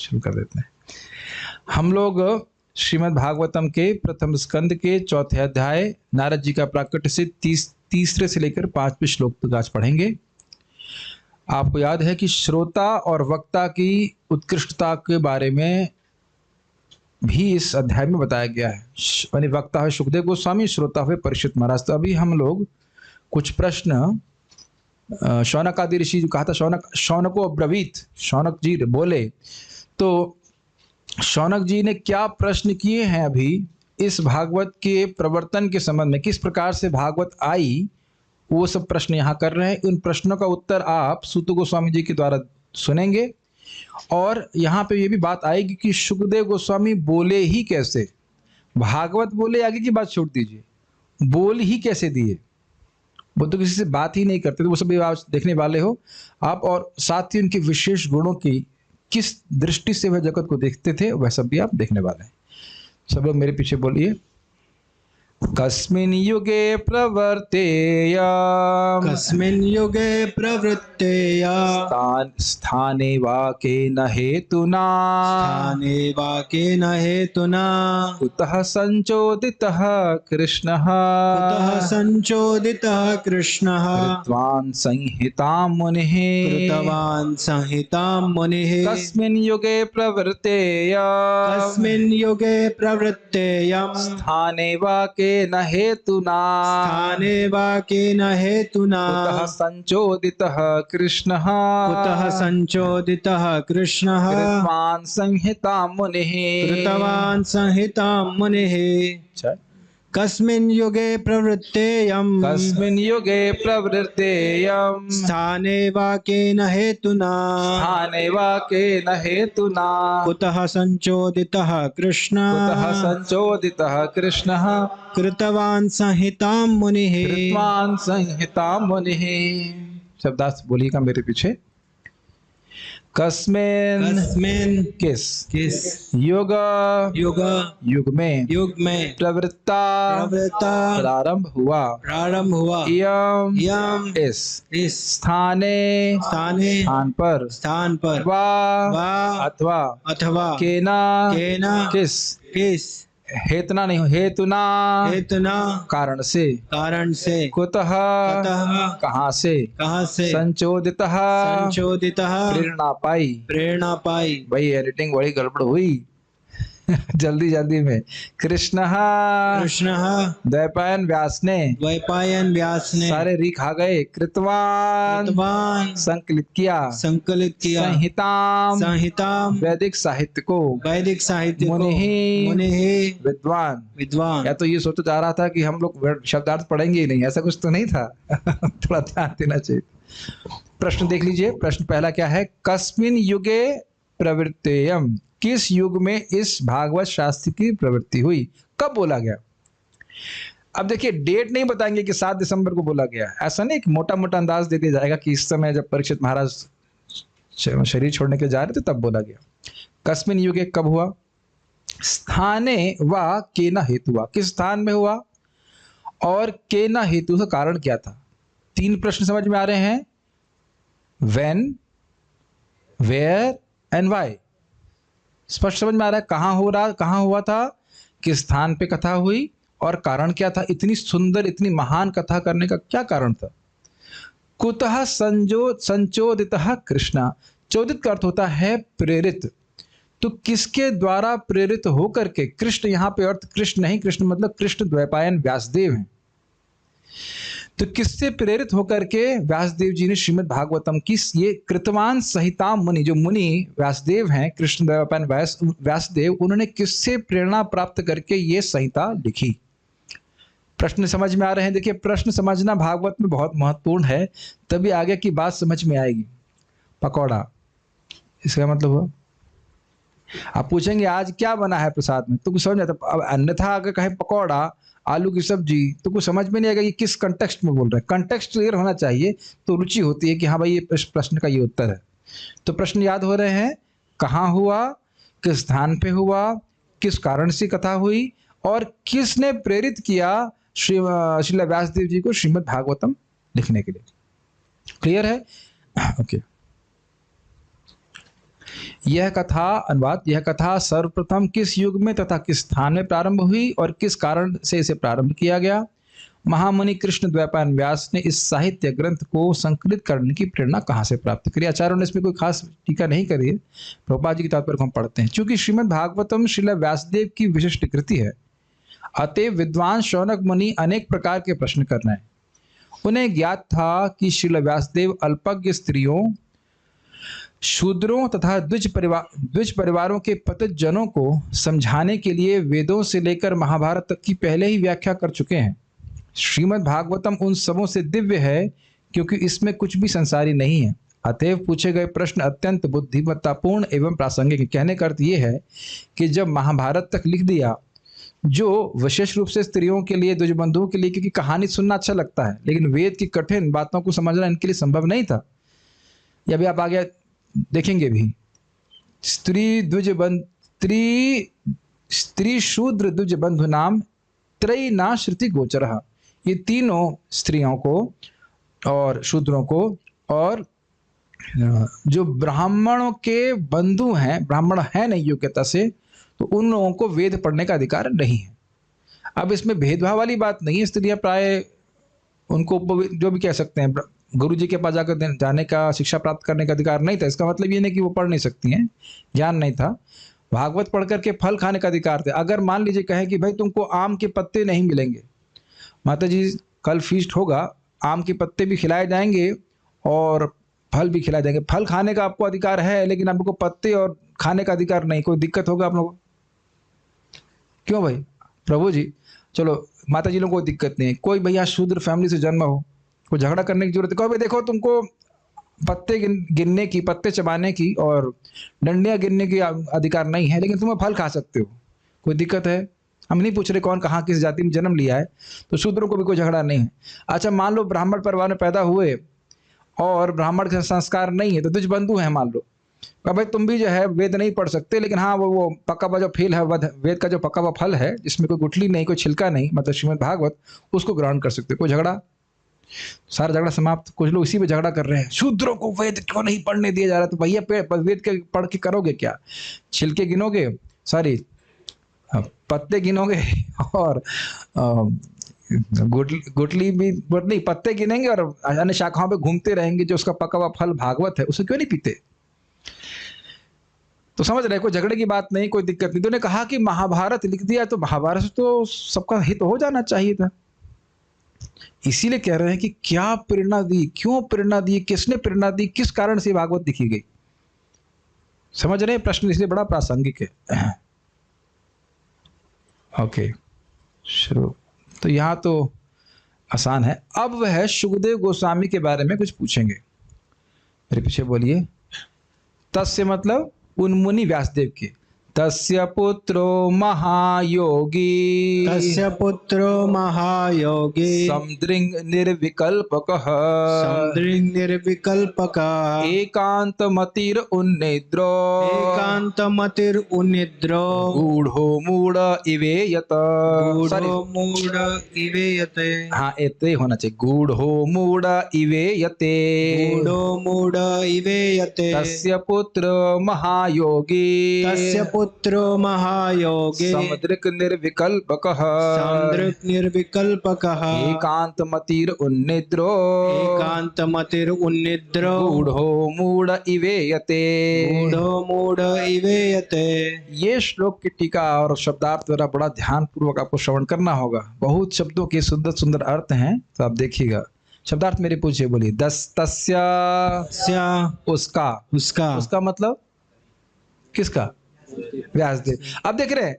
शुरू कर देते हैं। हम लोग श्रीमद् भागवतम के प्रथम स्कंद के चौथे अध्याय नारद जी का प्राकट्य से तीसरे से लेकर 5वें श्लोक तक आज पढ़ेंगे। आपको याद है कि श्रोता और वक्ता की उत्कृष्टता के बारे में भी इस अध्याय में बताया गया है। यानी वक्ता है सुखदेव गोस्वामी, श्रोता हुए परीक्षित महाराज। तो अभी हम लोग कुछ प्रश्न शौनक आदि ऋषि जो कहा था, शौनको अब्रवीत, शौनक जी बोले, तो शौनक जी ने क्या प्रश्न किए हैं अभी इस भागवत के प्रवर्तन के संबंध में, किस प्रकार से भागवत आई, वो सब प्रश्न यहाँ कर रहे हैं। उन प्रश्नों का उत्तर आप सूत गोस्वामी जी के द्वारा सुनेंगे और यहाँ पे ये भी बात आएगी कि सुखदेव गोस्वामी बोले ही कैसे, भागवत बोले आगे की बात छोड़ दीजिए, बोल ही कैसे दिए। वो तो किसी से बात ही नहीं करते, तो वो सब भी आप देखने वाले हो आप, और साथ ही उनके विशेष गुणों की किस दृष्टि से वह जगत को देखते थे वह सब भी आप देखने वाले हैं। सब लोग मेरे पीछे बोलिए। कस्मिन् युगे प्रवर्तेय, कस्मिन् युगे प्रवृत्तेय, स्थाने वा केन हेतुना, स्थाने वा केन हेतुना, कुतः संचोदितः कृष्णः, कुतः संचोदितः कृष्णः, कृतवान् संहितां मुनिः, कृतवान् संहितां मुनिः। कस्मिन् युगे प्रवर्तेय, कस्मिन् युगे प्रवृत्तेयम्, स्थाने वा केन हेतुना, स्थाने वा केन हेतुना, कुतः संचोदितः कृष्णः, कुतः संचोदितः कृष्णः, कृतवान् संहितां मुनिः, कृतवान् संहितां मुनिः। कस्मिन् युगे प्रवृत्तेयम्, कस्मिन् युगे प्रवृत्तेयम्, स्थाने वा केन हेतुना, स्थाने वा केन हेतुना, कुतः संचोदितः कृष्णः, कुतः संचोदितः कृष्णः, कृतवान् संहितां मुनिः, कृतवान् संहितां मुनिः। शब्दार्थ बोलिएगा मेरे पीछे। कस्मिन्, कस्मिन्, किस युग, युग में प्रवृत्ता, प्रारंभ हुआ, यम इस स्थान पर वा अथवा केना किस हेतना नहीं, हेतुना कारण से, कुतः कहाँ से, संचोदितः प्रेरणा पाई। भाई एडिटिंग बड़ी गड़बड़ हुई जल्दी में। कृष्ण द्वैपायन व्यास ने सारे री खा गए। कृतवान संकलित किया, संहिताम वैदिक साहित्य को, मुनि विद्वान। या तो ये सोचा जा रहा था कि हम लोग शब्दार्थ पढ़ेंगे ही नहीं, ऐसा कुछ तो नहीं था थोड़ा ध्यान देना चाहिए। प्रश्न देख लीजिए। प्रश्न पहला क्या है? कस्मिन् युगे प्रवृत्तेयम, किस युग में इस भागवत शास्त्र की प्रवृत्ति हुई, कब बोला गया? अब देखिए डेट नहीं बताएंगे कि 7 दिसंबर को बोला गया, ऐसा नहीं कि मोटा मोटा अंदाज दे दिया जाएगा कि इस समय जब परीक्षित महाराज शरीर छोड़ने के जा रहे थे तब बोला गया। कस्मिन् युगे कब हुआ? स्थाने वा केना हेतु हुआ, किस स्थान में हुआ और केना हेतु का कारण क्या था। 3 प्रश्न समझ में आ रहे हैं। When, where and why. स्पष्ट समझ में आ रहा है कहाँ हुआ था, किस स्थान पे कथा हुई और कारण क्या था। इतनी सुंदर इतनी महान कथा करने का क्या कारण था। कुतः संचोदितः कृष्णा, चोदित का अर्थ होता है प्रेरित। तो किसके द्वारा प्रेरित होकर के, कृष्ण यहाँ पे अर्थ कृष्ण नहीं, कृष्ण मतलब कृष्ण द्वैपायन व्यासदेव हैं। तो किससे प्रेरित होकर के व्यासदेव जी ने श्रीमद् भागवतम की ये कृतवान संहिताम मुनि, जो मुनि व्यासदेव हैं, कृष्ण द्वैपायन व्यासदेव, उन्होंने किससे प्रेरणा प्राप्त करके ये संहिता लिखी। प्रश्न समझ में आ रहे हैं? देखिए प्रश्न समझना भागवत में बहुत महत्वपूर्ण है, तभी आगे की बात समझ में आएगी। पकौड़ा, इसका मतलब हुआ आप पूछेंगे आज क्या बना है प्रसाद में, तो कुछ समझ आता। अब अन्यथा अगर कहे पकौड़ा, आलू की सब्जी, तो कुछ समझ में नहीं आएगा कि किस कंटेक्स्ट में बोल रहे हैं। कंटेक्स्ट क्लियर होना चाहिए तो रुचि होती है कि हाँ भाई ये प्रश्न का ये उत्तर है। तो प्रश्न याद हो रहे हैं, कहाँ हुआ, किस स्थान पे हुआ, किस कारण से कथा हुई और किसने प्रेरित किया श्रील व्यासदेव जी को श्रीमद् भागवतम लिखने के लिए। क्लियर है? ओके। यह कथा अनुवाद, यह कथा सर्वप्रथम किस युग में तथा किस स्थान में प्रारंभ हुई और किस कारण से इसे प्रारंभ किया गया? महामुनि कृष्ण द्वैपायन व्यास ने इस साहित्य ग्रंथ को संकलित करने की प्रेरणा कहाँ से प्राप्त करी? आचार्यों ने इसमें कोई खास टीका नहीं करी है, प्रभुपाद जी की तात्पर्य को हम पढ़ते हैं। चूंकि श्रीमद् भागवतम श्रील व्यासदेव की विशिष्ट कृति है, अतएव विद्वान शौनक मुनि अनेक प्रकार के प्रश्न कर रहे हैं। उन्हें ज्ञात था कि श्रील व्यासदेव अल्पज्ञ स्त्रियों, शूद्रों तथा द्विज परिवारों के पतित जनों को समझाने के लिए वेदों से लेकर महाभारत तक की पहले ही व्याख्या कर चुके हैं। श्रीमद् भागवतम उन सबों से दिव्य है क्योंकि इसमें कुछ भी संसारी नहीं है। अतएव पूछे गए प्रश्न अत्यंत बुद्धिमत्तापूर्ण एवं प्रासंगिक है। कहने का अर्थ ये है कि जब महाभारत तक लिख दिया, जो विशेष रूप से स्त्रियों के लिए, द्विजबंधुओं के लिए, क्योंकि कहानी सुनना अच्छा लगता है, लेकिन वेद की कठिन बातों को समझना इनके लिए संभव नहीं था। या भी आप आगे देखेंगे भी, स्त्री शूद्र द्विजबंधु नाम त्रयी ना श्रुति गोचरः। ये तीनों स्त्रियों को और शूद्रों को और जो ब्राह्मणों के बंधु हैं, ब्राह्मण हैं नहीं योग्यता से, तो उन लोगों को वेद पढ़ने का अधिकार नहीं है। अब इसमें भेदभाव वाली बात नहीं है। स्त्रियां प्राय उनको जो भी कह सकते हैं, गुरु जी के पास जाकर जाने का, शिक्षा प्राप्त करने का अधिकार नहीं था। इसका मतलब ये नहीं कि वो पढ़ नहीं सकती हैं, ज्ञान नहीं था। भागवत पढ़ करके फल खाने का अधिकार थे। अगर मान लीजिए कहें कि भाई तुमको आम के पत्ते नहीं मिलेंगे, माता जी कल फीस्ट होगा, आम के पत्ते भी खिलाए जाएंगे और फल भी खिलाए जाएंगे। फल खाने का आपको अधिकार है, लेकिन आपको पत्ते और खाने का अधिकार नहीं। कोई दिक्कत होगा आप लोगों को? क्यों भाई? प्रभु जी चलो, माता जी लोगों को दिक्कत नहीं है। कोई भैया शूद्र फैमिली से जन्म हो, कोई झगड़ा करने की जरूरत है? कहो भाई देखो, तुमको पत्ते गिनने की, पत्ते चबाने की और डंडियां गिनने की अधिकार नहीं है, लेकिन तुम्हें फल खा सकते हो। कोई दिक्कत है? हम नहीं पूछ रहे कौन कहाँ किस जाति में जन्म लिया है, तो शूद्रों को भी कोई झगड़ा नहीं है। अच्छा, मान लो ब्राह्मण परिवार में पैदा हुए और ब्राह्मण का संस्कार नहीं है, तो द्विजबंधु हैं मान लो, कहा भाई तुम भी जो है वेद नहीं पढ़ सकते, लेकिन हाँ वो पका हुआ जो फल है, वेद का जो पका हुआ फल है जिसमें कोई गुठली नहीं, कोई छिलका नहीं, मतलब श्रीमद् भागवत, उसको ग्रहण कर सकते। कोई झगड़ा? सारा झगड़ा समाप्त। कुछ लोग इसी पे झगड़ा कर रहे हैं, शूद्रों को वेद क्यों नहीं पढ़ने दिया जा रहा? तो भैया वेद के पढ़ के करोगे क्या? छिलके गिनोगे, सॉरी पत्ते गिनोगे और गुटली भी नहीं, पत्ते गिनेंगे और अन्य शाखाओं पे घूमते रहेंगे। जो उसका पका हुआ फल भागवत है उसे क्यों नहीं पीते? तो समझ रहे, कोई झगड़े की बात नहीं, कोई दिक्कत नहीं। तो उन्होंने कहा कि महाभारत लिख दिया तो महाभारत से तो सबका हित हो जाना चाहिए था। इसीलिए कह रहे हैं कि क्या प्रेरणा दी, क्यों प्रेरणा दी, किसने प्रेरणा दी, किस कारण से भागवत लिखी गई? समझ रहे हैं? प्रश्न इसलिए बड़ा प्रासंगिक है। ओके, शुरू। तो यहां तो आसान है। अब वह सुखदेव गोस्वामी के बारे में कुछ पूछेंगे। मेरे पीछे बोलिए। तस्य मतलब उन मुनि व्यासदेव के। तस्य पुत्रो महायोगी, तस्य पुत्रो महायोगी, समदृङ् निर्विकल्पकः, समदृङ् निर्विकल्पकः, एकान्तमतिर् उन्निद्रो, एकान्तमतिर् उन्निद्रो, गूढ़ो मूढ़ इवेयत, गूढ़ो मूढ़ इवेयते। हाँ, एते होना चाहिए, गूढ़ो मूढ़ इवेयते, गूढ़ो मूढ़ इवेयते। तस्य पुत्र महायोगी, तस्य पुत्रो महायोगी, समदृक् निर्विकल्पकः, समदृक् निर्विकल्पकः, एकान्तमतिर् उन्निद्रो, एकान्तमतिर् उन्निद्रो, गूढ़ो मूढ़ इवेयते। गूढ़ो मूढ़ इवेयते। ये श्लोक की टीका और शब्दार्थ द्वारा बड़ा ध्यान पूर्वक आपको श्रवण करना होगा। बहुत शब्दों के सुंदर सुंदर अर्थ हैं, तो आप देखिएगा। शब्दार्थ मेरे पूछिए, बोलिए। तस्य, उसका, उसका मतलब किसका? व्यासदेव। अब देख रहे हैं,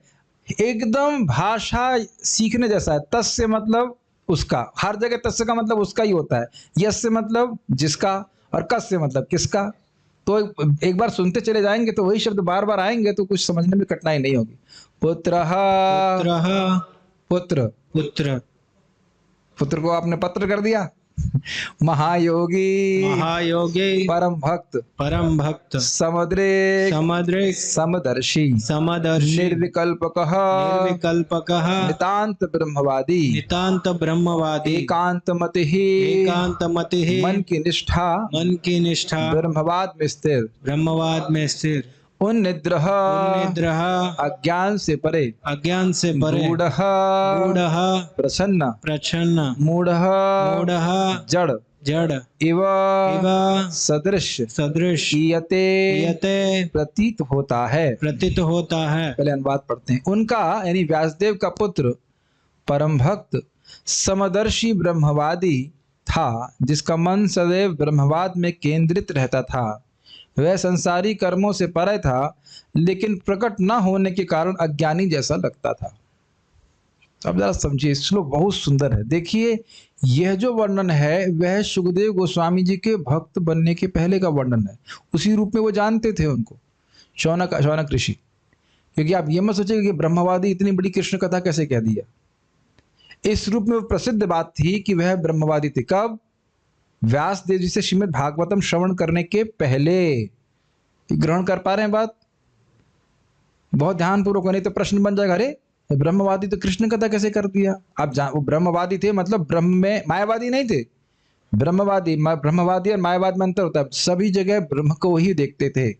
एकदम भाषा सीखने जैसा है। तस्य मतलब उसका, हर जगह तस्य का मतलब उसका ही होता है। यस्य मतलब जिसका, और कस्य मतलब किसका। तो एक बार सुनते चले जाएंगे तो वही शब्द बार बार आएंगे, तो कुछ समझने में कठिनाई नहीं होगी। पुत्रः, पुत्रः, पुत्र, पुत्र, पुत्र को आपने पत्र कर दिया, महायोगी महायोगी परम भक्त परम भक्त समुद्रिक समद्रिक समदर्शी समदर्शी निर्विकल्पकः निर्विकल्पकः नितांत ब्रह्मवादी नितांत ब्रह्मवादी एकांत मतिः एकांत मतिः मन की निष्ठा मन की निष्ठा ब्रह्मवाद में स्थिर ब्रह्मवाद में स्थिर उन्निद्रः निद्रः अज्ञान से परे अज्ञान से परे गूढ़ः गूढ़ः प्रसन्न प्रच्छन्न मूढ़ः मूढ़ः जड़ जड़ इव इव सदृश सदृश ईयते यते प्रतीत होता है। प्रतीत होता है। पहले अनुवाद पढ़ते हैं। उनका यानी व्यासदेव का पुत्र परम भक्त समदर्शी ब्रह्मवादी था, जिसका मन सदैव ब्रह्मवाद में केंद्रित रहता था। वह संसारी कर्मों से परे था, लेकिन प्रकट न होने के कारण अज्ञानी जैसा लगता था। अब जरा समझिए, श्लोक बहुत सुंदर है। देखिए, यह जो वर्णन है वह सुखदेव गोस्वामी जी के भक्त बनने के पहले का वर्णन है। उसी रूप में वो जानते थे उनको, शौनक ऋषि। क्योंकि आप ये मत सोचिए कि ब्रह्मवादी इतनी बड़ी कृष्ण कथा कैसे कह दिया। इस रूप में वो प्रसिद्ध बात थी कि वह ब्रह्मवादी थे। कब? व्यास देव जी से श्रीमद् भागवतम श्रवण करने के पहले। ग्रहण कर पा रहे हैं बात? बहुत ध्यानपूर्वक, नहीं तो प्रश्न बन जाएगा, अरे ब्रह्मवादी तो कृष्ण कथा कैसे कर दिया। आप वो ब्रह्मवादी थे मतलब ब्रह्म में, मायावादी नहीं थे। ब्रह्मवादी और मायावाद में अंतर होता है। सभी जगह ब्रह्म को ही देखते थे,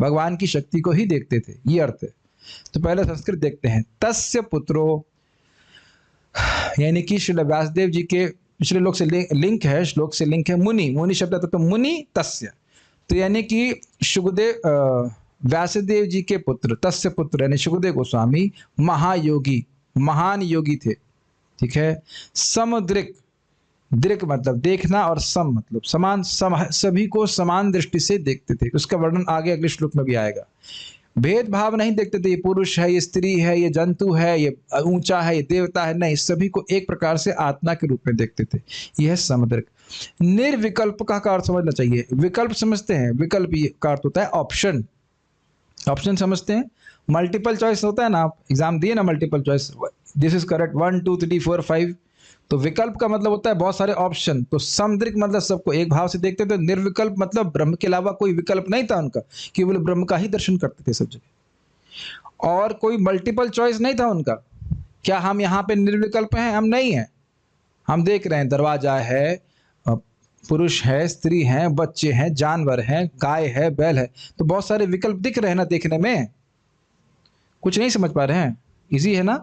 भगवान की शक्ति को ही देखते थे, ये अर्थ है। तो पहले संस्कृत देखते हैं। तस्य पुत्रो, यानी कि श्री व्यासदेव जी के पिछले श्लोक से लिंक है, श्लोक से लिंक है। मुनि शब्द आता तो मुनि तस्य, तो यानी कि सुखदेव व्यासदेव जी के पुत्र, तस्य पुत्र यानी सुखदेव गोस्वामी महायोगी, महान योगी थे। ठीक है। समदृक, दृक मतलब देखना और सम मतलब समान, सभी को समान दृष्टि से देखते थे। उसका वर्णन आगे अगले श्लोक में भी आएगा। भेदभाव नहीं देखते थे, ये पुरुष है, ये स्त्री है, ये जंतु है, ये ऊंचा है, ये देवता है, नहीं, सभी को एक प्रकार से आत्मा के रूप में देखते थे। यह है समदृक। निर्विकल्प का अर्थ समझना चाहिए। विकल्प समझते हैं? विकल्प का अर्थ होता है ऑप्शन। ऑप्शन समझते हैं? मल्टीपल चॉइस होता है ना, आप एग्जाम दिए ना, multiple choice, this is correct 1 2 3 4 5। तो विकल्प का मतलब होता है बहुत सारे ऑप्शन। तो समदृक मतलब सबको एक भाव से देखते थे। निर्विकल्प मतलब ब्रह्म के अलावा कोई विकल्प नहीं था उनका, केवल ब्रह्म का ही दर्शन करते थे सब जगह, और कोई मल्टीपल चॉइस नहीं था उनका। क्या हम यहाँ पे निर्विकल्प हैं? हम नहीं हैं। हम देख रहे हैं, दरवाजा है, पुरुष है, स्त्री है, बच्चे हैं, जानवर हैं, गाय है, बैल है, तो बहुत सारे विकल्प दिख रहे हैं ना देखने में। कुछ नहीं समझ पा रहे हैं? इजी है ना।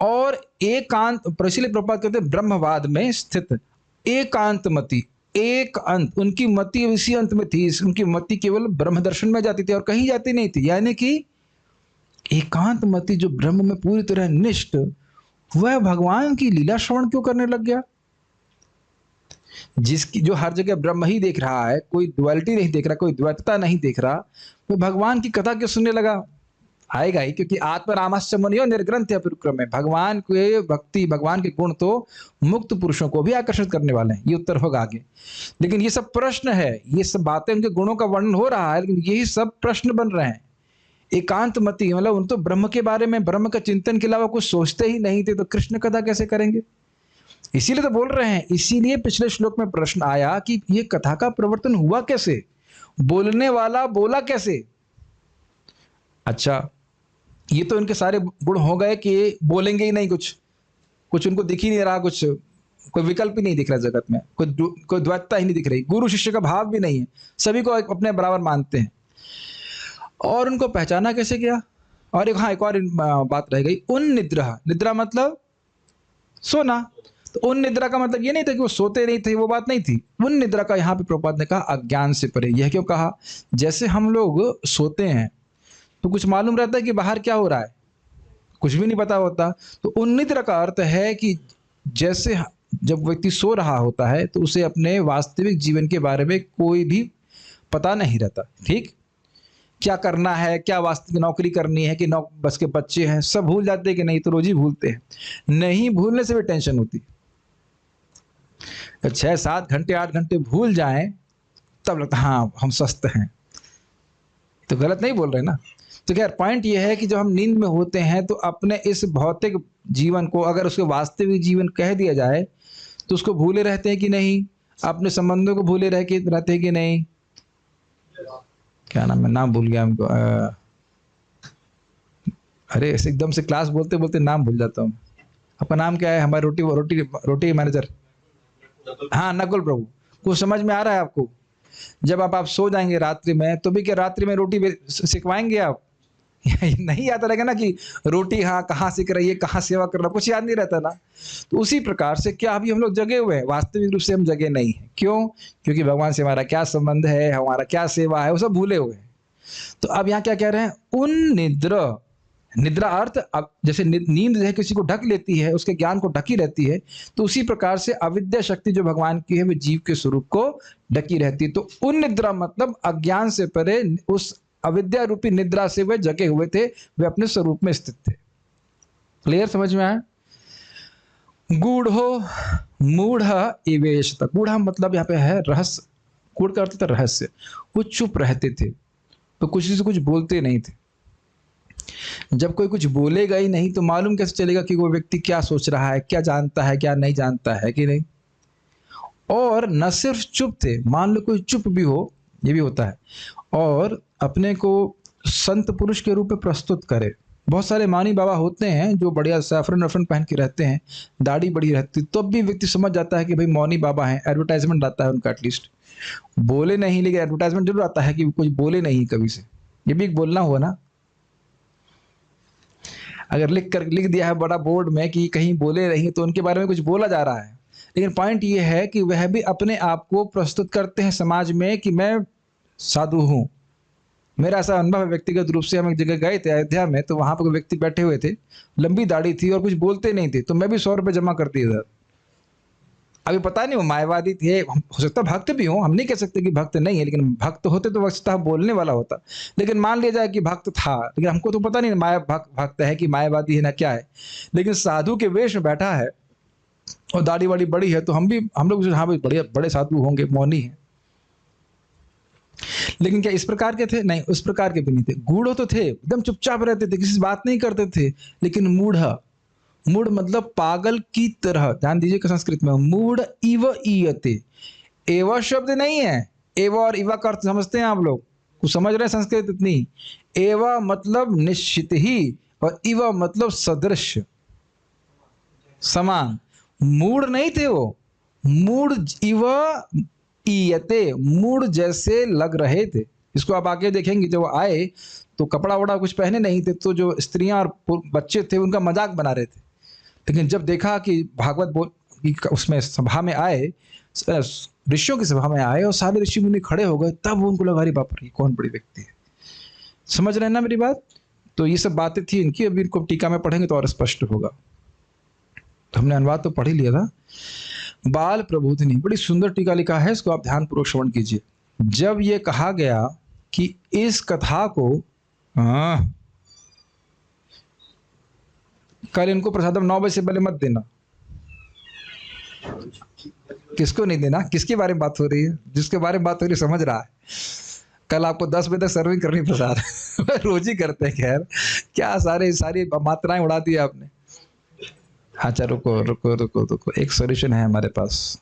और एकांत, इसीलिए प्रभुपाद कहते हैं ब्रह्मवाद में स्थित एकांत मति, एक अंत, उनकी मति इसी अंत में थी। उनकी मति केवल ब्रह्म दर्शन में जाती थी और कहीं जाती नहीं थी। यानी कि एकांत मति जो ब्रह्म में पूरी तरह निष्ठ, वह भगवान की लीला श्रवण क्यों करने लग गया? जिसकी जो हर जगह ब्रह्म ही देख रहा है, कोई द्वैलिटी नहीं देख रहा, कोई द्वैतता नहीं देख रहा, वो भगवान की कथा क्यों सुनने लगा? आएगा ही, क्योंकि आत्मरामस्य मुनियो निर्ग्रंथ्य परिक्रमे। भगवान के भक्ति, भगवान के गुण तो मुक्त पुरुषों को भी आकर्षित करने वाले हैं। ये उत्तर होगा आगे। लेकिन ये सब प्रश्न है, ये सब बातें, उनके गुणों का वर्णन हो रहा है, लेकिन यही सब प्रश्न बन रहे हैं। एकांत मति मतलब उन तो ब्रह्म के बारे में, ब्रह्म का चिंतन के अलावा कुछ सोचते ही नहीं थे, तो कृष्ण कथा कैसे करेंगे? इसीलिए तो बोल रहे हैं। इसीलिए पिछले श्लोक में प्रश्न आया कि ये कथा का प्रवर्तन हुआ कैसे, बोलने वाला बोला कैसे। अच्छा, ये तो इनके सारे गुण हो गए कि बोलेंगे ही नहीं, कुछ उनको दिख ही नहीं रहा, कुछ कोई विकल्प ही नहीं दिख रहा जगत में, कोई द्वैतता ही नहीं दिख रही, गुरु शिष्य का भाव भी नहीं है, सभी को अपने बराबर मानते हैं। और उनको पहचाना कैसे गया? और एक और बात रह गई, उन निद्रा मतलब सोना। तो उन निद्रा का मतलब ये नहीं था कि वो सोते नहीं थे, वो बात नहीं थी। उन निद्रा का यहाँ पे प्रभुपाद ने कहा अज्ञान से परे। यह क्यों कहा? जैसे हम लोग सोते हैं तो कुछ मालूम रहता है कि बाहर क्या हो रहा है, कुछ भी नहीं पता होता। तो उन निद्रा का अर्थ है कि जैसे जब व्यक्ति सो रहा होता है तो उसे अपने वास्तविक जीवन के बारे में कोई भी पता नहीं रहता। ठीक, क्या करना है, क्या वास्तविक नौकरी करनी है, कि बस के बच्चे हैं, सब भूल जाते हैं कि नहीं, तो रोज ही भूलते हैं। नहीं भूलने से भी टेंशन होती। 6-7 घंटे 8 घंटे भूल जाएं तब लगता हाँ हम स्वस्थ हैं। तो गलत नहीं बोल रहे ना। तो खैर पॉइंट ये है कि जब हम नींद में होते हैं तो अपने इस भौतिक जीवन को अगर उसके वास्तविक जीवन कह दिया जाए तो उसको भूले रहते हैं कि नहीं, अपने संबंधों को भूले रहते हैं कि नहीं। क्या नाम है, नाम भूल गया हमको। अरे ऐसे एकदम से क्लास बोलते बोलते नाम भूल जाता हूँ। आपका नाम क्या है? हमारे रोटी मैनेजर। हाँ, नकुल प्रभु। कुछ समझ में आ रहा है आपको? जब आप सो जाएंगे रात्रि में, तो भी क्या रात्रि में रोटी सिखवाएंगे आप? नहीं आता रहेगा ना कि रोटी हाँ कहाँ सीख रही है, कहाँ सेवा कर रहा, कुछ याद नहीं रहता ना। तो उसी प्रकार से क्या अभी हम लोग जगे हुए हैं? वास्तविक रूप से हम जगे नहीं हैं। क्यों? क्योंकि भगवान से हमारा क्या संबंध है, हमारा क्या सेवा है, वो सब भूले हुए हैं। तो अब यहाँ क्या कह रहे हैं? उन निद्रा अर्थ, अब जैसे नींद जो है किसी को ढक लेती है, उसके ज्ञान को ढकी रहती है, तो उसी प्रकार से अविद्या शक्ति जो भगवान की है वो जीव के स्वरूप को ढकी रहती है। तो उन निद्रा मतलब अज्ञान से परे, उस अविद्या रूपी निद्रा से वे जगे हुए थे, वे अपने स्वरूप में स्थित थे। क्लियर, समझ में आया? गूढ़ो मूढ़ इवेश। गूढ़ मतलब यहाँ पे है रहस्य। गूढ़ का अर्थ था रहस्य। वो चुप रहते थे, तो किसी से कुछ बोलते नहीं थे। जब कोई कुछ बोलेगा ही नहीं तो मालूम कैसे चलेगा कि वो व्यक्ति क्या सोच रहा है, क्या जानता है, क्या नहीं जानता है कि नहीं। और न सिर्फ चुप थे, मान लो कोई चुप भी हो, ये भी होता है, और अपने को संत पुरुष के रूप में प्रस्तुत करे। बहुत सारे मानी बाबा होते हैं जो बढ़िया सैफरन वफरन पहन के रहते हैं, दाढ़ी बड़ी रहती, तो भी व्यक्ति समझ जाता है कि भाई मौनी बाबा हैं। एडवर्टाइजमेंट आता है उनका, एटलीस्ट बोले नहीं लेकिन एडवर्टाइजमेंट जरूर आता है कि कुछ बोले नहीं कभी से। ये भी एक बोलना हुआ ना। अगर लिख दिया है बड़ा बोर्ड में कि कहीं बोले नहीं, तो उनके बारे में कुछ बोला जा रहा है। लेकिन पॉइंट ये है कि वह भी अपने आप को प्रस्तुत करते हैं समाज में कि मैं साधु हूं। मेरा ऐसा अनुभव है व्यक्तिगत रूप से। हम एक जगह गए थे अयोध्या में, तो वहां पर कोई व्यक्ति बैठे हुए थे, लंबी दाढ़ी थी और कुछ बोलते नहीं थे, तो मैं भी 100 रुपये जमा कर दिए इधर। अभी पता नहीं वो मायावादी थे, हो सकता भक्त भी हो, हम नहीं कह सकते कि भक्त नहीं है, लेकिन भक्त होते तो वस्तुतः बोलने वाला होता। लेकिन मान लिया जाए कि भक्त था, लेकिन हमको तो पता नहीं माया भक्त है कि मायावादी है ना क्या है। लेकिन साधु के वेश में बैठा है और दाढ़ी वाड़ी बड़ी है, तो हम लोग हाँ भाई बड़े साधु होंगे, मौनी है। लेकिन क्या इस प्रकार के थे? नहीं, उस प्रकार के भी नहीं थे। गूढ़ तो थे, एकदम चुपचाप रहते थे, किसी से बात नहीं करते थे। लेकिन मूढ़ मतलब पागल की तरह। ध्यान दीजिए संस्कृत में मूढ़ इव ईयते। एव शब्द नहीं है, एव और इवा का अर्थ समझते हैं आप लोग? कुछ समझ रहे हैं संस्कृत इतनी? एव मतलब निश्चित ही, और इव मतलब सदृश, समान। मूढ़ नहीं थे वो, मूढ़ इव ईयते, मूढ़ जैसे लग रहे थे। इसको आप आगे देखेंगे, जब आए तो कपड़ा वड़ा कुछ पहने नहीं थे, तो जो स्त्रियां और बच्चे थे उनका मजाक बना रहे थे। लेकिन जब देखा कि भागवत उसमें सभा में आए, ऋषियों की सभा में आए और सारे ऋषि मुनि खड़े हो गए, तब उनको लगा अरे बाप रे कौन बड़ी व्यक्ति है। समझ रहे हैं ना मेरी बात? तो ये सब बातें थी इनकी। अभी इनको टीका में पढ़ेंगे तो और स्पष्ट होगा। तो हमने अनुवाद तो पढ़ ही लिया था। बाल प्रबोधिनी, बड़ी सुंदर टीका लिखा है, इसको आप ध्यानपूर्वक श्रवण कीजिए। जब ये कहा गया कि इस कथा को कल इनको प्रसादम 9 बजे से पहले मत देना। किसको नहीं देना? किसके बारे में बात हो रही है? जिसके बारे में बात हो रही है समझ रहा है। कल आपको 10 बजे तक सर्विंग करनी प्रसाद। रोज ही करते हैं। खैर क्या सारी मात्राएं उड़ा दी आपने। अच्छा रुको, एक सॉल्यूशन है हमारे पास।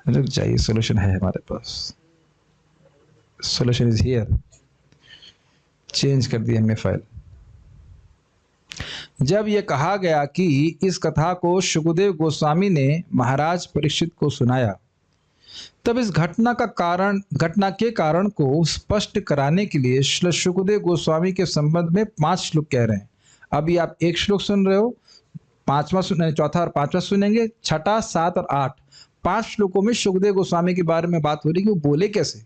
रुक जाइए, सॉल्यूशन है हमारे पास। Solution is here. चेंज कर दिया हमने फाइल। जब यह कहा गया कि इस कथा को शुकदेव गोस्वामी ने महाराज परीक्षित को सुनाया, तब इस घटना के कारण को स्पष्ट कराने के लिए श्री शुकदेव गोस्वामी के संबंध में 5 श्लोक कह रहे हैं। अभी आप 1 श्लोक सुन रहे हो, 5वां चौथा और 5वां सुनेंगे, 6, 7 और 8। 5 श्लोकों में शुकदेव गोस्वामी के बारे में बात हो रही कि वो बोले कैसे,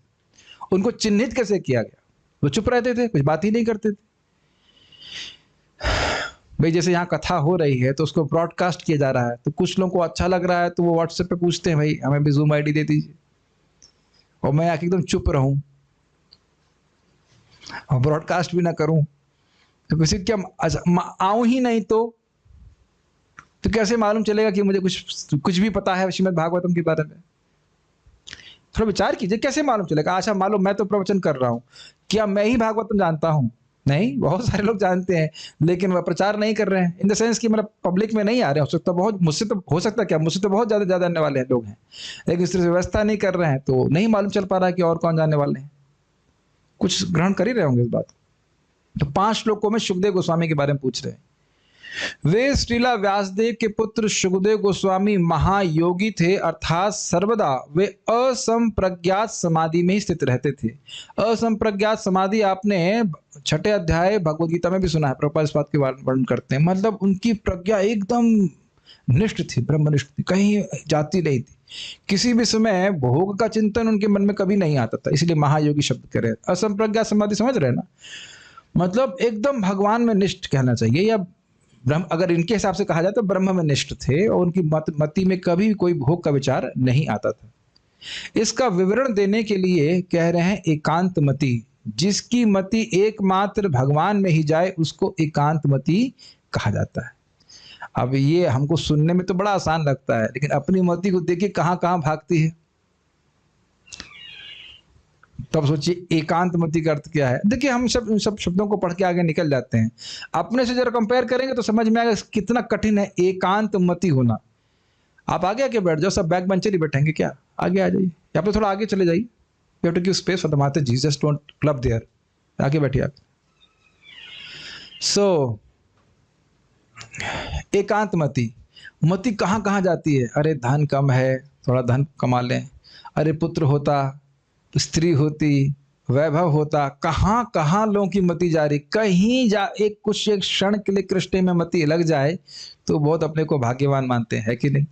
उनको चिन्हित कैसे किया गया। वो चुप रहते थे, कुछ बात ही नहीं करते थे। भाई जैसे यहाँ कथा हो रही है तो उसको ब्रॉडकास्ट किया जा रहा है, तो कुछ लोगों को अच्छा लग रहा है तो वो व्हाट्सएप पे पूछते हैं भाई हमें भी जूम आईडी दे दीजिए, और मैं आके एकदम चुप रहूं और ब्रॉडकास्ट भी ना करूं, तो किसी क्या आऊं ही नहीं तो कैसे मालूम चलेगा कि मुझे कुछ भी पता है श्रीमद् भागवतम के बारे में? थोड़ा विचार कीजिए, कैसे मालूम चलेगा? अच्छा मान लो मैं तो प्रवचन कर रहा हूं, क्या मैं ही भागवतम जानता हूं? नहीं, बहुत सारे लोग जानते हैं, लेकिन वह प्रचार नहीं कर रहे हैं। इन द सेंस कि मतलब पब्लिक में नहीं आ रहे। हो सकता बहुत, मुझसे तो हो सकता क्या, मुझसे तो बहुत ज़्यादा जानने वाले लोग हैं, लेकिन इस तरह से व्यवस्था नहीं कर रहे हैं तो नहीं मालूम चल पा रहा है कि और कौन जानने वाले हैं। कुछ ग्रहण कर ही रहे होंगे इस बात। तो 5 श्लोकों में सुखदेव गोस्वामी के बारे में पूछ रहे हैं। वे श्रीला व्यासदेव के पुत्र सुखदेव गोस्वामी महायोगी थे, अर्थात सर्वदा वे असंप्रज्ञात समाधि में ही स्थित रहते थे। असंप्रज्ञात समाधि आपने 6 अध्याय भगवद गीता में भी सुना है, प्रभुपाद इस बात के वर्णन करते हैं। मतलब उनकी प्रज्ञा एकदम निष्ठ थी, ब्रह्मनिष्ठ थी, कहीं जाती नहीं थी। किसी भी समय भोग का चिंतन उनके मन में कभी नहीं आता था, इसलिए महायोगी शब्द कह रहे हैं। असंप्रज्ञात समाधि समझ रहे हैं ना, मतलब एकदम भगवान में निष्ठ कहना चाहिए, या ब्रह्म, अगर इनके हिसाब से कहा जाए तो ब्रह्म में निष्ठ थे और उनकी मति में कभी कोई भोग का विचार नहीं आता था। इसका विवरण देने के लिए कह रहे हैं एकांत मति। जिसकी मति एकमात्र भगवान में ही जाए उसको एकांत मति कहा जाता है। अब ये हमको सुनने में तो बड़ा आसान लगता है, लेकिन अपनी मति को देखिए कहाँ कहाँ भागती है। तब सोचिए एकांत मति का अर्थ क्या है। देखिए हम सब इन सब शब्दों को पढ़ के आगे निकल जाते हैं, अपने से जरा कंपेयर करेंगे तो समझ में आएगा कितना कठिन है एकांत मति होना। आप आगे आके बैठ जाओ, सब बैक बेंचर ही बैठेंगे क्या, आगे आ जाइए, या फिर थोड़ा आगे चले जाइए। You have to give space for the mata ji, just don't club there, आगे बैठिए आप। सो एकांत मति, मति कहाँ कहाँ जाती है। अरे धन कम है, थोड़ा धन कमा लें, अरे पुत्र होता, स्त्री होती, वैभव होता, कहाँ कहाँ लोगों की मति जा रही। कहीं जा एक क्षण के लिए कृष्ण में मति लग जाए तो बहुत अपने को भाग्यवान मानते हैं, है कि नहीं।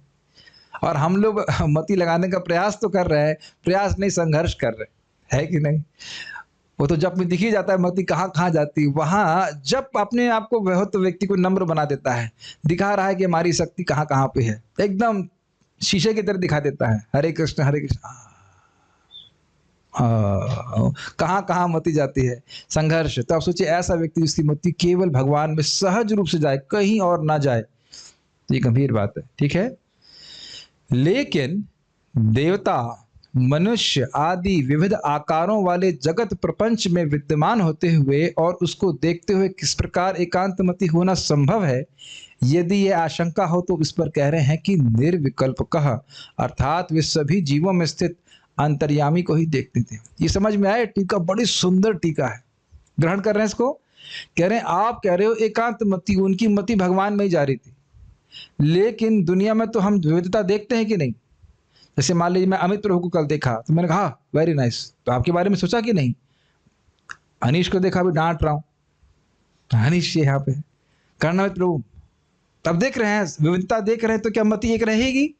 और हम लोग मति लगाने का प्रयास तो कर रहे हैं, प्रयास नहीं संघर्ष कर रहे, है कि नहीं। वो तो जब में दिख ही जाता है मति कहाँ कहाँ जाती। वहाँ जब अपने आप को वह तो व्यक्ति को नम्र बना देता है, दिखा रहा है कि हमारी शक्ति कहाँ कहाँ पे है, एकदम शीशे की तरह दिखा देता है। हरे कृष्ण हरे कृष्ण, कहाँ कहाँ मति जाती है, संघर्ष। तो आप सोचिए ऐसा व्यक्ति जिसकी मति केवल भगवान में सहज रूप से जाए, कहीं और ना जाए, ये गंभीर बात है, ठीक है। लेकिन देवता, मनुष्य आदि विविध आकारों वाले जगत प्रपंच में विद्यमान होते हुए और उसको देखते हुए किस प्रकार एकांतमति होना संभव है, यदि यह आशंका हो तो इस पर कह रहे हैं कि निर्विकल्पकः, अर्थात वे सभी जीवों में स्थित अंतर्यामी को ही देखते थे। ये समझ में आए। टीका बड़ी सुंदर टीका है, ग्रहण कर रहे हैं इसको। कह रहे हैं आप कह रहे हो एकांत मति, उनकी मति भगवान में ही जा रही थी, लेकिन दुनिया में तो हम विविधता देखते हैं कि नहीं। जैसे मान लीजिए मैं अमित प्रभु को कल देखा तो मैंने कहा वेरी नाइस, तो आपके बारे में सोचा कि नहीं। अनीश को देखा, अभी डांट रहा हूँ, अनीश ये यहाँ पे करना अमित प्रभु, तब देख रहे हैं विविधता देख रहे हैं, तो क्या मति एक रहेगी।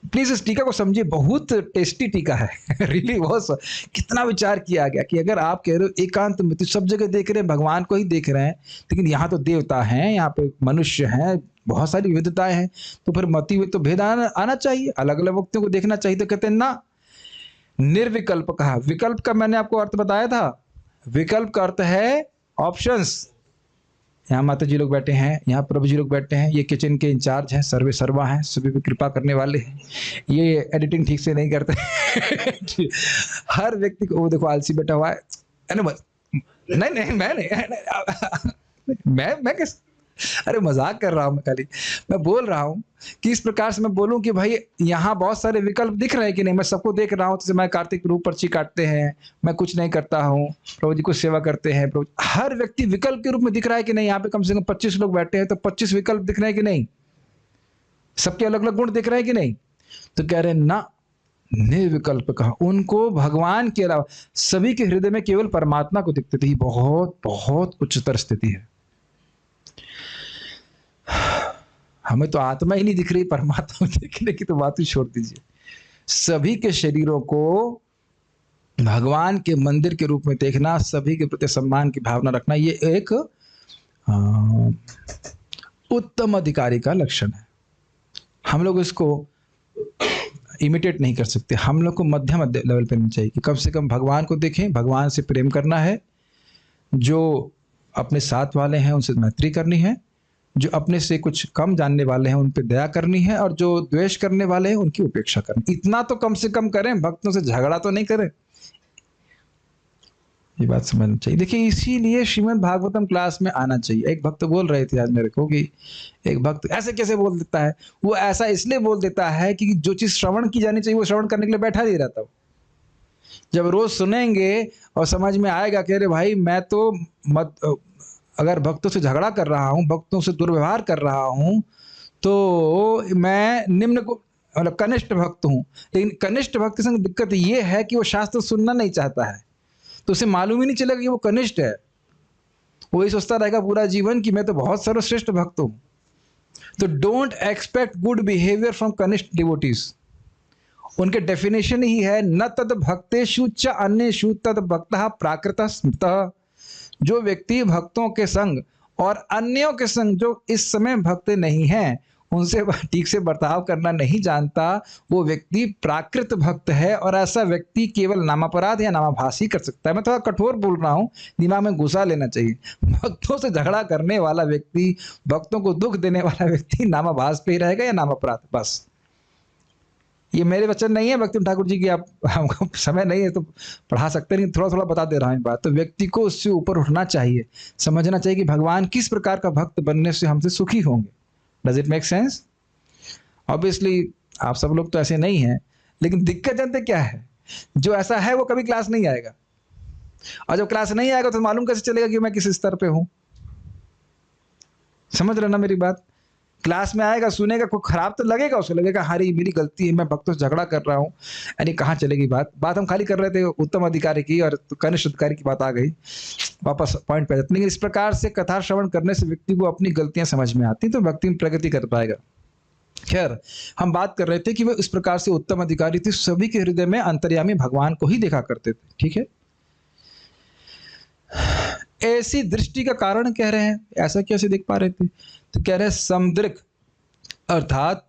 प्लीज इस टीका को समझिए, बहुत टेस्टी टीका है रियली बहुत कितना विचार किया गया कि अगर आप कह रहे हो एकांत मति, सब जगह देख रहे हैं, भगवान को ही देख रहे हैं, लेकिन यहाँ तो देवता हैं, यहाँ पे मनुष्य हैं, बहुत सारी विविधताएं हैं, तो फिर मति में तो भेद आना चाहिए, अलग अलग व्यक्तियों को देखना चाहिए। तो कहते हैं ना, निर्विकल्प कहा। विकल्प का मैंने आपको अर्थ बताया था, विकल्प का अर्थ है ऑप्शंस। यहाँ माता जी लोग बैठे हैं, यहाँ प्रभु जी लोग बैठे हैं, ये किचन के इंचार्ज हैं, सर्वे सर्वा हैं, सभी पे कृपा करने वाले हैं, ये एडिटिंग ठीक से नहीं करते हर व्यक्ति को, वो देखो आलसी बैठा हुआ है, नहीं मैं नहीं मैं किस, अरे मजाक कर रहा हूँ मैं, खाली मैं बोल रहा हूँ कि इस प्रकार से मैं बोलूँ कि भाई यहाँ बहुत सारे विकल्प दिख रहे हैं कि नहीं। मैं सबको देख रहा हूँ, जैसे मैं कार्तिक प्रभु पर्ची काटते हैं, मैं कुछ नहीं करता हूँ, प्रभु जी को सेवा करते हैं, प्रभु हर व्यक्ति विकल्प के रूप में दिख रहा है कि नहीं। यहाँ पे कम से कम 25 लोग बैठे हैं, तो 25 विकल्प दिख रहे हैं कि नहीं, सबके अलग अलग गुण दिख रहे हैं कि नहीं। तो कह रहे हैं ना, निर्विकल्प कहा, उनको भगवान के अलावा सभी के हृदय में केवल परमात्मा को दिखते थे। बहुत बहुत उच्चतर स्थिति है। हमें तो आत्मा ही नहीं दिख रही, परमात्मा देखने की तो बात ही छोड़ दीजिए। सभी के शरीरों को भगवान के मंदिर के रूप में देखना, सभी के प्रति सम्मान की भावना रखना, ये एक उत्तम अधिकारी का लक्षण है। हम लोग इसको इमिटेट नहीं कर सकते, हम लोग को मध्यम लेवल पे नहीं चाहिए कि कम से कम भगवान को देखें, भगवान से प्रेम करना है, जो अपने साथ वाले हैं उनसे मैत्री करनी है, जो अपने से कुछ कम जानने वाले हैं उन पे दया करनी है, और जो द्वेष करने वाले हैं उनकी उपेक्षा करनी। इतना तो कम से कम करें, भक्तों से झगड़ा तो नहीं करें। ये बात समझनी चाहिए। देखिए इसीलिए श्रीमद् भागवतम क्लास में आना चाहिए। एक भक्त बोल रहे थे आज मेरे को कि एक भक्त ऐसे कैसे बोल देता है, वो ऐसा इसलिए बोल देता है कि जो चीज श्रवण की जानी चाहिए वो श्रवण करने के लिए बैठा नहीं रहता। जब रोज सुनेंगे और समझ में आएगा कि अरे भाई मैं तो अगर भक्तों से झगड़ा कर रहा हूँ, भक्तों से दुर्व्यवहार कर रहा हूँ, तो मैं निम्न को मतलब कनिष्ठ भक्त हूँ। लेकिन कनिष्ठ भक्त के संग दिक्कत ये है कि वो शास्त्र सुनना नहीं चाहता है, तो उसे मालूम ही नहीं चलेगा कि वो कनिष्ठ है। वो ही सोचता रहेगा पूरा जीवन कि मैं तो बहुत सर्वश्रेष्ठ भक्त हूँ। तो don't expect good behaviour from कनिष्ठ डिवोटीज। उनके डेफिनेशन ही है न तद भक्तेषु च अन्येषु तद भक्तः प्राकृतः स्मृतः। जो व्यक्ति भक्तों के संग और अन्यों के संग जो इस समय भक्त नहीं हैं, उनसे ठीक से बर्ताव करना नहीं जानता, वो व्यक्ति प्राकृत भक्त है। और ऐसा व्यक्ति केवल नामापराध या नामाभासी कर सकता है। मैं थोड़ा कठोर बोल रहा हूँ, दिमाग में घुसा लेना चाहिए। भक्तों से झगड़ा करने वाला व्यक्ति, भक्तों को दुख देने वाला व्यक्ति नामाभास पे ही रहेगा या नामापराध, बस। ये मेरे वचन नहीं है भक्ति ठाकुर जी की, आप हमको समय नहीं है तो पढ़ा सकते नहीं, थोड़ा थोड़ा बता दे रहा हूँ बात। तो व्यक्ति को उससे ऊपर उठना चाहिए, समझना चाहिए कि भगवान किस प्रकार का भक्त बनने से हमसे सुखी होंगे। Does it make sense? Obviously आप सब लोग तो ऐसे नहीं हैं, लेकिन दिक्कत जानते क्या है, जो ऐसा है वो कभी क्लास नहीं आएगा, और जब क्लास नहीं आएगा तो मालूम कैसे चलेगा कि मैं किस स्तर पे हूं। समझ रहे ना मेरी बात? क्लास में आएगा, सुनेगा, कोई खराब तो लगेगा, उसे लगेगा हारी मेरी गलती है, मैं भक्तों से झगड़ा कर रहा हूँ। यानी कहाँ चलेगी बात हम खाली कर रहे थे उत्तम अधिकारी की, और तो कनिष्ठ अधिकारी की बात आ गई, वापस पॉइंट पे जाते। लेकिन इस प्रकार से कथा श्रवण करने से व्यक्ति को अपनी गलतियां समझ में आती, तो भक्ति में प्रगति कर पाएगा। खैर, हम बात कर रहे थे कि वे इस प्रकार से उत्तम अधिकारी थे, सभी के हृदय में अंतर्यामी भगवान को ही देखा करते थे। ठीक है, ऐसी दृष्टि का कारण कह रहे हैं, ऐसा कैसे देख पा रहे थे? तो कह रहे हैं समदृक् अर्थात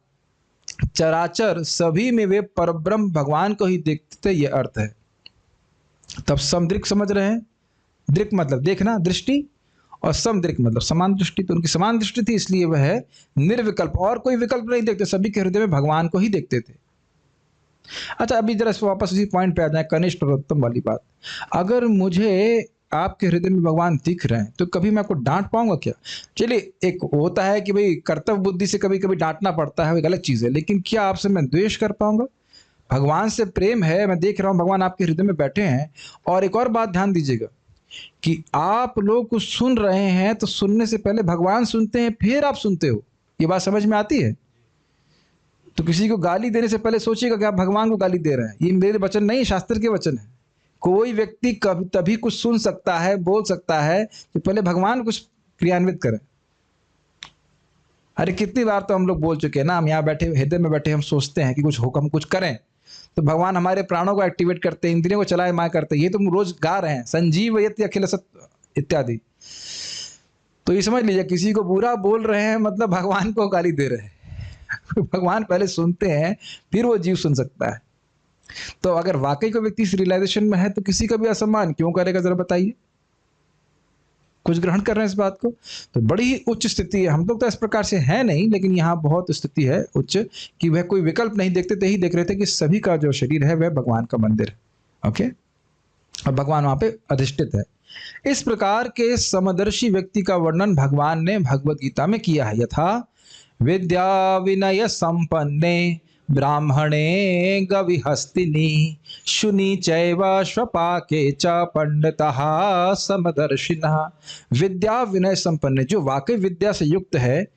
चराचर सभी में वे परब्रह्म भगवान को ही देखते थे, यह अर्थ है। तब समदृक् समझ रहे हैं, दृक् मतलब देखना, दृष्टि, और समदृक् मतलब समान दृष्टि। तो उनकी समान दृष्टि थी, इसलिए वह निर्विकल्प और कोई विकल्प नहीं देखते, सभी के हृदय में भगवान को ही देखते थे। अच्छा, अभी जरा वापस उसी पॉइंट पे आ जाए, कनिष्ठ और उत्तम वाली बात। अगर मुझे आपके हृदय में भगवान दिख रहे हैं तो कभी मैं आपको डांट पाऊंगा क्या? चलिए, एक होता है कि भाई कर्तव्य बुद्धि से कभी कभी डांटना पड़ता है, वो गलत चीज है, लेकिन क्या आपसे मैं द्वेष कर पाऊंगा? भगवान से प्रेम है, मैं देख रहा हूं भगवान आपके हृदय में बैठे हैं। और एक और बात ध्यान दीजिएगा कि आप लोग कुछ सुन रहे हैं तो सुनने से पहले भगवान सुनते हैं, फिर आप सुनते हो। ये बात समझ में आती है? तो किसी को गाली देने से पहले सोचिएगा कि आप भगवान को गाली दे रहे हैं। ये मेरे वचन नहीं, शास्त्र के वचन है। कोई व्यक्ति कभी तभी कुछ सुन सकता है, बोल सकता है कि पहले भगवान कुछ क्रियान्वित करें। अरे कितनी बार तो हम लोग बोल चुके हैं ना, हम यहाँ बैठे हृदय में बैठे हम सोचते हैं कि कुछ हुक्म कुछ करें, तो भगवान हमारे प्राणों को एक्टिवेट करते हैं, इंद्रियों को चलाए माए करते हैं। ये तो हम रोज गा रहे हैं, संजीवयति अखिल सत्य इत्यादि। तो ये समझ लीजिए, किसी को बुरा बोल रहे हैं मतलब भगवान को गाली दे रहे हैं। भगवान पहले सुनते हैं, फिर वो जीव सुन सकता है। तो अगर वाकई कोई व्यक्ति इस रियलाइजेशन में है तो किसी का भी असम्मान क्यों करेगा, जरा बताइए। कुछ ग्रहण कर रहे हैं इस बात को? तो बड़ी ही उच्च स्थिति है। हम लोग तो इस प्रकार से है नहीं, लेकिन यहाँ बहुत स्थिति है उच्च कि वह कोई विकल्प नहीं देखते थे, ही देख रहे थे कि सभी का जो शरीर है वह भगवान का मंदिर है। ओके, और भगवान वहां पे अधिष्ठित है। इस प्रकार के समदर्शी व्यक्ति का वर्णन भगवान ने भगवत गीता में किया है। यथा विद्या विनय संपन्ने ब्राह्मणे गविहस्तिनी शुनि चैव श्वपाके च पंडितः समदर्शिनः। विद्या विनय संपन्न, जो वाकई विद्या से युक्त है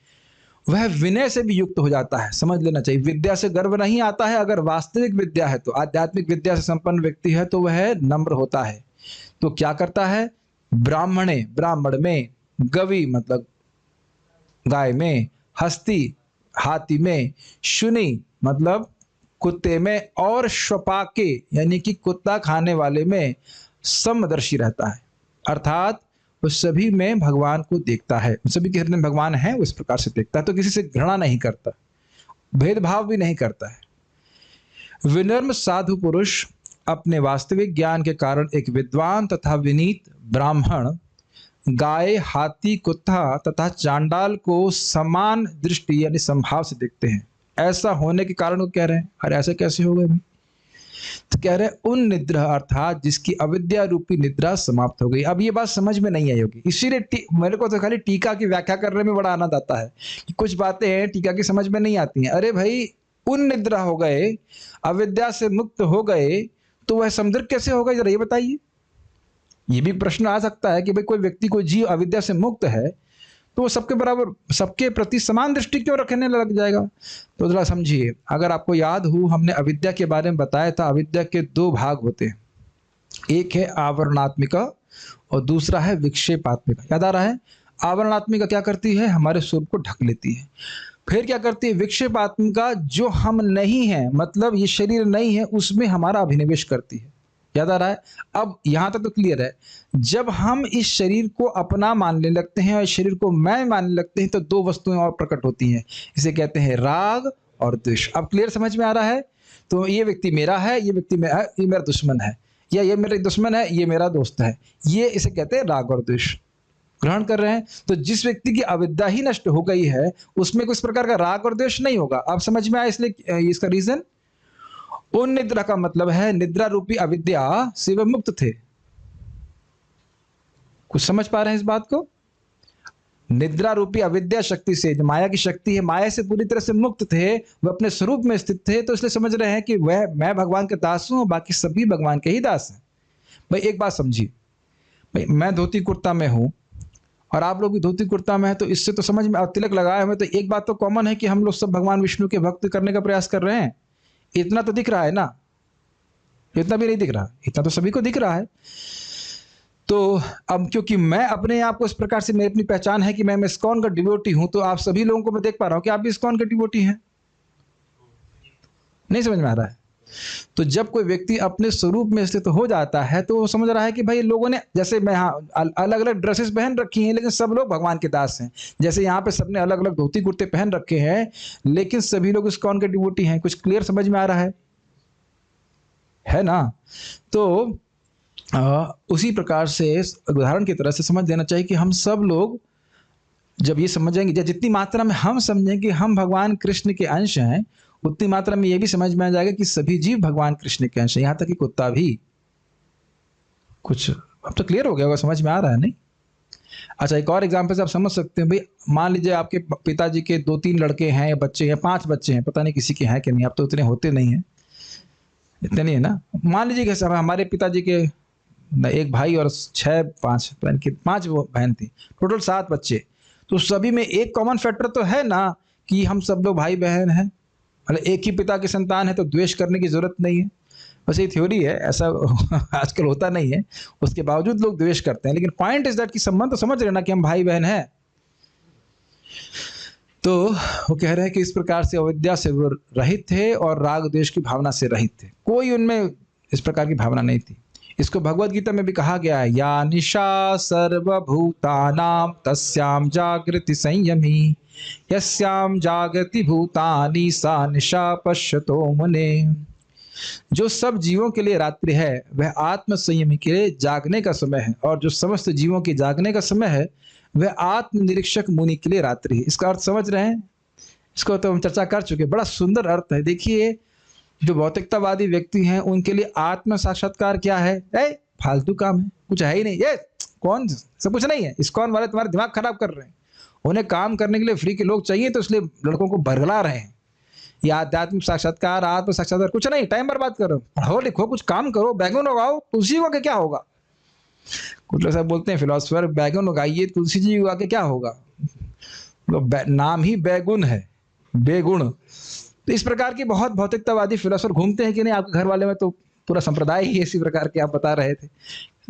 वह विनय से भी युक्त हो जाता है। समझ लेना चाहिए, विद्या से गर्व नहीं आता है। अगर वास्तविक विद्या है तो, आध्यात्मिक विद्या से संपन्न व्यक्ति है तो वह नम्र होता है। तो क्या करता है? ब्राह्मणे, ब्राह्मण में, गवि मतलब गाय में, हस्ती हाथी में, शुनि मतलब कुत्ते में, और श्वपाके यानी कि कुत्ता खाने वाले में समदर्शी रहता है। अर्थात वो सभी में भगवान को देखता है, सभी के हृदय में भगवान है, वो इस प्रकार से देखता है। तो किसी से घृणा नहीं करता, भेदभाव भी नहीं करता है। विनम्र साधु पुरुष अपने वास्तविक ज्ञान के कारण एक विद्वान तथा विनीत ब्राह्मण गाय, हाथी, कुत्ता तथा चांडाल को समान दृष्टि यानी समभाव से देखते हैं। ऐसा होने के कारण वो कह रहे हैं, अरे ऐसे कैसे हो गए भाई? तो कह रहे उन निद्रा अर्थात जिसकी अविद्या रूपी निद्रा समाप्त हो गई। अब ये बात समझ में नहीं आई होगी, इसीलिए मेरे को तो खाली टीका की व्याख्या करने में बड़ा आनंद आता है कि कुछ बातें हैं टीका की समझ में नहीं आती हैं। अरे भाई उन निद्रा हो गए, अविद्या से मुक्त हो गए, तो वह समुद्र कैसे होगा जरा ये बताइए। ये भी प्रश्न आ सकता है कि भाई कोई व्यक्ति, कोई जीव अविद्या से मुक्त है तो वो सबके बराबर, सबके प्रति समान दृष्टि क्यों रखने लग जाएगा। तो जरा समझिए, अगर आपको याद हो हमने अविद्या के बारे में बताया था, अविद्या के दो भाग होते हैं, एक है आवरणात्मिका और दूसरा है विक्षेपात्मिका। याद आ रहा है? आवरणात्मिका क्या करती है? हमारे स्वरूप को ढक लेती है। फिर क्या करती है? विक्षेपात्मिका जो हम नहीं है, मतलब ये शरीर नहीं है, उसमें हमारा अभिनिवेश करती है। याद आ रहा है? अब यहां तक तो क्लियर है। जब हम इस शरीर को अपना मानने लगते हैं और इस शरीर को मैं मानने लगते हैं तो दो वस्तुएं और प्रकट होती हैं, इसे कहते हैं राग और द्वेष। अब क्लियर समझ में आ रहा है? तो ये व्यक्ति मेरा है, ये व्यक्ति मेरा है, ये मेरा दुश्मन है, या ये मेरा दुश्मन है, ये मेरा दोस्त है, ये इसे कहते हैं राग और द्वेष। ग्रहण कर रहे हैं? तो जिस व्यक्ति की अविद्या ही नष्ट हो गई है उसमें कुछ प्रकार का राग और द्वेष नहीं होगा। आप समझ में आया? इसलिए इसका रीजन, उन निद्रा का मतलब है निद्रा रूपी अविद्या से वे मुक्त थे। कुछ समझ पा रहे हैं इस बात को? निद्रा रूपी अविद्या शक्ति से, जो माया की शक्ति है, माया से पूरी तरह से मुक्त थे, वह अपने स्वरूप में स्थित थे, तो इसलिए समझ रहे हैं कि वह, मैं भगवान के दास हूं और बाकी सभी भगवान के ही दास हैं। भाई एक बात समझिए, भाई मैं धोती कुर्ता में हूं और आप लोग भी धोती कुर्ता में है, तो इससे तो समझ में, तिलक लगाए हुए, तो एक बात तो कॉमन है कि हम लोग सब भगवान विष्णु के भक्त करने का प्रयास कर रहे हैं। इतना तो दिख रहा है ना? इतना भी नहीं दिख रहा? इतना तो सभी को दिख रहा है। तो अब क्योंकि मैं अपने आप को इस प्रकार से, मेरी अपनी पहचान है कि मैं इस्कॉन का डिवोटी हूं, तो आप सभी लोगों को मैं देख पा रहा हूं कि आप भी इस्कॉन के डिवोटी हैं। नहीं समझ में आ रहा है? तो जब कोई व्यक्ति अपने स्वरूप में स्थित हो जाता है तो वो समझ रहा है कि भाई लोगों ने, जैसे मैं अलग अलग ड्रेसेस पहन रखी हैं लेकिन सब लोग भगवान के दास हैं। जैसे यहाँ पे सबने अलग अलग धोती कुर्ते पहन रखे हैं लेकिन सभी लोग इस्कॉन के डिवोटी हैं। कुछ क्लियर समझ में आ रहा है ना? तो उसी प्रकार से उदाहरण की तरह से समझ लेना चाहिए कि हम सब लोग जब ये समझेंगे, जितनी मात्रा में हम समझें कि हम भगवान कृष्ण के अंश हैं, उतनी मात्रा में ये भी समझ में आ जाएगा कि सभी जीव भगवान कृष्ण के अंश हैं, यहां तक कि कुत्ता भी। कुछ अब तो क्लियर हो गया होगा, समझ में आ रहा है नहीं? अच्छा, एक और एग्जांपल से आप समझ सकते हैं। भाई मान लीजिए आपके पिताजी के 2-3 लड़के हैं या बच्चे हैं, 5 बच्चे हैं, पता नहीं किसी के हैं कि नहीं, अब तो इतने होते नहीं हैं, इतने नहीं है ना। मान लीजिए कि हमारे पिताजी के एक भाई और 5 बहन थी, टोटल 7 बच्चे। तो सभी में एक कॉमन फैक्टर तो है ना कि हम सब लोग भाई बहन हैं, मतलब एक ही पिता की संतान है, तो द्वेष करने की जरूरत नहीं है। बस ये थ्योरी है, ऐसा आजकल होता नहीं है, उसके बावजूद लोग द्वेष करते हैं। लेकिन पॉइंट इज दैट कि संबंध तो समझ रहे ना कि हम भाई बहन हैं। तो वो कह रहे हैं कि इस प्रकार से अविद्या से वो रहित थे और राग द्वेष की भावना से रहित थे, कोई उनमें इस प्रकार की भावना नहीं थी। इसको भगवद गीता में भी कहा गया है, या निशा सर्वभूतानां तस्याम जागृति संयमी यस्याम जागृति भूतानि सा निशा पश्यतो मुने। जो सब जीवों के लिए रात्रि है वह आत्म संयमी के लिए जागने का समय है, और जो समस्त जीवों के जागने का समय है वह आत्म निरीक्षक मुनि के लिए रात्रि है। इसका अर्थ समझ रहे हैं? इसको तो हम चर्चा कर चुके, बड़ा सुंदर अर्थ है। देखिए, जो भौतिकतावादी व्यक्ति हैं उनके लिए आत्म साक्षात्कार क्या है? फालतू काम है, कुछ है ही नहीं, ये कौन, सब कुछ नहीं है। इस्कॉन वाले तुम्हारे दिमाग खराब कर रहे हैं, उन्हें काम करने के लिए फ्री के लोग चाहिए, तो इसलिए लड़कों को बरगला रहे हैं। ये आध्यात्मिक साक्षात्कार, आत्म साक्षात्कार कुछ नहीं, टाइम बर्बाद करो, पढ़ो लिखो, कुछ काम करो, बैगन उगाओ, तुलसी उगा के क्या होगा? कुछ लोग सब बोलते हैं फिलोसफर, बैगन उगाइए, तुलसी जी उगा के क्या होगा? नाम ही बैगुन है, बेगुण। तो इस प्रकार की बहुत भौतिकतावादी फिलोसफर घूमते हैं कि नहीं? आपके घर वाले में तो पूरा संप्रदाय ही इसी प्रकार के आप बता रहे थे,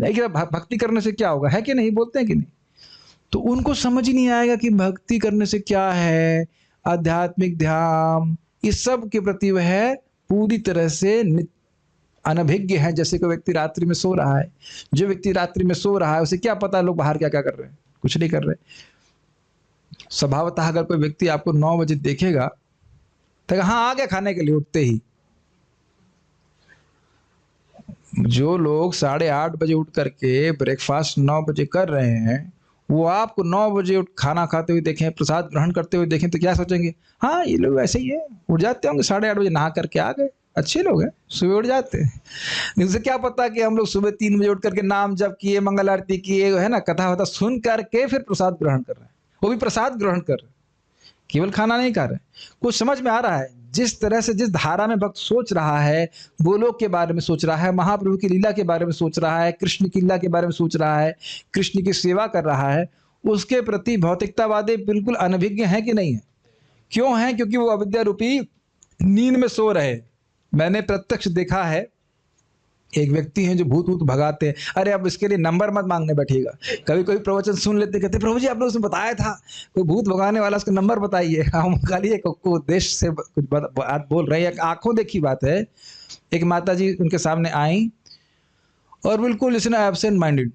नहीं कि भक्ति करने से क्या होगा, है कि नहीं? बोलते हैं कि नहीं? तो उनको समझ ही नहीं आएगा कि भक्ति करने से क्या है, आध्यात्मिक ध्यान, इस सब के प्रति वह पूरी तरह से अनभिज्ञ है। जैसे कोई व्यक्ति रात्रि में सो रहा है, जो व्यक्ति रात्रि में सो रहा है उसे क्या पता लोग बाहर क्या क्या कर रहे हैं? कुछ नहीं कर रहे। स्वभावतः अगर कोई व्यक्ति आपको 9 बजे देखेगा तो हाँ आ गया खाने के लिए, उठते ही। जो लोग 8:30 बजे उठ करके ब्रेकफास्ट 9 बजे कर रहे हैं, वो आपको 9 बजे उठ खाना खाते हुए देखें, प्रसाद ग्रहण करते हुए देखें, तो क्या सोचेंगे? हाँ ये लोग ऐसे ही है, उठ जाते होंगे 8:30 बजे, नहा करके आ गए, अच्छे लोग हैं, सुबह उठ जाते हैं। उसे क्या पता कि हम लोग सुबह 3 बजे उठ करके नाम जप किए, मंगल आरती किए, है ना, कथा वथा सुन करके फिर प्रसाद ग्रहण कर रहे हैं। वो भी प्रसाद ग्रहण कर रहे हैं, केवल खाना नहीं खा रहे। कुछ समझ में आ रहा है? जिस तरह से, जिस धारा में भक्त सोच रहा है, गोलोक के बारे में सोच रहा है, महाप्रभु की लीला के बारे में सोच रहा है, कृष्ण की लीला के बारे में सोच रहा है, कृष्ण की सेवा कर रहा है, उसके प्रति भौतिकतावादी बिल्कुल अनभिज्ञ है कि नहीं है? क्यों है? क्योंकि वो अविद्या रूपी नींद में सो रहे। मैंने प्रत्यक्ष देखा है, एक व्यक्ति हैं जो भूत वूत भगाते हैं। अरे अब इसके लिए नंबर मत मांगने बैठिएगा। कभी कोई प्रवचन सुन लेते, कहते प्रभु जी आप लोग उसमें बताया था कोई भूत भगाने वाला, उसका नंबर बताइए। हम खाली एक उद्देश्य से कुछ बात बोल रहे हैं, आंखों देखी बात है। एक माता जी उनके सामने आई और बिल्कुल इसने एब्सेंट माइंडेड,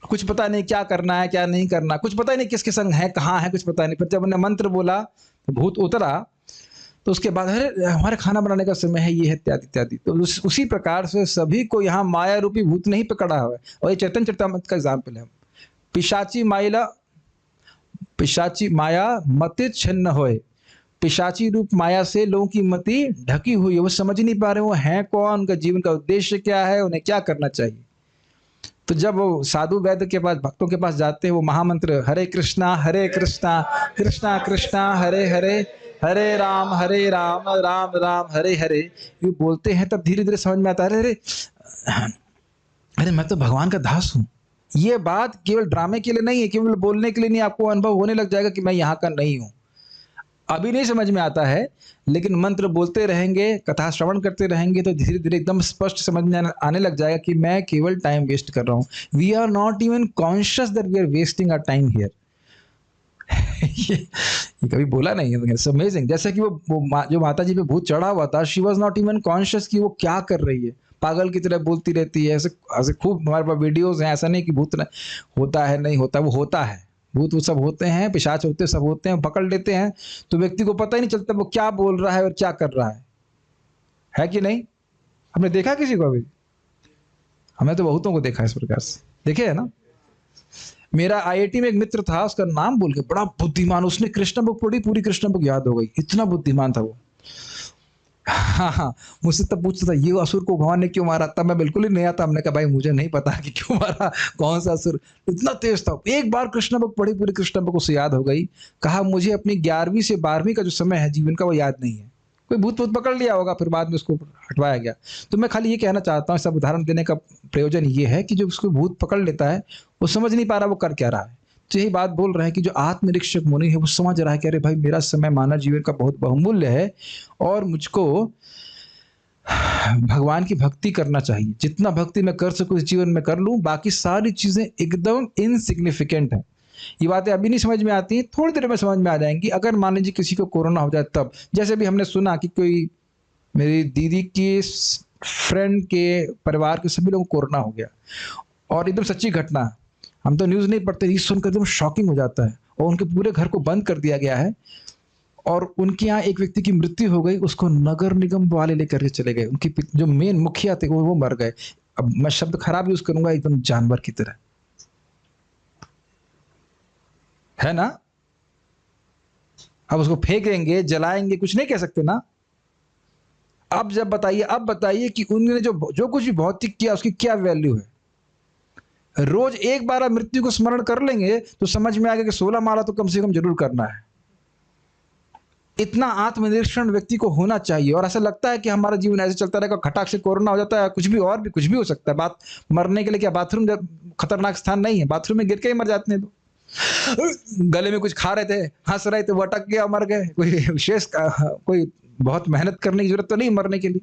कुछ पता नहीं क्या करना है क्या नहीं करना, कुछ पता ही नहीं किसके संग है, कहाँ है, कुछ पता नहीं। फिर जब उन्होंने मंत्र बोला तो भूत उतरा, तो उसके बाद अरे हमारे खाना बनाने का समय है, ये है, इत्यादि इत्यादि। तो उसी प्रकार से सभी को यहाँ माया रूपी भूत नहीं पकड़ा हुआ है। और ये चैतन्य चरितामृत का एग्जाम्पल है। पिशाची माया मति छिन्न होए, पिशाची रूप माया से लोगों की मति ढकी हुई है। वो समझ नहीं पा रहे वो हैं कौन, उनका जीवन का उद्देश्य क्या है, उन्हें क्या करना चाहिए। तो जब वो साधु वैद्य के पास, भक्तों के पास जाते हैं, वो महामंत्र हरे कृष्णा कृष्णा कृष्णा हरे हरे, हरे राम राम राम हरे हरे, ये बोलते हैं, तब धीरे धीरे समझ में आता है अरे अरे मैं तो भगवान का दास हूँ। ये बात केवल ड्रामे के लिए नहीं है, केवल बोलने के लिए नहीं, आपको अनुभव होने लग जाएगा कि मैं यहाँ का नहीं हूँ। अभी नहीं समझ में आता है, लेकिन मंत्र बोलते रहेंगे, कथा श्रवण करते रहेंगे, तो धीरे धीरे एकदम स्पष्ट समझ में आने लग जाएगा कि मैं केवल टाइम वेस्ट कर रहा हूँ। We are not even conscious that we are wasting our time here. ये कभी बोला नहीं है। It's amazing. जैसे कि वो जो माता जी पे भूत चढ़ा हुआ था, she was not even conscious कि वो क्या कर रही है, पागल की तरह बोलती रहती है। ऐसे खूब हमारे पास वीडियोज हैं। ऐसा नहीं कि भूत होता है, नहीं होता, वो होता है। भूत वो सब होते हैं, पिशाच होते हैं, सब होते हैं, पकड़ लेते हैं तो व्यक्ति को पता ही नहीं चलता वो क्या बोल रहा है और क्या कर रहा है कि नहीं? हमने देखा किसी को? अभी हमने तो बहुतों को देखा इस प्रकार से, देखे है ना। मेरा आईआईटी में एक मित्र था, उसका नाम बोल के, बड़ा बुद्धिमान, उसने कृष्ण बुक पढ़ी, पूरी कृष्ण बुक याद हो गई, इतना बुद्धिमान था वो। हाँ, मुझसे तब पूछता था ये असुर को भगवान ने क्यों मारा, तब मैं बिल्कुल ही नहीं आता। हमने कहा भाई मुझे नहीं पता कि क्यों मारा, कौन सा असुर, इतना तेज था। एक बार कृष्ण बुक पढ़ी, पूरी कृष्ण बुक उसे याद हो गई। कहा मुझे अपनी 11वीं से 12वीं का जो समय है जीवन का, वो याद नहीं है। कोई भूत पकड़ लिया होगा, फिर बाद में उसको हटवाया गया। तो मैं खाली ये कहना चाहता हूँ, सब उदाहरण देने का प्रयोजन ये है कि जो उसको भूत पकड़ लेता है वो समझ नहीं पा रहा वो कर क्या रहा है। तो यही बात बोल रहे हैं कि जो आत्मनिरीक्षक मुनि है वो समझ रहा है कि अरे भाई मेरा समय मानव जीवन का बहुत बहुमूल्य है और मुझको भगवान की भक्ति करना चाहिए। जितना भक्ति मैं कर सकूं इस जीवन में कर लूं, बाकी सारी चीजें एकदम इनसिग्निफिकेंट है। ये बातें अभी नहीं समझ में आती हैं, थोड़ी देर में समझ में आ जाएंगी। अगर मान लीजिए किसी को कोरोना हो जाए तब, जैसे भी हमने सुना कि कोई मेरी दीदी की फ्रेंड के परिवार के सभी लोगों को कोरोना हो गया, और एकदम सच्ची घटना, हम तो न्यूज़ नहीं पढ़ते, ये सुनकर एकदम शॉकिंग हो जाता है। और उनके पूरे घर को बंद कर दिया गया है और उनके यहाँ एक व्यक्ति की मृत्यु हो गई, उसको नगर निगम वाले लेकर के चले गए। उनकी जो मेन मुखिया थे वो मर गए। अब मैं शब्द खराब यूज करूंगा, एकदम जानवर की तरह, है ना। अब उसको फेंकेंगे, जलाएंगे, कुछ नहीं कह सकते ना। अब बताइए कि उन्होंने जो कुछ भी भौतिक किया उसकी क्या वैल्यू है। रोज एक बार आप मृत्यु को स्मरण कर लेंगे तो समझ में आएगा कि 16 माला तो कम से कम जरूर करना है। इतना आत्मनिरीक्षण व्यक्ति को होना चाहिए। और ऐसा लगता है कि हमारा जीवन ऐसे चलता रहेगा, खटाक से कोरोना हो जाता है, कुछ भी और भी कुछ भी हो सकता है। बात मरने के लिए क्या बाथरूम खतरनाक स्थान नहीं है? बाथरूम में गिर के ही मर जाते हैं। तो गले में कुछ खा रहे थे, हंस रहे थे, वो अटक गया, मर गए। कोई विशेष कोई बहुत मेहनत करने की जरूरत तो नहीं मरने के लिए।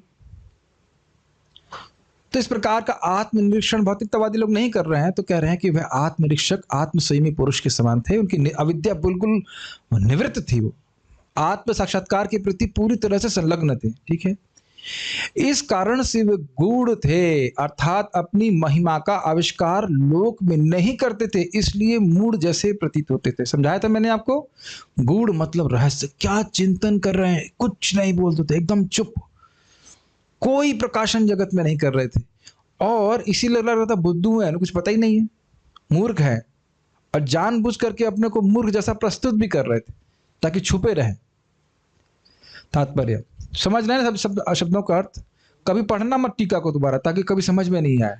तो इस प्रकार का आत्मनिरीक्षण भौतिकतावादी लोग नहीं कर रहे हैं, तो कह रहे हैं कि वह आत्मनिरीक्षक आत्मसंयमी पुरुष के समान थे। उनकी अविद्या बिल्कुल निवृत्त थी, वो आत्म साक्षात्कार के प्रति पूरी तरह से संलग्न थे। ठीक है, इस कारण से वे गूढ़ थे, अर्थात अपनी महिमा का आविष्कार लोक में नहीं करते थे, इसलिए मूढ़ जैसे प्रतीत होते थे। समझाया था मैंने आपको। गूढ़ मतलब रहस्य, क्या चिंतन कर रहे हैं, कुछ नहीं बोलते थे, एकदम चुप, कोई प्रकाशन जगत में नहीं कर रहे थे। और इसीलिए लग रहा था बुद्धू है, कुछ पता ही नहीं है, मूर्ख है, और जानबूझ करके अपने को मूर्ख जैसा प्रस्तुत भी कर रहे थे ताकि छुपे रहें। तात्पर्य समझना है ना, सब शब्दों का अर्थ। कभी पढ़ना मत टीका को दोबारा, ताकि कभी समझ में नहीं आए।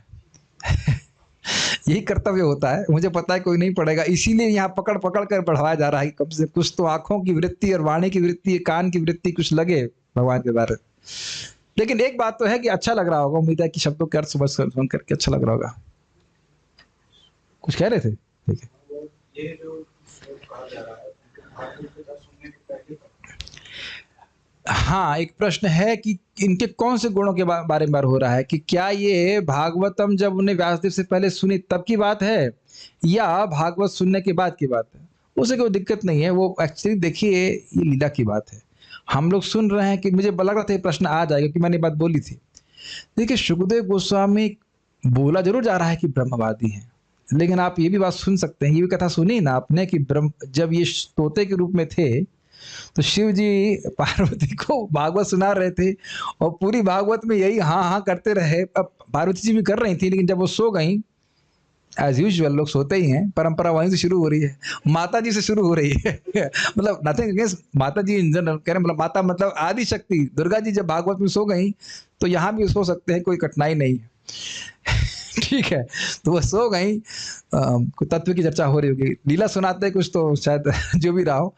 यही कर्तव्य होता है, मुझे पता है कोई नहीं पढ़ेगा, इसीलिए यहाँ पकड़ पकड़ कर बढ़ाया जा रहा है। कम से कुछ तो आंखों की वृत्ति और वाणी की वृत्ति, कान की वृत्ति कुछ लगे भगवान के बारे में। लेकिन एक बात तो है कि अच्छा लग रहा होगा, उम्मीद है कि शब्दों के अर्थ सुन करके अच्छा लग रहा होगा। कुछ कह रहे थे? ठीक है। ये जो कहा जा रहा है, सुनने के पहले हाँ, एक प्रश्न है कि इनके कौन से गुणों के बारे में हो रहा है, कि क्या ये भागवतम जब उन्हें व्यासदेव से पहले सुनी तब की बात है, या भागवत सुनने के बाद की बात है? उसे कोई दिक्कत नहीं है, वो एक्चुअली देखिए ये लीला की बात है। हम लोग सुन रहे हैं कि मुझे लग रहा था ये प्रश्न आ जाएगा, कि मैंने बात बोली थी। देखिए, सुखदेव गोस्वामी बोला जरूर जा रहा है कि ब्रह्मवादी हैं, लेकिन आप ये भी बात सुन सकते हैं, ये भी कथा सुनी ना आपने, कि ब्रह्म जब ये तोते के रूप में थे तो शिव जी पार्वती को भागवत सुना रहे थे, और पूरी भागवत में यही हाँ हाँ करते रहे। अब पार्वती जी भी कर रही थी, लेकिन जब वो सो गई, एज यूजुअल लोग सोते ही हैं, परंपरा वहीं से शुरू हो रही है, माता जी से शुरू हो रही है। मतलब नथिंग अगेंस्ट माता जी इन जनरल, कह रहे मतलब माता मतलब आदि शक्ति दुर्गा जी जब भागवत में सो गई, तो यहाँ भी सो सकते हैं, कोई कठिनाई नहीं है। ठीक है, तो वो सो गई, कोई तत्व की चर्चा हो रही होगी, लीला सुनाते कुछ तो शायद जो भी रहा हो,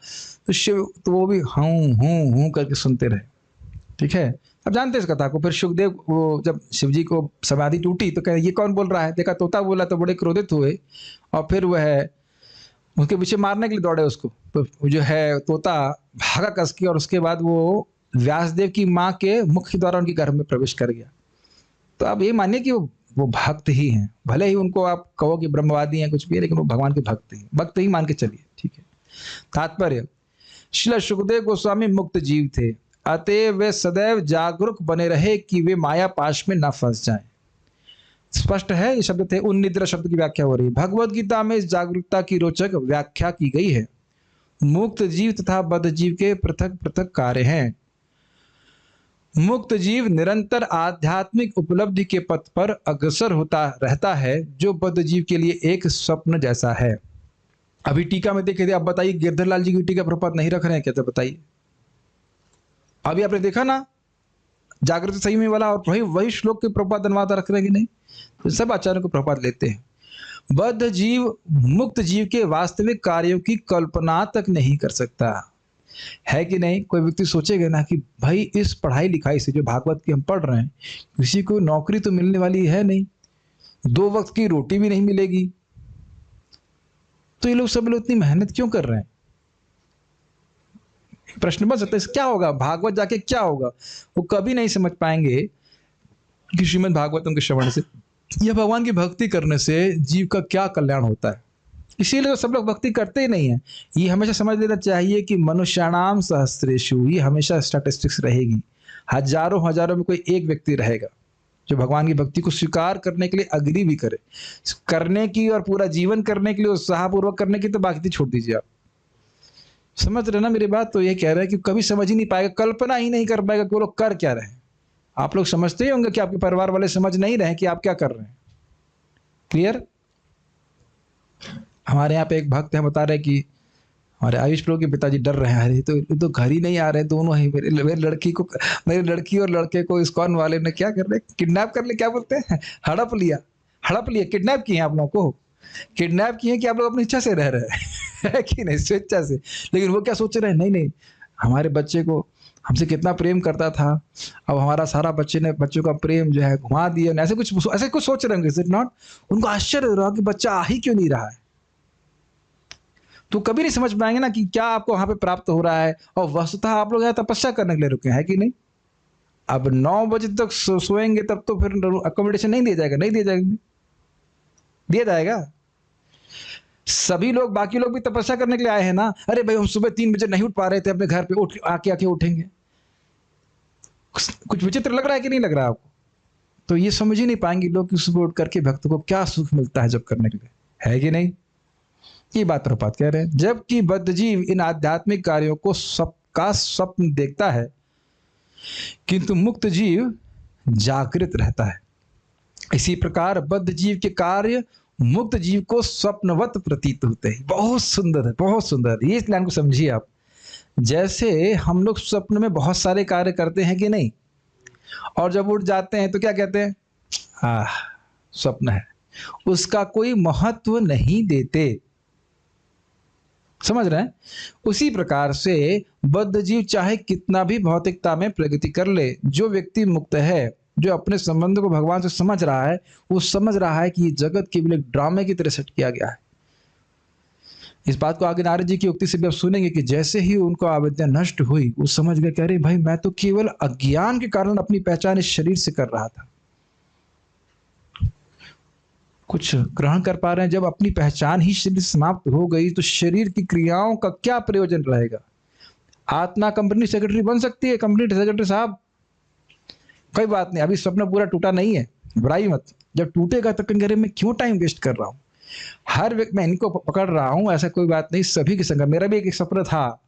तो शिव तो वो भी हूँ करके सुनते रहे। ठीक है, अब जानते हैं इस कथा को। फिर सुखदेव वो जब शिव जी को समाधि टूटी तो कह ये कौन बोल रहा है, देखा तोता बोला तो बड़े क्रोधित हुए, और फिर वह उसके पीछे मारने के लिए दौड़े उसको। तो जो है तोता भागा कस के, और उसके बाद वो व्यासदेव की माँ के मुख के द्वारा उनके घर में प्रवेश कर गया। तो आप ये मानिए कि वो भक्त ही हैं, भले ही उनको आप कहो कि ब्रह्मवादी हैं कुछ भी है, लेकिन वो भगवान के भक्त ही मान के चलिए। ठीक है, तात्पर्य श्रील सुखदेव गोस्वामी मुक्त जीव थे, अतएव वे सदैव जागरूक बने रहे कि वे माया पाश में न फंस जाएं। स्पष्ट है, ये शब्द थे। उन्निद्रा शब्द की व्याख्या हो रही है। भगवद गीता में इस जागरूकता की रोचक व्याख्या की गई है। मुक्त जीव तथा बद्ध जीव के पृथक पृथक कार्य हैं। मुक्त जीव निरंतर आध्यात्मिक उपलब्धि के पथ पर अग्रसर होता रहता है, जो बद्ध जीव के लिए एक स्वप्न जैसा है। अभी टीका में देखे थे, अब बताइए गिरधरलाल जी की टीका प्रपात नहीं रख रहे हैं क्या? तो बताइए, अभी आपने देखा ना जागृत सही में वाला, और वही श्लोक के प्रपात अनुवाद रख रहे हैं कि नहीं? तो सब आचार्यों को प्रपात लेते हैं। बद्ध जीव मुक्त जीव के वास्तविक कार्यों की कल्पना तक नहीं कर सकता है कि नहीं? कोई व्यक्ति सोचेगा ना कि भाई इस पढ़ाई लिखाई से जो भागवत की हम पढ़ रहे हैं, किसी को नौकरी तो मिलने वाली है नहीं, 2 वक्त की रोटी भी नहीं मिलेगी, तो ये लोग सब लोग इतनी मेहनत क्यों कर रहे हैं? प्रश्न बन सकता है, क्या होगा भागवत जाके, क्या होगा? वो कभी नहीं समझ पाएंगे कि श्रीमद् भागवतम के श्रवण से या भगवान की भक्ति करने से जीव का क्या कल्याण होता है। इसीलिए तो सब लोग भक्ति करते ही नहीं है। ये हमेशा समझ लेना चाहिए कि मनुष्याणाम सहस्रेषु, ये हमेशा स्टैटिस्टिक्स रहेगी। हजारों हजारों में कोई एक व्यक्ति रहेगा जो भगवान की भक्ति को स्वीकार करने के लिए अग्री भी करे, करने की और पूरा जीवन करने के लिए उत्साहपूर्वक करने की तो बाकी छोड़ दीजिए। आप समझ रहे ना मेरी बात? तो ये कह रहे हैं कि कभी समझ ही नहीं पाएगा, कल्पना ही नहीं कर पाएगा कि वो लोग कर क्या रहे हैं। आप लोग समझते ही होंगे कि आपके परिवार वाले समझ नहीं रहे कि आप क्या कर रहे हैं। क्लियर? हमारे यहाँ पे एक भक्त है, बता रहे कि हमारे आयुष प्रभु के पिताजी डर रहे हैं, अरे तो घर ही नहीं आ रहे दोनों ही। मेरी लड़की और लड़के को इस्कॉन वाले ने क्या कर रहे, किडनैप कर ले, क्या बोलते हैं, हड़प लिया। किडनैप किए आप लोगों को, किडनैप किए कि आप लोग अपनी इच्छा से रह रहे हैं कि नहीं, स्वेच्छा से। लेकिन वो क्या सोच रहे हैं, नहीं हमारे बच्चे को हमसे कितना प्रेम करता था, अब हमारा सारा बच्चों का प्रेम जो है घुमा दिया, ऐसे कुछ सोच रहे होंगे। Is it not? उनको आश्चर्य हो रहा कि बच्चा आ ही क्यों नहीं रहा है। तो कभी नहीं समझ पाएंगे ना कि क्या आपको वहां पे प्राप्त हो रहा है। और वस्तुतः आप लोग यहाँ तपस्या करने के लिए रुके हैं कि नहीं? अब 9 बजे तक सोएंगे तब तो फिर अकोमोडेशन नहीं दिया जाएगा, दिया जाएगा। सभी लोग, बाकी लोग भी तपस्या करने के लिए आए हैं ना। अरे भाई हम सुबह 3 बजे नहीं उठ पा रहे थे अपने घर पे, आके उठेंगे। कुछ विचित्र लग रहा है कि नहीं लग रहा है आपको? तो ये समझ ही नहीं पाएंगे लोग कि सुबह उठ करके भक्त को क्या सुख मिलता है जब करने के लिए, है कि नहीं? ये बात प्रपात कह रहे हैं। जबकि बद्ध जीव इन आध्यात्मिक कार्यों को सबका स्वप्न देखता है, किंतु मुक्त जीव जागृत रहता है। इसी प्रकार बद्ध जीव के कार्य मुक्त जीव को स्वप्नवत प्रतीत होते हैं। बहुत सुंदर है, बहुत सुंदर है। ये लाइन को समझिए आप। जैसे हम लोग स्वप्न में बहुत सारे कार्य करते हैं कि नहीं, और जब उठ जाते हैं तो क्या कहते हैं, स्वप्न है, उसका कोई महत्व नहीं देते। समझ रहे हैं? उसी प्रकार से बद्ध जीव चाहे कितना भी भौतिकता में प्रगति कर ले, जो व्यक्ति मुक्त है, जो अपने संबंध को भगवान से समझ रहा है, वो समझ रहा है कि ये जगत केवल एक ड्रामे की तरह सेट किया गया है। इस बात को आगे नारद जी की उक्ति से भी आप सुनेंगे कि जैसे ही उनको अविद्या नष्ट हुई, वो समझ गए, कह रहे भाई मैं तो केवल अज्ञान के कारण अपनी पहचान इस शरीर से कर रहा था। कुछ ग्रहण कर पा रहे हैं, जब अपनी पहचान ही शरीर समाप्त हो गई तो शरीर की क्रियाओं का क्या प्रयोजन रहेगा। आत्मा कंपनी सेक्रेटरी बन सकती है, कंपनी सेक्रेटरी साहब, कोई बात नहीं, अभी स्वप्न पूरा टूटा नहीं है, बुराई मत, जब टूटेगा तो कहेंगे मैं क्यों टाइम वेस्ट कर रहा हूँ, हर व्यक्ति मैं इनको पकड़ रहा हूँ, ऐसा कोई बात नहीं, सभी के संग। मेरा भी एक सपना था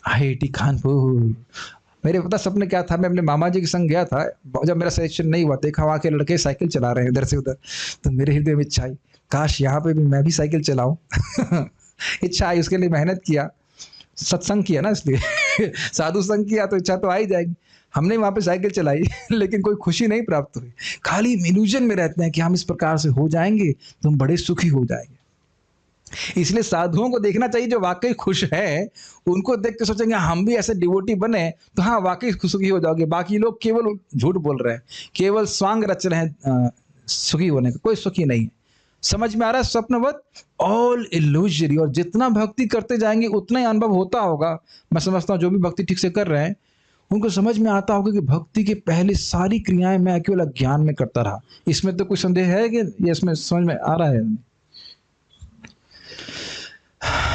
IIT कानपुर, मेरे पता सपने क्या था, मैं अपने मामा जी के संग गया था, जब मेरा सिलेक्शन नहीं हुआ, देखा वहाँ के लड़के साइकिल चला रहे हैं इधर से उधर, तो मेरे हृदय में इच्छा आई, काश यहाँ पे भी मैं भी साइकिल चलाऊं। इच्छा आई, उसके लिए मेहनत किया, सत्संग किया ना, इसलिए साधु संग किया तो इच्छा तो आ ही जाएगी। हमने वहाँ पे साइकिल चलाई लेकिन कोई खुशी नहीं प्राप्त हुई, खाली इल्यूजन में रहते हैं कि हम इस प्रकार से हो जाएंगे तो हम बड़े सुखी हो जाएंगे। इसलिए साधुओं को देखना चाहिए जो वाकई खुश है, उनको देख के सोचेंगे हम भी ऐसे डिवोटी बने तो हाँ वाकई सुखी हो जाओगे। बाकी लोग केवल झूठ बोल रहे हैं, केवल स्वांग रच रहे हैं सुखी होने का, कोई सुखी नहीं है। समझ में आ रहा है? स्वप्नवत ऑल इल्यूजरी, और जितना भक्ति करते जाएंगे उतना ही अनुभव होता होगा। मैं समझता हूँ जो भी भक्ति ठीक से कर रहे हैं उनको समझ में आता होगा कि भक्ति के पहले सारी क्रियाएं मैं केवल अज्ञान में करता रहा। इसमें तो कोई संदेह है कि ये इसमें समझ में आ रहा है?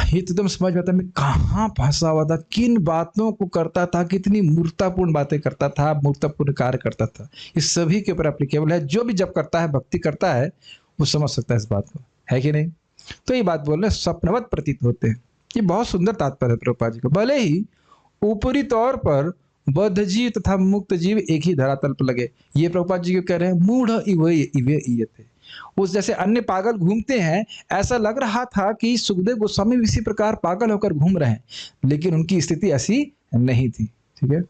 ये तो एकदम समझ में आता है मैं कहाँ फंसा हुआ था, किन बातों को करता था, कितनी मूर्तापूर्ण बातें करता था, मूर्तापूर्ण कार्य करता था। इस सभी के ऊपर एप्लीकेबल है। जो भी जब करता है, भक्ति करता है, वो समझ सकता है इस बात को, है कि नहीं? तो ये बात बोल रहे स्वप्नवत प्रतीत होते हैं। ये बहुत सुंदर तात्पर्य है प्रभुपाद जी का। भले ही ऊपरी तौर पर बद्ध जीव तथा मुक्त जीव एक ही धरातल पर लगे, ये प्रभुपाद जी को कह रहे हैं मूढ़ इवे थे। उस जैसे अन्य पागल घूमते हैं, ऐसा लग रहा था कि सुखदेव गोस्वामी भी इसी प्रकार पागल होकर घूम रहे हैं, लेकिन उनकी स्थिति ऐसी नहीं थी। ठीक है,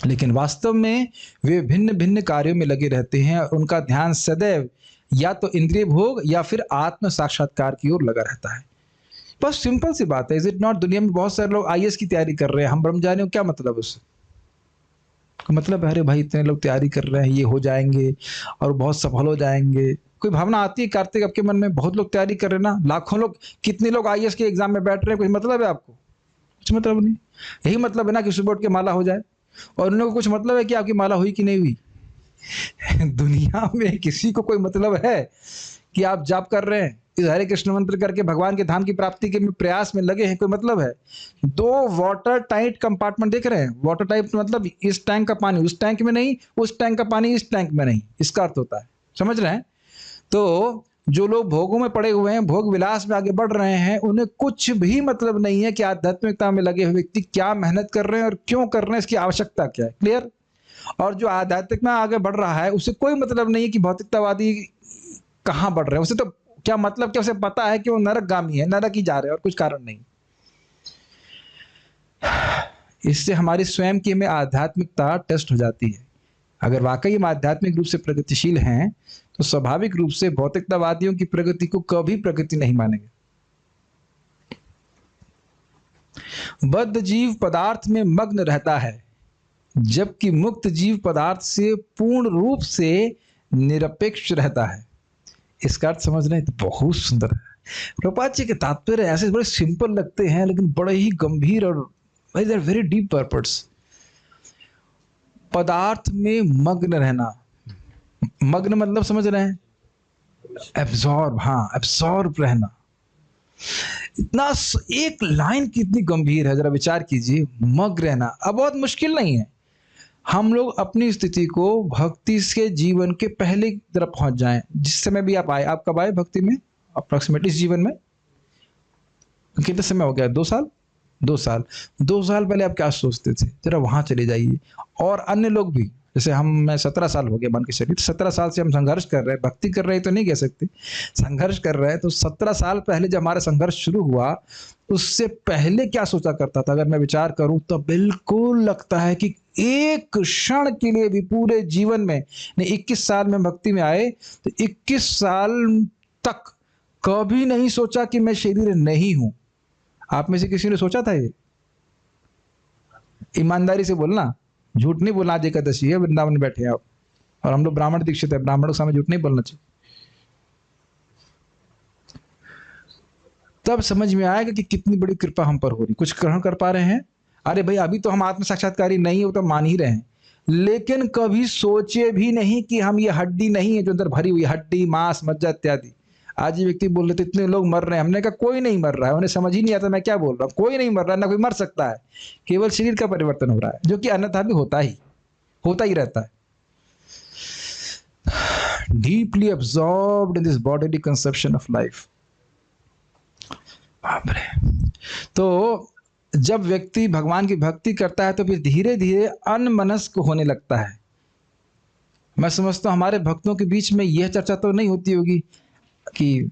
लेकिन वास्तव में वे भिन्न भिन्न कार्यों में लगे रहते हैं और उनका ध्यान सदैव या तो इंद्रिय भोग या फिर आत्म साक्षात्कार की ओर लगा रहता है। बस सिंपल सी बात है, इज इट नॉट? दुनिया में बहुत सारे लोग IAS की तैयारी कर रहे हैं, हम ब्रह्मचारियों, क्या मतलब उससे? मतलब अरे भाई इतने लोग तैयारी कर रहे हैं, ये हो जाएंगे और बहुत सफल हो जाएंगे। कोई भावना आती है कार्तिक आपके मन में? बहुत लोग तैयारी कर रहे हैं ना, लाखों लोग, कितने लोग IAS के एग्जाम में बैठ रहे हैं, कुछ मतलब है आपको? कुछ मतलब नहीं। यही मतलब है ना कि सुबह उठ के माला हो जाए, और उन लोगों को कुछ मतलब है कि आपकी माला हुई कि नहीं हुई? दुनिया में किसी को कोई मतलब है कि आप जाप कर रहे हैं, इस हरे कृष्ण मंत्र करके भगवान के धाम की प्राप्ति के प्रयास में लगे हैं, कोई मतलब है? 2 वाटर टाइट कंपार्टमेंट देख रहे हैं। वाटर टाइट मतलब इस टैंक का पानी उस टैंक में नहीं, उस टैंक का पानी इस टैंक में नहीं, इसका अर्थ होता है, समझ रहे हैं? तो जो लोग भोगों में पड़े हुए हैं, भोग विलास में आगे बढ़ रहे हैं, उन्हें कुछ भी मतलब नहीं है कि आध्यात्मिकता में लगे हुए व्यक्ति क्या मेहनत कर रहे हैं और क्यों कर रहे हैं, इसकी आवश्यकता क्या है। क्लियर? और जो आध्यात्मिक में आगे बढ़ रहा है उसे कोई मतलब नहीं है कि भौतिकतावादी कहाँ बढ़ रहे हैं, उसे तो क्या मतलब, क्या उसे पता है कि वो नरकगामी है, नरक ही जा रहे हैं और कुछ कारण नहीं। इससे हमारी स्वयं की में आध्यात्मिकता टेस्ट हो जाती है। अगर वाकई हम आध्यात्मिक रूप से प्रगतिशील हैं तो स्वाभाविक रूप से भौतिकतावादियों की प्रगति को कभी प्रगति नहीं मानेंगे। बद्ध जीव पदार्थ में मग्न रहता है, जबकि मुक्त जीव पदार्थ से पूर्ण रूप से निरपेक्ष रहता है। इसका अर्थ समझ रहे हैं? तो बहुत सुंदर है। प्रभुपाद जी के तात्पर्य ऐसे बड़े सिंपल लगते हैं लेकिन बड़े ही गंभीर और वेरी डीप पर्पस। पदार्थ में मग्न रहना, मग्न मतलब समझ रहे हैं? एब्जॉर्ब, हाँ, एब्जॉर्ब रहना। इतना एक लाइन कितनी गंभीर है, जरा विचार कीजिए। मग्न रहना अब बहुत मुश्किल नहीं है। हम लोग अपनी स्थिति को भक्ति के जीवन के पहले की तरफ पहुंच जाएं, जिस समय भी आप आए। आप कब आए भक्ति में अप्रोक्सीमेटली इस जीवन में? कितना समय हो गया? 2 साल? 2 साल। 2 साल पहले आप क्या सोचते थे? जरा वहां चले जाइए। और अन्य लोग भी जैसे मैं 17 साल हो गया मान के चलिए, तो 17 साल से हम संघर्ष कर रहे हैं, भक्ति कर रहे हैं तो नहीं कह सकते, संघर्ष कर रहे हैं। तो 17 साल पहले जब हमारा संघर्ष शुरू हुआ, उससे पहले क्या सोचा करता था, अगर मैं विचार करूं तो बिल्कुल लगता है कि एक क्षण के लिए भी पूरे जीवन में, नहीं 21 साल में भक्ति में आए तो 21 साल तक कभी नहीं सोचा कि मैं शरीर नहीं हूं। आप में से किसी ने सोचा था ये? ईमानदारी से बोलना, झूठ नहीं बोलना। आज एकादशी है, वृंदावन में बैठे हैं आप, और हम लोग ब्राह्मण दीक्षित है, ब्राह्मणों के सामने झूठ नहीं बोलना चाहिए। तब समझ में आएगा कि कितनी बड़ी कृपा हम पर हो रही, कुछ ग्रहण कर पा रहे हैं। अरे भाई अभी तो हम आत्म साक्षात्कारी नहीं है, वो तो मान ही रहे हैं, लेकिन कभी सोचे भी नहीं कि हम ये हड्डी नहीं है जो अंदर भरी हुई, हड्डी मांस मज्जा इत्यादि। आज ये व्यक्ति बोल रहे थे इतने लोग मर रहे हैं, हमने कहा कोई नहीं मर रहा है, उन्हें समझ ही नहीं आता मैं क्या बोल रहा हूँ। कोई नहीं मर रहा है, ना कोई मर सकता है, केवल शरीर का परिवर्तन हो रहा है, जो कि अन्यथा भी होता ही रहता है। Deeply absorbed in this bodily conception of life. बाप रे। तो जब व्यक्ति भगवान की भक्ति करता है तो फिर धीरे धीरे अनमनस्क होने लगता है। मैं समझता हूँ हमारे भक्तों के बीच में यह चर्चा तो नहीं होती होगी कि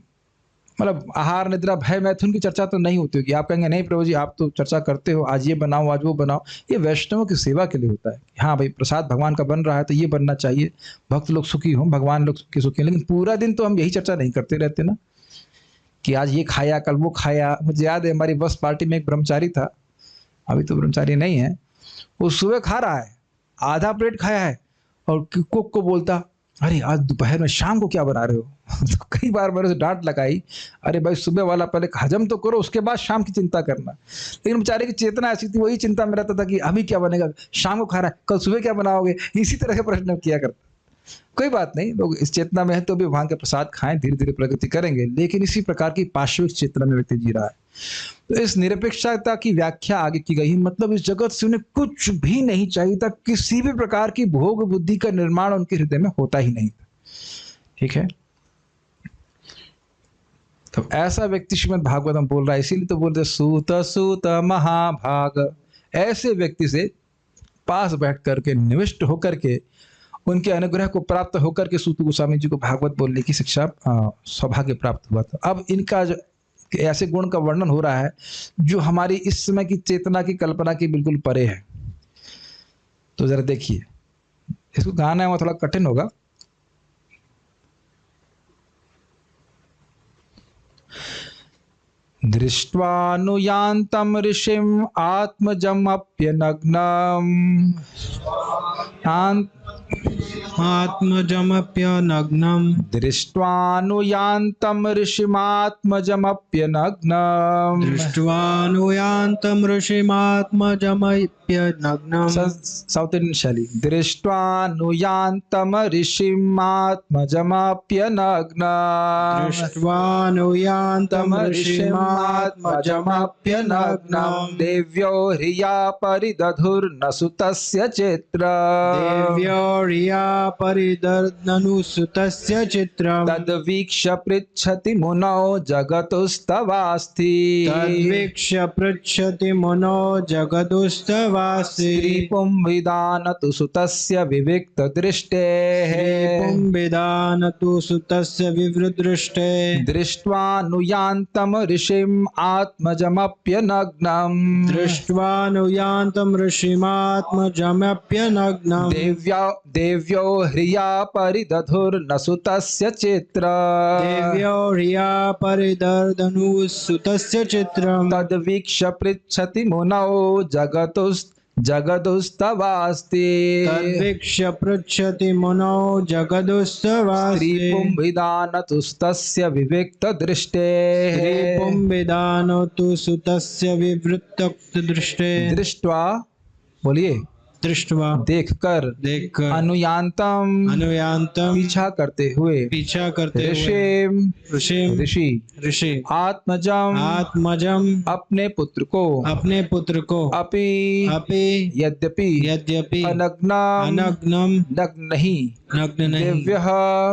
मतलब आहार निद्रा भय मैथुन की चर्चा तो नहीं होती होगी। आप कहेंगे नहीं प्रभु जी आप तो चर्चा करते हो, आज ये बनाओ आज वो बनाओ। ये वैष्णवों की सेवा के लिए होता है। हाँ भाई प्रसाद भगवान का बन रहा है तो ये बनना चाहिए, भक्त लोग सुखी हों, भगवान लोग सुखी। लेकिन पूरा दिन तो हम यही चर्चा नहीं करते रहते ना कि आज ये खाया कल वो खाया। मुझे याद है हमारी बस पार्टी में एक ब्रह्मचारी था, अभी तो ब्रह्मचारी नहीं है, वो सुबह खा रहा है, आधा प्लेट खाया है और कुक को बोलता अरे आज दोपहर में शाम को क्या बना रहे हो। तो कई बार मैंने उसे डांट लगाई, अरे भाई सुबह वाला पहले हजम तो करो उसके बाद शाम की चिंता करना। लेकिन बेचारे की चेतना ऐसी थी, वही चिंता में रहता था कि अभी क्या बनेगा, शाम को खा रहा है कल सुबह क्या बनाओगे, इसी तरह के प्रश्न किया करता। कोई बात नहीं, लोग इस चेतना में है तो भी भगवान के प्रसाद खाएं, धीरे धीरे प्रगति करेंगे। लेकिन इसी प्रकार की पार्श्विक चेतना में व्यक्ति जी रहा है। तो इस निरपेक्षता की व्याख्या आगे की गई, मतलब इस जगत से उन्हें कुछ भी नहीं चाहिए था, किसी भी प्रकार की भोग बुद्धि का निर्माण उनके हृदय में होता ही नहीं था। ठीक है, तो ऐसा व्यक्ति श्रीमद् भागवतम बोल रहा है, इसीलिए तो बोलते सूत सूत महाभाग। ऐसे व्यक्ति से पास बैठ करके निविष्ट होकर के उनके अनुग्रह को प्राप्त होकर के सूत गोस्वामी जी को भागवत बोलने की शिक्षा सौभाग्य प्राप्त हुआ था। अब इनका ऐसे गुण का वर्णन हो रहा है जो हमारी इस समय की चेतना की कल्पना की बिल्कुल परे है। तो जरा देखिए, इसको गाना है वो थोड़ा कठिन होगा। दृष्ट्वानुयान्तं ऋषिम् आत्मजमप्यनग्नम् आत्मजमप्यनग्नम् दृष्ट्वानुयान्तं ऋषिमात्मजमप्यनग्नम् दृष्ट्वानुयान्तं ऋषिमात्मजमप्यनग्नम्। साउथ इंडियन शैली। दृष्ट्वानुयान्तं ऋषिमात्मजमप्यनग्नम् दृष्ट्वानुयान्तं ऋषिमात्मजमप्यनग्नम् देव्यो ह्रिया परिदधुर्न सुतस्य चित्रम् देव्यो ह्रिया परिदर्दनुसुतस्य चित्रम् तद्वीक्ष्य पृच्छति मुनौ जगतुस्तवास्ति तद्वीक्ष्य पृच्छति मुनो जगदुस्तवासि श्रीपुंविदानतु सुतस्य विविक्तदृष्टेः श्रीपुंविदानतु सुतस्य विवृदृष्टेः दृष्ट्वानुयान्तं ऋषिम् आत्मजमप्यनग्नम् दृष्ट्वानुयान्तं ऋषिमात्मजमप्यनग्नम् देव्यो ह्रिया परिदधुर्न सुतस्य चित्रम् देव्यो ह्रिया परिदर्दनुसुतस्य चित्रम् तद्वीक्ष्य पृच्छति मुनौ जगदुस्तवास्ति तद्वीक्ष्य पृच्छति मुनौ जगदुस्तवासि श्रीपुंविदानतु सुतस्य विविक्तदृष्टेः श्रीपुंविदानतु सुतस्य विवृत्तदृष्टेः दृष्ट्वा बोलिए दृष्ट्वा देखकर अनुयान्तम पीछा करते हुए ऋषि आत्मजम अपने पुत्र को अपि यद्यपि यद्यपि अनग्नम अनग्नम नग्न नहीं नग्न नहीं। देव्यः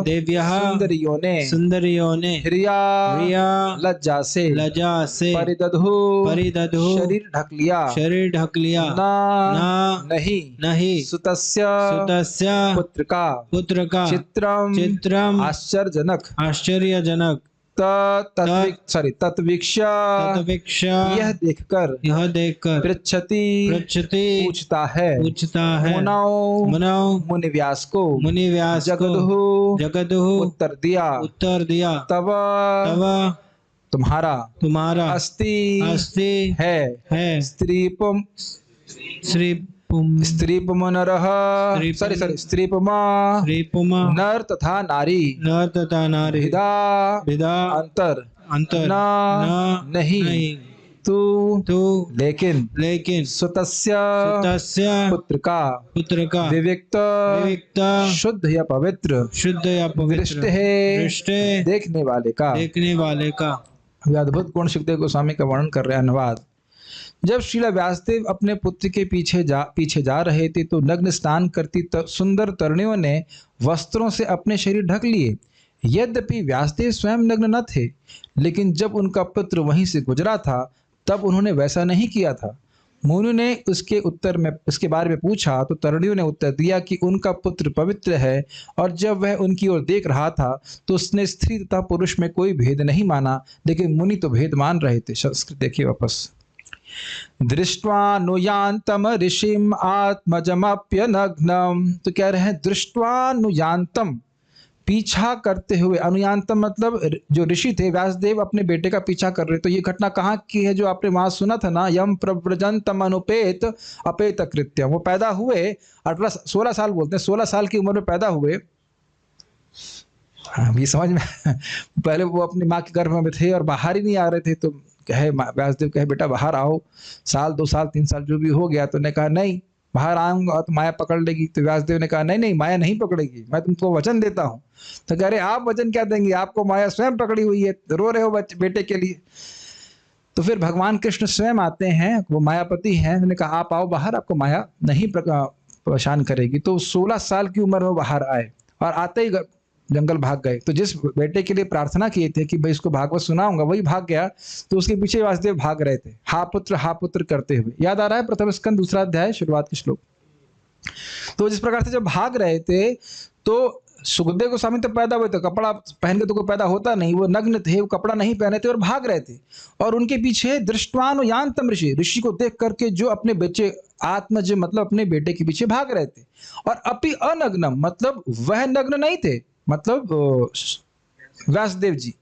देव्यः सुंदरियों ने सुंदरियों ने ह्रिया प्रिया लज्जा से लज्जा से परिदधु शरीर ढक लिया शरीर ढक लिया न नहीं नहीं सुतस्य पुत्र का चित्रम आश्चर्यजनक आश्चर्यजनक तत्वीक्ष यह देखकर पृच्छति पूछता है मुनौ मुनिव्यास को जगदुः उत्तर दिया तब तुम्हारा अस्ति है स्त्रीपुमा नर तथा नारी भिदा अंतर नहीं तू लेकिन सुतस्य पुत्र का विविक्त शुद्ध या पवित्र दृष्टि देखने वाले का अद्भुत गुण सुखदेव गोस्वामी का वर्णन कर रहे हैं। अनुवाद। जब श्रीला व्यासदेव अपने पुत्र के पीछे जा रहे थे तो नग्न स्नान करती सुंदर तरुणियों ने वस्त्रों से अपने शरीर ढक लिए। यद्यपि व्यासदेव स्वयं नग्न न थे, लेकिन जब उनका पुत्र वहीं से गुजरा था तब उन्होंने वैसा नहीं किया था। मुनि ने उसके बारे में पूछा तो तरुणियों ने उत्तर दिया कि उनका पुत्र पवित्र है, और जब वह उनकी ओर देख रहा था तो उसने स्त्री तथा पुरुष में कोई भेद नहीं माना, लेकिन मुनि तो भेद मान रहे थे। संस्कृत देखिए वापस। दृष्ट्वा नुयान्तम ऋषिम आत्मजमप्यनग्नम, तो कह रहे हैं दृष्ट्वा नुयान्तम, पीछा करते हुए। अनुयान्तम मतलब जो ऋषि थे व्यासदेव अपने बेटे का पीछा कर रहे। तो ये घटना कहाँ की है जो आपने वहां सुना था ना, यम प्रव्रजंतम अनुपेत अपेत कृत्यम। वो पैदा हुए 16 साल बोलते हैं, 16 साल की उम्र में पैदा हुए। ये समझ में पहले वो अपनी माँ के गर्भ में थे और बाहर ही नहीं आ रहे थे, तो कहे व्यासदेव कहे बेटा बाहर आओ, साल 2 साल 3 साल जो भी हो गया। तो ने कहा नहीं बाहर आऊंगा तो माया पकड़ लेगी। तो व्यासदेव ने कहा नहीं माया नहीं पकड़ेगी, मैं तुमको वचन देता हूँ। तो कह रहे आप वचन क्या देंगे, आपको माया स्वयं पकड़ी हुई है, रो रहे हो बेटे के लिए। तो फिर भगवान कृष्ण स्वयं आते हैं, वो मायापति हैं। उन्होंने कहा आप आओ बाहर, आपको माया नहीं परेशान करेगी। तो 16 साल की उम्र में बाहर आए और आते ही जंगल भाग गए। तो जिस बेटे के लिए प्रार्थना किए थे कि भाई इसको भागवत सुनाऊंगा, वही भाग गया। तो उसके पीछे वासुदेव भाग रहे थे, हा पुत्र करते हुए। याद आ रहा है प्रथम स्कंद 2 अध्याय शुरुआत के श्लोक। तो जिस प्रकार से जब भाग रहे थे तो सुखदेव गोस्वामी तो पैदा हुए थे, कपड़ा पहन के तो कोई पैदा होता नहीं, वो नग्न थे, वो कपड़ा नहीं पहने थे और भाग रहे थे। और उनके पीछे दृष्टवान यान्तम ऋषि को देख करके जो अपने बच्चे आत्मज मतलब अपने बेटे के पीछे भाग रहे थे। और अपि अनग्नम मतलब वह नग्न नहीं थे, मतलब व्यासदेव जी।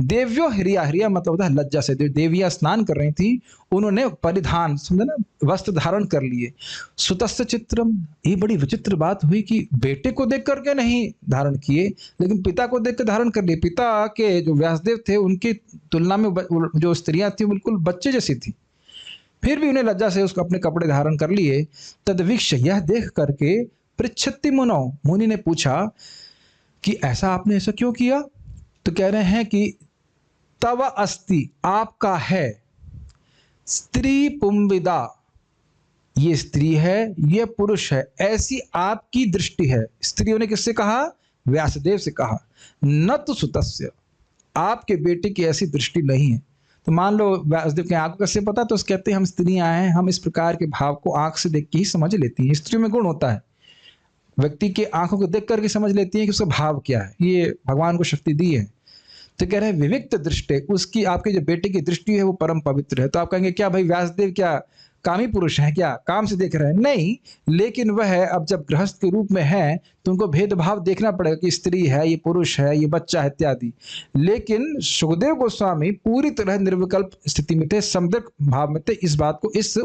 देव्यो हरिया मतलब होता है लज्जा से। देवियां स्नान कर रही थी, उन्होंने परिधान समझे ना वस्त्र धारण कर लिए। सुतस्य चित्रम, ये बड़ी विचित्र बात हुई कि बेटे को देख करके नहीं धारण किए, लेकिन पिता को देख कर धारण कर लिए। पिता के जो व्यासदेव थे उनकी तुलना में जो स्त्रियां थी बिल्कुल बच्चे जैसी थी, फिर भी उन्हें लज्जा से उसको अपने कपड़े धारण कर लिए। तद्वीक्ष यह देख करके पृच्छति मुनौ, मुनि ने पूछा कि ऐसा आपने ऐसा क्यों किया। तो कह रहे हैं कि तव अस्ति आपका है, स्त्री पुंविदा, ये स्त्री है ये पुरुष है, ऐसी आपकी दृष्टि है। स्त्रियों ने किससे कहा, व्यासदेव से कहा। न तो सुतस्य, आपके बेटे की ऐसी दृष्टि नहीं है। तो मान लो व्यासदेव के आंख को कैसे पता, तो कहते हैं हम स्त्रियां हैं, हम इस प्रकार के भाव को आंख से देख के ही समझ लेती हैं। स्त्रियों में गुण होता है, व्यक्ति के आंखों को देख करके समझ लेती है कि उसका भाव क्या है, ये भगवान को शक्ति दी है। तो कह रहे हैं विविक्त दृष्टि, उसकी आपके जो बेटे की दृष्टि है वो परम पवित्र है। तो आप कहेंगे क्या भाई व्यासदेव क्या कामी पुरुष हैं, क्या काम से देख रहे हैं? नहीं, लेकिन वह अब जब गृहस्थ के रूप में है तो उनको भेदभाव देखना पड़ेगा कि स्त्री है, ये पुरुष है, ये बच्चा है इत्यादि। लेकिन सुखदेव गोस्वामी पूरी तरह निर्विकल्प स्थिति में थे, समदृक भाव में थे। इस बात को इस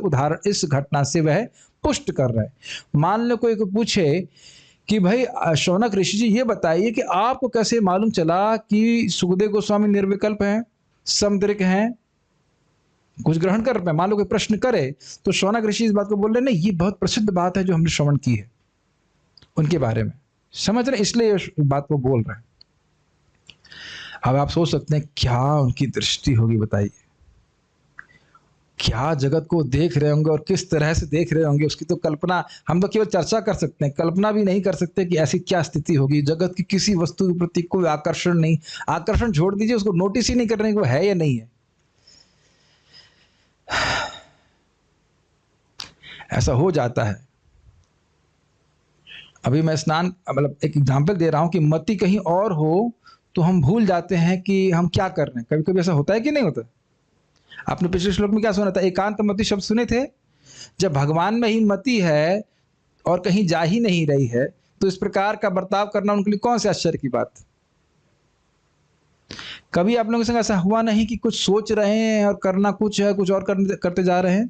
घटना से वह पुष्ट कर रहे हैं। मान लो कोई को पूछे कि भाई शौनक ऋषि जी ये बताइए कि आपको कैसे मालूम चला कि सुखदेव गोस्वामी निर्विकल्प हैं, समदृक हैं, कुछ ग्रहण कर रहे हैं। मान लो कोई प्रश्न करे तो शौनक ऋषि इस बात को बोल रहे नहीं, ये बहुत प्रसिद्ध बात है जो हमने श्रवण की है उनके बारे में, समझ रहे, इसलिए इस बात को बोल रहे हैं। अब आप सोच सकते हैं क्या उनकी दृष्टि होगी, बताइए। क्या जगत को देख रहे होंगे और किस तरह से देख रहे होंगे, उसकी तो कल्पना हम तो केवल चर्चा कर सकते हैं, कल्पना भी नहीं कर सकते कि ऐसी क्या स्थिति होगी। जगत की किसी वस्तु के प्रति कोई आकर्षण नहीं, आकर्षण छोड़ दीजिए, उसको नोटिस ही नहीं कर रहे कि वो है या नहीं है। ऐसा हो जाता है। अभी मैं स्नान मतलब एक एग्जाम्पल दे रहा हूं कि मति कहीं और हो तो हम भूल जाते हैं कि हम क्या कर रहे हैं। कभी कभी ऐसा होता है कि नहीं होता? आपने पिछले श्लोक में क्या सुना था? एकांत मति शब्द सुने थे। जब भगवान में ही मति है और कहीं जा ही नहीं रही है तो इस प्रकार का बर्ताव करना उनके लिए कौन से आश्चर्य की बात। कभी आप लोगों के संग ऐसा हुआ नहीं कि कुछ सोच रहे हैं और करना कुछ है, कुछ और करते जा रहे हैं?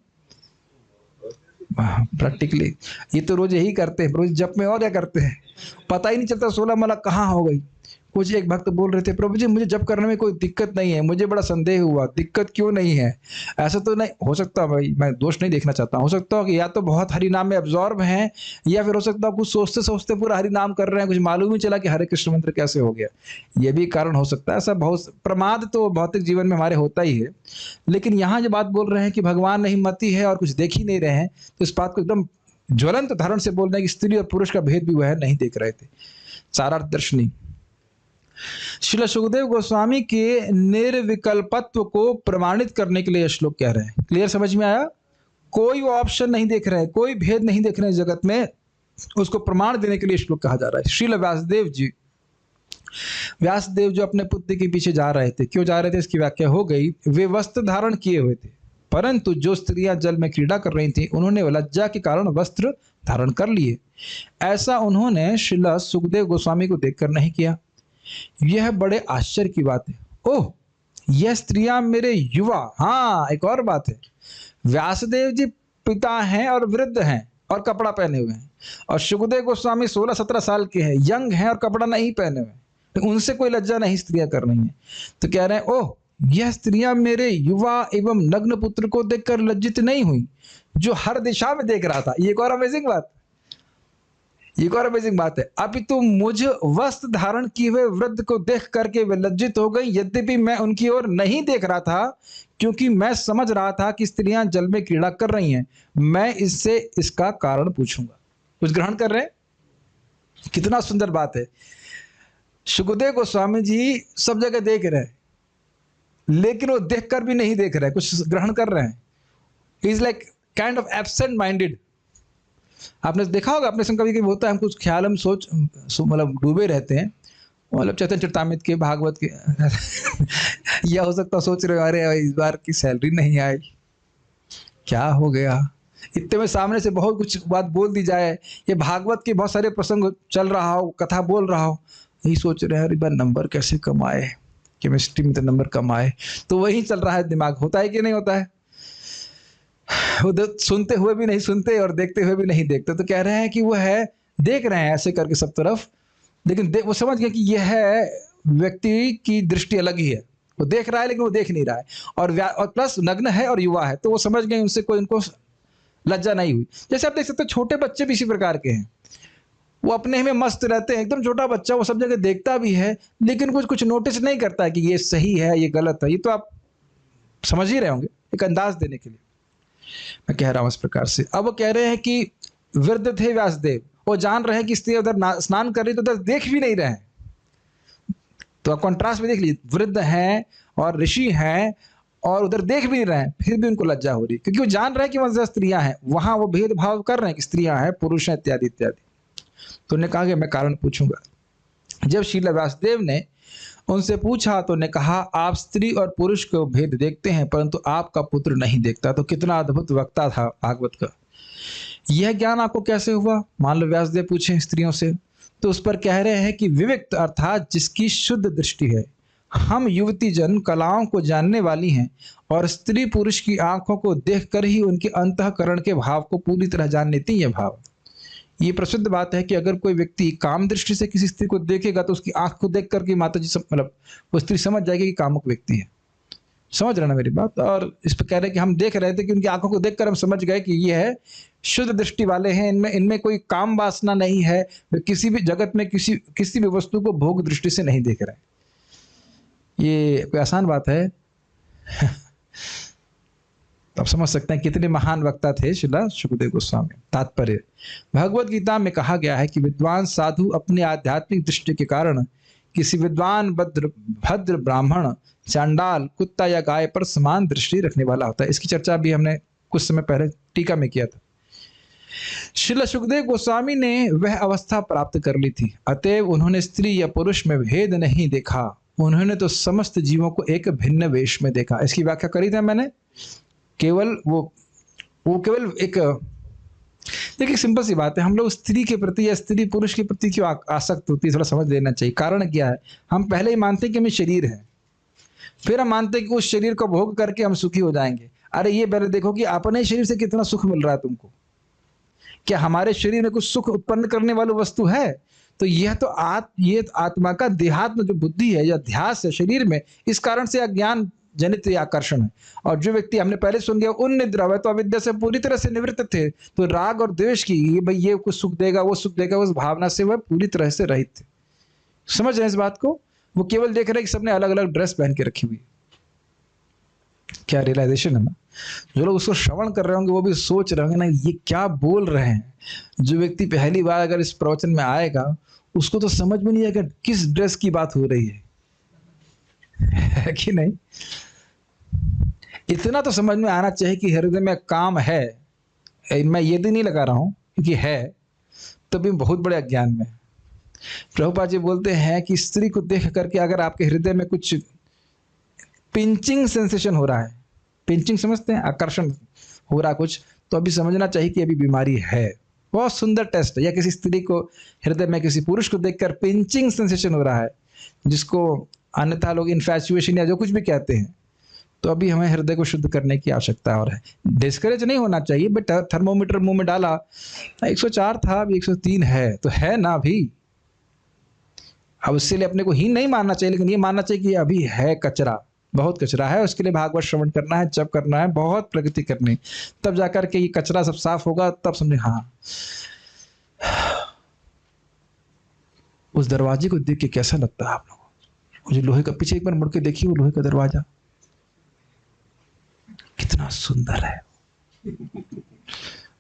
प्रैक्टिकली ये तो रोज यही करते हैं, रोज जप में और क्या करते हैं, पता ही नहीं चलता 16 माला कहाँ हो गई। कुछ एक भक्त बोल रहे थे, प्रभु जी मुझे जप करने में कोई दिक्कत नहीं है, मुझे बड़ा संदेह हुआ, दिक्कत क्यों नहीं है? ऐसा तो नहीं हो सकता भाई, मैं दोष नहीं देखना चाहता, हो सकता हो कि या तो बहुत हरि नाम में अब्जॉर्ब हैं, या फिर हो सकता है कुछ सोचते सोचते पूरा हरि नाम कर रहे हैं, कुछ मालूम ही चला कि हरे कृष्ण मंत्र कैसे हो गया। ये भी कारण हो सकता है। ऐसा बहुत प्रमाद तो भौतिक जीवन में हमारे होता ही है, लेकिन यहाँ जो बात बोल रहे हैं कि भगवान नहीं मति है और कुछ देख ही नहीं रहे हैं, तो इस बात को एकदम ज्वलंत उदाहरण से बोल रहे हैं कि स्त्री और पुरुष का भेद भी वह नहीं देख रहे थे। सारार्थ दर्शनी श्रील सुखदेव गोस्वामी के निर्विकल्पत्व को प्रमाणित करने के लिए यह श्लोक कह रहे हैं। क्लियर समझ में आया? कोई ऑप्शन नहीं देख रहे हैं, कोई भेद नहीं देख रहे हैं जगत में, उसको प्रमाण देने के लिए श्लोक कहा जा रहा है। श्रील व्यासदेव जी, व्यासदेव जो अपने पुत्र के पीछे जा रहे थे, क्यों जा रहे थे इसकी व्याख्या हो गई। वे वस्त्र धारण किए हुए थे, परंतु जो स्त्रियां जल में क्रीड़ा कर रही थी उन्होंने लज्जा के कारण वस्त्र धारण कर लिए। ऐसा उन्होंने श्रील सुखदेव गोस्वामी को देखकर नहीं किया। यह बड़े आश्चर्य की बात है। ओह, यह स्त्रियां मेरे युवा। हाँ, एक और बात है, व्यासदेव जी पिता हैं और वृद्ध हैं और कपड़ा पहने हुए हैं, और सुखदेव गोस्वामी 16-17 साल के हैं, यंग हैं और कपड़ा नहीं पहने हुए, तो उनसे कोई लज्जा नहीं स्त्रियां कर रही हैं। तो कह रहे हैं, ओह, यह स्त्रियां मेरे युवा एवं नग्न पुत्र को देखकर लज्जित नहीं हुई, जो हर दिशा में देख रहा था। ये एक और अमेजिंग बात, ये और अमेजिंग बात है। अपितु मुझ वस्त्र धारण किए हुए वृद्ध को देख करके वे लज्जित हो गई, यद्यपि मैं उनकी ओर नहीं देख रहा था, क्योंकि मैं समझ रहा था कि स्त्रियां जल में क्रीड़ा कर रही हैं। मैं इससे इसका कारण पूछूंगा। कुछ ग्रहण कर रहे हैं? कितना सुंदर बात है। सुखदेव गोस्वामी जी सब जगह देख रहे हैं, लेकिन वो देखकर भी नहीं देख रहे, कुछ ग्रहण कर रहे हैं। Is like kind of absent minded. आपने देखा होगा अपने संग कभी कभी होता है, हम कुछ ख्याल में सोच मतलब डूबे रहते हैं, मतलब चैतन्य चरितामृत के, भागवत के या हो सकता सोच रहे हो अरे इस बार की सैलरी नहीं आई, क्या हो गया, इतने में सामने से बहुत कुछ बात बोल दी जाए, ये भागवत के बहुत सारे प्रसंग चल रहा हो, कथा बोल रहा हो, यही सोच रहे हैं अरे बार नंबर कैसे कमाए, केमिस्ट्री में तो नंबर कमाए, तो वही चल रहा है दिमाग। होता है कि नहीं होता है? वो सुनते हुए भी नहीं सुनते और देखते हुए भी नहीं देखते। तो कह रहे हैं कि वो है देख रहे हैं ऐसे करके सब तरफ, लेकिन वो समझ गए कि यह व्यक्ति की दृष्टि अलग ही है, वो देख रहा है लेकिन वो देख नहीं रहा है, और प्लस नग्न है और युवा है, तो वो समझ गए उनसे कोई उनको लज्जा नहीं हुई। जैसे आप देख सकते हो छोटे बच्चे भी इसी प्रकार के हैं, वो अपने में मस्त रहते हैं, एकदम छोटा बच्चा, वो सब जगह देखता भी है लेकिन कुछ नोटिस नहीं करता कि ये सही है ये गलत है। ये तो आप समझ ही रहे होंगे, एक अंदाज देने के लिए मैं कह रहा हूं इस प्रकार से। अब वो कह रहे हैं कि वृद्ध थे व्यासदेव, वो जान रहे हैं कि स्त्री उधर स्नान कर रही तो उधर देख भी नहीं रहे हैं। तो आप कॉन्ट्रास्ट में देख लीजिए, वृद्ध हैं और ऋषि हैं और उधर देख भी नहीं रहे हैं, फिर भी उनको लज्जा हो रही, क्योंकि वो जान रहे हैं कि वहां स्त्रियां हैं, वहां वो भेदभाव कर रहे हैं कि स्त्रियां हैं, पुरुष हैं, इत्यादि इत्यादि। तो उन्होंने कहा कि मैं कारण पूछूंगा। जब श्रील व्यासदेव ने उनसे पूछा तो उन्होंने कहा, आप स्त्री और पुरुष को भेद देखते हैं परंतु आपका पुत्र नहीं देखता। तो कितना अद्भुत वक्ता था भागवत का। यह ज्ञान आपको कैसे हुआ? मान लो व्यासदेव पूछे स्त्रियों से, तो उस पर कह रहे हैं कि विविक्त अर्थात जिसकी शुद्ध दृष्टि है। हम युवती जन कलाओं को जानने वाली हैं और स्त्री पुरुष की आंखों को देखकर ही उनके अंतःकरण के भाव को पूरी तरह जान लेती है। भाव, ये प्रसिद्ध बात है कि अगर कोई व्यक्ति काम दृष्टि से किसी स्त्री को देखेगा तो उसकी आंख को देख करके माता जी मतलब वो स्त्री समझ जाएगी कि कामुक व्यक्ति है। समझ रहे ना मेरी बात? और इस पर कह रहे हैं कि हम देख रहे थे कि उनकी आंखों को देखकर हम समझ गए कि ये है शुद्ध दृष्टि वाले हैं, इनमें कोई काम वासना नहीं है, वे किसी भी जगत में किसी भी वस्तु को भोग दृष्टि से नहीं देख रहे। ये कोई आसान बात है? तो आप समझ सकते हैं कितने महान वक्ता थे श्रील सुखदेव गोस्वामी। तात्पर्य, भगवत गीता में कहा गया है कि विद्वान साधु अपनी आध्यात्मिक दृष्टि के कारण किसी विद्वान भद्र ब्राह्मण, चांडाल, कुत्ता या गाय पर समान दृष्टि रखने वाला होता है। इसकी चर्चा भी हमने कुछ समय पहले टीका में किया था। श्रील सुखदेव गोस्वामी ने वह अवस्था प्राप्त कर ली थी, अतएव उन्होंने स्त्री या पुरुष में भेद नहीं देखा, उन्होंने तो समस्त जीवों को एक भिन्न वेश में देखा। इसकी व्याख्या करी थी मैंने। केवल वो केवल एक, देखिए सिंपल सी बात है, हम लोग स्त्री के प्रति या स्त्री पुरुष के प्रति क्यों आसक्त होती है, थोड़ा समझ लेना चाहिए। कारण क्या है, हम पहले ही मानते हैं कि हमें शरीर है, फिर हम मानते हैं कि उस शरीर को भोग करके हम सुखी हो जाएंगे। अरे ये पहले देखो कि अपने शरीर से कितना सुख मिल रहा है तुमको। क्या हमारे शरीर में कुछ सुख उत्पन्न करने वाली वस्तु है? तो यह तो ये आत्मा का देहात्म जो बुद्धि है या ध्यास है शरीर में, इस कारण से अज्ञान जनित आकर्षण है। और जो व्यक्ति हमने पहले सुन गया उन निद्रा वह तो अविद्या से पूरी तरह से निवृत्त थे, तो राग और द्वेष की ये भाई ये कुछ सुख देगा वो सुख देगा उस भावना से वह पूरी तरह से रहित थे। समझ रहे हैं इस बात को? वो केवल देख रहे हैं कि सबने अलग अलग ड्रेस पहन के रखी हुई। क्या रियलाइजेशन है ना। जो लोग उसको श्रवण कर रहे होंगे वो भी सोच रहे होंगे ना ये क्या बोल रहे हैं। जो व्यक्ति पहली बार अगर इस प्रवचन में आएगा उसको तो समझ में नहीं आएगा किस ड्रेस की बात हो रही है कि नहीं। इतना तो समझ में आना चाहिए कि हृदय में काम है। मैं ये भी नहीं लगा रहा हूं क्योंकि है तभी बहुत बड़े अज्ञान में। प्रभुपाद जी बोलते हैं कि स्त्री को देख करके अगर आपके हृदय में कुछ पिंचिंग सेंसेशन हो रहा है, पिंचिंग समझते हैं, आकर्षण हो रहा कुछ, तो अभी समझना चाहिए कि अभी बीमारी है। बहुत सुंदर टेस्ट है। या किसी स्त्री को हृदय में किसी पुरुष को देखकर पिंचिंग सेंसेशन हो रहा है, जिसको अन्यथा लोग इन्फैचुएशन या जो कुछ भी कहते हैं, तो अभी हमें हृदय को शुद्ध करने की आवश्यकता और है। डिस्करेज नहीं होना चाहिए, बट थर्मोमीटर मुंह में डाला 104 था अभी 103 है, तो है ना अभी। अब उसके लिए अपने को ही नहीं मानना चाहिए, लेकिन ये मानना चाहिए कि अभी है कचरा, बहुत कचरा है। उसके लिए भागवत श्रवण करना है, जप करना है, बहुत प्रगति करनी, तब जाकर के ये कचरा सब साफ होगा। तब समझे हाँ। उस दरवाजे को देख के कैसा लगता है आप लोगों को? मुझे लोहे का, पीछे एक बार मुड़ के देखिए वो लोहे का दरवाजा कितना सुंदर है।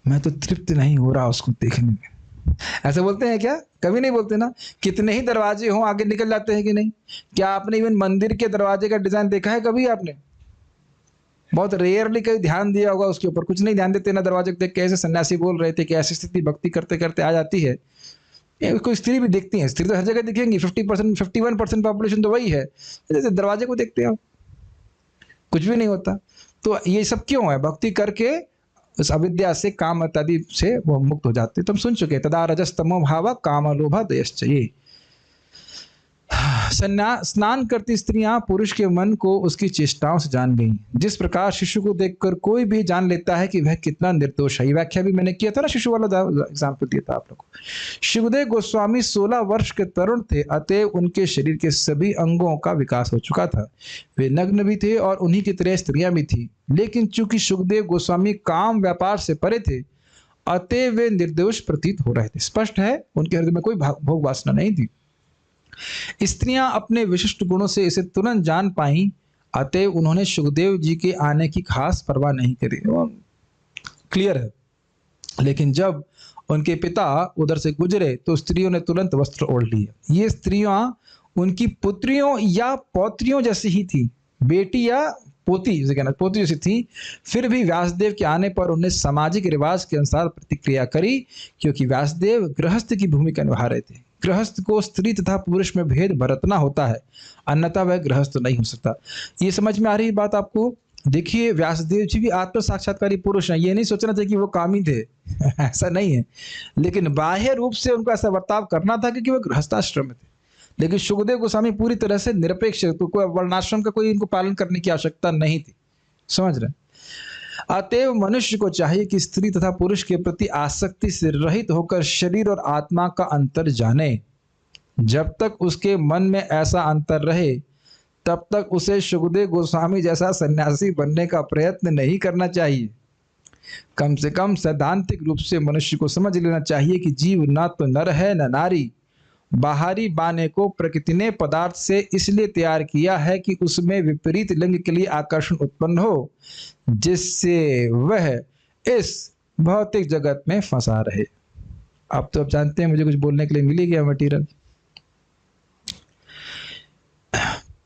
मैं तो तृप्त नहीं हो रहा उसको देखने में। ऐसे बोलते हैं क्या? कभी नहीं बोलते ना। कितने ही दरवाजे हों आगे निकल जाते हैं कि नहीं। क्या आपने इवन मंदिर के दरवाजे का डिजाइन देखा है कभी आपने? बहुत रेयरली कहीं ध्यान दिया होगा उसके ऊपर। कुछ नहीं ध्यान देते ना दरवाजे को देख के। ऐसे सन्यासी बोल रहे थे कि ऐसी स्थिति भक्ति करते करते आ जाती है। कोई स्त्री भी देखती है, स्त्री तो हर जगह दिखेंगी। 50% 51% पॉपुलेशन तो वही है। जैसे दरवाजे को देखते हो कुछ भी नहीं होता। तो ये सब क्यों है? भक्ति करके उस अविद्या से, काम इत्यादि से वो मुक्त हो जाते। तुम सुन चुके तदा रजस्तमो भाव काम लोभ दयश्च। ये स्नान करती स्त्रियां पुरुष के मन को उसकी चेष्टाओं से जान गई। जिस प्रकार शिशु को देखकर कोई भी जान लेता है कि वह कितना निर्दोष है। ये व्याख्या भी मैंने किया था ना, शिशु वाला एग्जाम्पल दिया था आप लोग को। शिवदेव गोस्वामी 16 वर्ष के तरुण थे, अतएव उनके शरीर के सभी अंगों का विकास हो चुका था। वे नग्न भी थे और उन्हीं की तरह स्त्रियां भी थी। लेकिन चूंकि सुखदेव गोस्वामी काम व्यापार से परे थे, अतएव वे निर्दोष प्रतीत हो रहे थे। स्पष्ट है उनके हृदय में कोई भोग वासना नहीं थी। स्त्रियां अपने विशिष्ट गुणों से इसे तुरंत जान पाईं, अतएव उन्होंने सुखदेव जी के आने की खास परवाह नहीं करी। क्लियर है। लेकिन जब उनके पिता उधर से गुजरे तो स्त्रियों ने तुरंत वस्त्र ओढ़ लिए। ये स्त्रियां उनकी पुत्रियों या पौत्रियों जैसी ही थी, बेटी या पोती जैसे कहना, पोती जैसी थी। फिर भी व्यासदेव के आने पर उन्हें सामाजिक रिवाज के अनुसार प्रतिक्रिया करी, क्योंकि व्यासदेव गृहस्थ की भूमिका निभा रहे थे। गृहस्थ को स्त्री तथा पुरुष में भेद बरतना होता है, अन्यथा वह गृहस्थ नहीं हो सकता। ये समझ में आ रही बात आपको? देखिए व्यासदेव जी भी आत्म साक्षात्कारी पुरुष हैं। ये नहीं सोचना चाहिए कि वो कामी थे ऐसा नहीं है। लेकिन बाह्य रूप से उनको ऐसा बर्ताव करना था क्योंकि वो गृहस्थाश्रम में थे। लेकिन सुखदेव गोस्वामी पूरी तरह से निरपेक्ष, तो कोई वर्णाश्रम का कोई इनको पालन करने की आवश्यकता नहीं थी। समझ रहे? अतएव मनुष्य को चाहिए कि स्त्री तथा पुरुष के प्रति आसक्ति से रहित होकर शरीर और आत्मा का अंतर जाने। जब तक उसके मन में ऐसा अंतर रहे तब तक उसे सुखदेव गोस्वामी जैसा सन्यासी बनने का प्रयत्न नहीं करना चाहिए। कम से कम सैद्धांतिक रूप से मनुष्य को समझ लेना चाहिए कि जीव न तो नर है न नारी, बाहरी बाने को प्रकृति ने पदार्थ से इसलिए तैयार किया है कि उसमें विपरीत लिंग के लिए आकर्षण उत्पन्न हो, जिससे वह इस भौतिक जगत में फंसा रहे। अब तो आप जानते हैं मुझे कुछ बोलने के लिए मिल ही गया मटेरियल।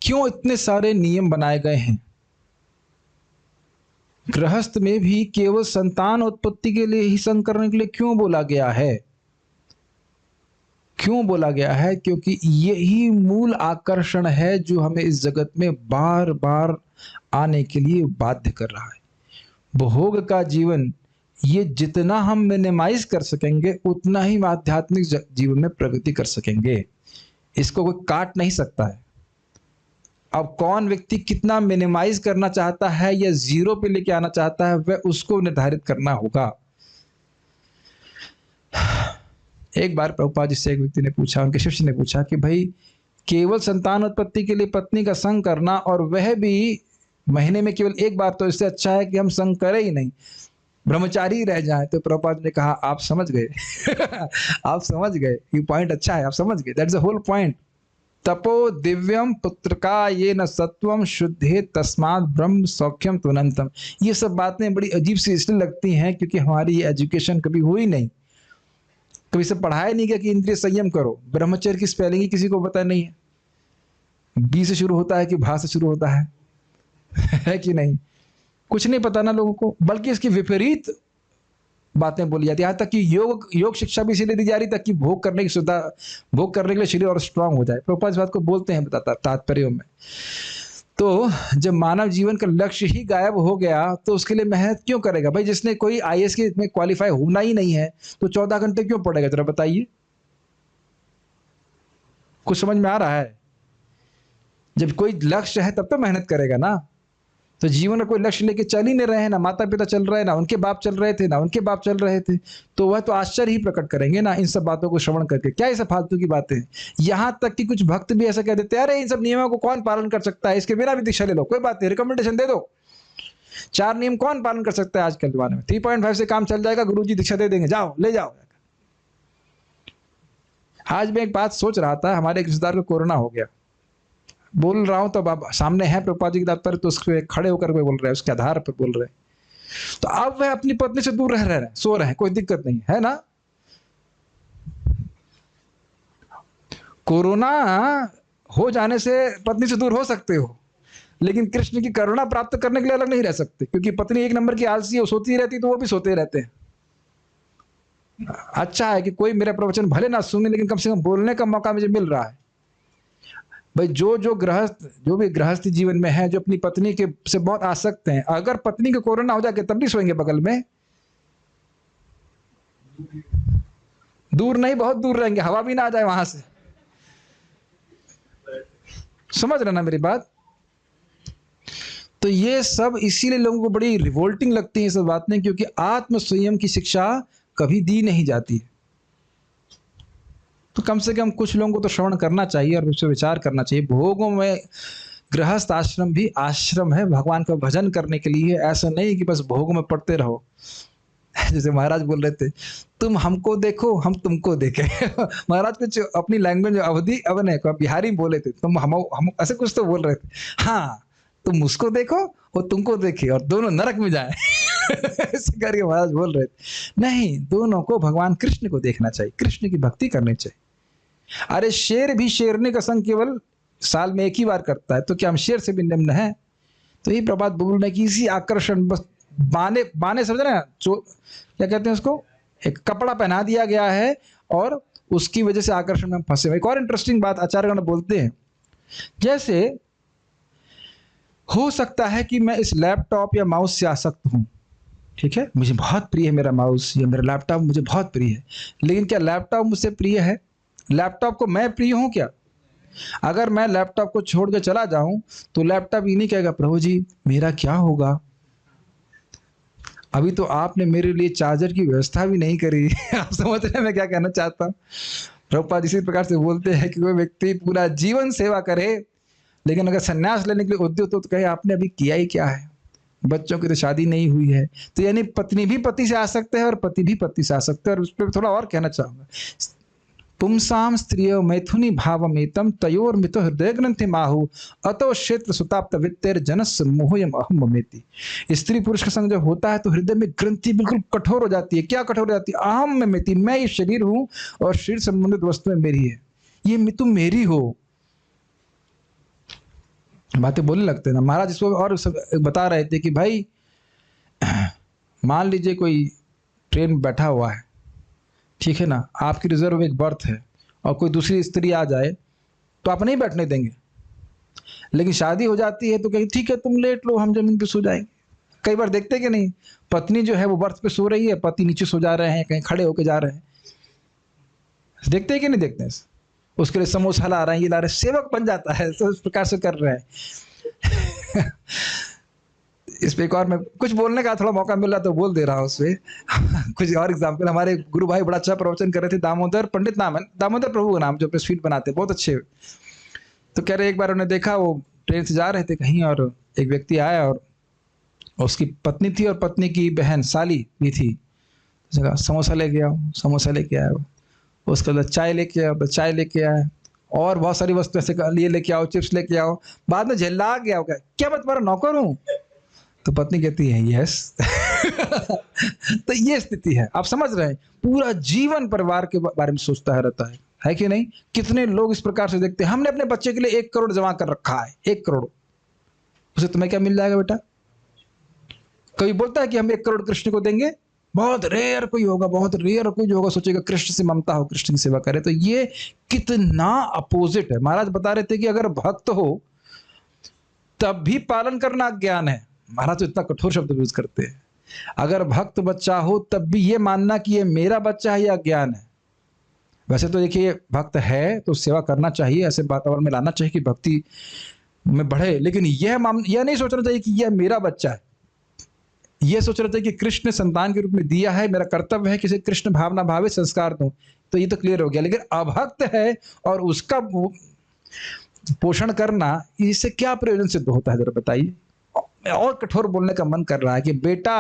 क्यों इतने सारे नियम बनाए गए हैं? गृहस्थ में भी केवल संतान उत्पत्ति के लिए ही संग करने के लिए क्यों बोला गया है? क्यों बोला गया है? क्योंकि यही मूल आकर्षण है जो हमें इस जगत में बार बार आने के लिए बाध्य कर रहा है। भोग का जीवन, ये जितना हम मिनिमाइज कर सकेंगे उतना ही आध्यात्मिक जीवन में प्रगति कर सकेंगे। इसको कोई काट नहीं सकता है। अब कौन व्यक्ति कितना मिनिमाइज करना चाहता है या जीरो पे लेके आना चाहता है, वह उसको निर्धारित करना होगा। एक बार प्रभुपाद जी से एक व्यक्ति ने पूछा, उनके शिष्य ने पूछा कि भाई केवल संतान उत्पत्ति के लिए पत्नी का संग करना और वह भी महीने में केवल एक बार, तो इससे अच्छा है कि हम संग करें ही नहीं, ब्रह्मचारी रह जाए। तो प्रभुपाद ने कहा आप समझ गए आप समझ गए, ये पॉइंट अच्छा है, आप समझ गए, दैट्स द होल पॉइंट। तपो दिव्यम पुत्रका ये न सत्वम शुद्धे तस्मात् ब्रह्म सौख्यम तुनंतम। ये सब बातें बड़ी अजीब सी इसलिए लगती हैं क्योंकि हमारी एजुकेशन कभी हुई नहीं, कभी से पढ़ाया नहीं गया कि इंद्रिय संयम करो। ब्रह्मचर्य की स्पेलिंग ही किसी को पता नहीं है, बी से शुरू होता है कि भा से शुरू होता है है कि नहीं? कुछ नहीं पता ना लोगों को, बल्कि इसकी विपरीत बातें बोली जाती है। यहाँ तक कि योग शिक्षा भी इसीलिए दी जा रही ताकि भोग करने की सुविधा, भोग करने के लिए शरीर और स्ट्रांग हो जाए। प्रभुपाद इस बात को बोलते हैं बताता तात्पर्यों में। तो जब मानव जीवन का लक्ष्य ही गायब हो गया तो उसके लिए मेहनत क्यों करेगा? भाई जिसने कोई IAS के में क्वालिफाई होना ही नहीं है तो 14 घंटे क्यों पढ़ेगा? जरा बताइए, कुछ समझ में आ रहा है? जब कोई लक्ष्य है तब तो मेहनत करेगा ना। तो जीवन में कोई लक्ष्य लेके चल ही नहीं रहे हैं, ना माता पिता चल रहे हैं, ना उनके बाप चल रहे थे, ना उनके बाप चल रहे थे, तो वह तो आश्चर्य ही प्रकट करेंगे ना इन सब बातों को श्रवण करके। क्या ये सब फालतू की बातें हैं? यहाँ तक कि कुछ भक्त भी ऐसा कह देते हैं, अरे इन सब नियमों को कौन पालन कर सकता है, इसके बिना भी दीक्षा ले लो, कोई बात नहीं, रिकमेंडेशन दे दो। 4 नियम कौन पालन कर सकता है आज के जमाने में? 3.5 से काम चल जाएगा, गुरुजी दीक्षा दे देंगे, जाओ ले जाओ। आज मैं एक बात सोच रहा था, हमारे एक रिश्तेदार को कोरोना हो गया, बोल रहा हूं तो अब सामने है प्रभुपाद जी की बात पर, तो उसके खड़े होकर बोल रहे हैं, उसके आधार पर बोल रहे हैं। तो अब वह अपनी पत्नी से दूर रह रहे हैं, सो रहे हैं, कोई दिक्कत नहीं है ना। कोरोना हो जाने से पत्नी से दूर हो सकते हो, लेकिन कृष्ण की करुणा प्राप्त करने के लिए अलग नहीं रह सकते, क्योंकि पत्नी एक नंबर की आलसी है, वो सोती रहती तो वो भी सोते रहते हैं। अच्छा है कि कोई मेरा प्रवचन भले ना सुने, लेकिन कम से कम बोलने का मौका मुझे मिल रहा है। भाई जो भी गृहस्थ जीवन में है, जो अपनी पत्नी के से बहुत आसक्त हैं, अगर पत्नी को कोरोना हो जाए तब भी सोएंगे बगल में? दूर नहीं, बहुत दूर रहेंगे, हवा भी ना आ जाए वहां से। समझ रहे ना मेरी बात? तो ये सब इसीलिए लोगों को बड़ी रिवोल्टिंग लगती है सब बातें, क्योंकि आत्म संयम की शिक्षा कभी दी नहीं जाती है। तो कम से कम कुछ लोगों को तो श्रवण करना चाहिए और उससे विचार करना चाहिए। भोगों में गृहस्थ आश्रम भी आश्रम है, भगवान का भजन करने के लिए। ऐसा नहीं कि बस भोगों में पड़ते रहो। जैसे महाराज बोल रहे थे, तुम हमको देखो हम तुमको देखें। महाराज कुछ अपनी लैंग्वेज अवधि अवने को बिहारी बोले थे, तुम हम ऐसे कुछ तो बोल रहे थे, हाँ तुम उसको देखो वो तुमको देखे और दोनों नरक में जाए। ऐसे करके महाराज बोल रहे थे। नहीं, दोनों को भगवान कृष्ण को देखना चाहिए, कृष्ण की भक्ति करनी चाहिए। अरे शेर भी शेरने का संग केवल साल में एक ही बार करता है, तो क्या हम शेर से भी निम्न है? तो ये प्रभात बोल रहे कि इसी आकर्षण, बस बाने समझ रहे हैं, क्या कहते हैं उसको, एक कपड़ा पहना दिया गया है और उसकी वजह से आकर्षण में हम फंसे। एक और इंटरेस्टिंग बात आचार्यगण बोलते हैं, जैसे हो सकता है कि मैं इस लैपटॉप या माउस से आसक्त हूं, ठीक है, मुझे बहुत प्रिय है मेरा माउस या मेरा लैपटॉप मुझे बहुत प्रिय है, लेकिन क्या लैपटॉप मुझसे प्रिय है? लैपटॉप को मैं प्रिय हूं क्या? अगर मैं लैपटॉप को छोड़ के चला जाऊं तो लैपटॉप ये नहीं कहेगा प्रभु जी मेरा क्या होगा, अभी तो आपने मेरे लिए चार्जर की व्यवस्था भी नहीं करी। आप समझ रहे हैं मैं क्या कहना चाहता हूं? प्रभुपाद इसी प्रकार से बोलते हैं कि कोई व्यक्ति पूरा जीवन सेवा करे, लेकिन अगर संन्यास लेने के लिए उद्युक्त हो तो कहे आपने अभी किया ही क्या है, बच्चों की तो शादी नहीं हुई है। तो यानी पत्नी भी पति से आ सकते हैं और पति भी पति से आ सकते हैं। और उस पर थोड़ा और कहना चाहूंगा, पुंसाम स्त्रियो मैथुनी भावमेतम तयोर मितो हृदय ग्रंथि माहु अतो क्षेत्र सुताप्त वित्तेर जनस मोहयम अहम ममेति। स्त्री पुरुष का संग जब होता है तो हृदय में ग्रंथि बिल्कुल कठोर हो जाती है। क्या कठोर हो जाती है? अहम ममेति, मैं ये शरीर हूं और शरीर संबंधित वस्तुएं मेरी है, ये तुम मेरी हो। बातें बोलने लगते हैं ना महाराज। इसको और बता रहे थे कि भाई मान लीजिए कोई ट्रेन में बैठा हुआ है, ठीक है ना, आपकी रिजर्व एक बर्थ है और कोई दूसरी स्त्री आ जाए तो आप नहीं बैठने देंगे, लेकिन शादी हो जाती है तो कहीं ठीक है तुम लेट लो, हम जमीन पे सो जाएंगे। कई बार देखते कि नहीं, पत्नी जो है वो बर्थ पे सो रही है, पति नीचे सो जा रहे हैं, कहीं खड़े होके जा रहे हैं। देखते हैं कि नहीं देखते हैं? उसके लिए समोसा ला रहे हैं, ये ला रहे हैं, सेवक बन जाता है, तो इस प्रकार से कर रहे हैं। इस पे एक और मैं कुछ बोलने का थोड़ा मौका मिल रहा तो बोल दे रहा हूँ उस पे। कुछ और एग्जाम्पल, हमारे गुरु भाई बड़ा अच्छा प्रवचन कर रहे थे, दामोदर पंडित नाम है, दामोदर प्रभु का नाम, जो अपने स्वीट बनाते हैं बहुत अच्छे। तो कह रहे एक बार उन्हें देखा, वो ट्रेन से जा रहे थे कहीं और एक व्यक्ति आया और उसकी पत्नी थी और पत्नी की बहन साली भी थी। जगह समोसा लेके आओ, समोसा लेके आया, उसके बाद चाय लेके आओ, चाय लेके आया, और बहुत सारी वस्तु ऐसे लिए लेके आओ, चिप्स लेके आओ। बाद में झल्ला गया होगा, क्या मैं तुम्हारा नौकर हूँ? तो पत्नी कहती है यस। तो ये स्थिति है, आप समझ रहे हैं, पूरा जीवन परिवार के बारे में सोचता है रहता है कि नहीं? कितने लोग इस प्रकार से देखते हैं। हमने अपने बच्चे के लिए 1 करोड़ जमा कर रखा है, 1 करोड़, उसे तुम्हें क्या मिल जाएगा बेटा? कोई बोलता है कि हम 1 करोड़ कृष्ण को देंगे? बहुत रेयर कोई होगा, बहुत रेयर कोई जो होगा सोचेगा कृष्ण से ममता हो, कृष्ण की सेवा करे। तो ये कितना अपोजिट है। महाराज बता रहे थे कि अगर भक्त हो तब भी पालन करना ज्ञान है। महाराज तो इतना कठोर शब्द यूज करते हैं। अगर भक्त बच्चा हो तब भी ये मानना कि ये मेरा बच्चा है या ज्ञान है। वैसे तो देखिए भक्त है तो सेवा करना चाहिए, ऐसे वातावरण में लाना चाहिए कि भक्ति में बढ़े, लेकिन यह नहीं सोचना चाहिए कि यह मेरा बच्चा है। यह सोचना चाहिए कि कृष्ण संतान के रूप में दिया है, मेरा कर्तव्य है कि कृष्ण भावना भावे संस्कार दूं। तो ये तो क्लियर हो गया। लेकिन अभक्त है और उसका पोषण करना, इससे क्या प्रयोजन सिद्ध होता है जरा बताइए। और कठोर बोलने का मन कर रहा है कि बेटा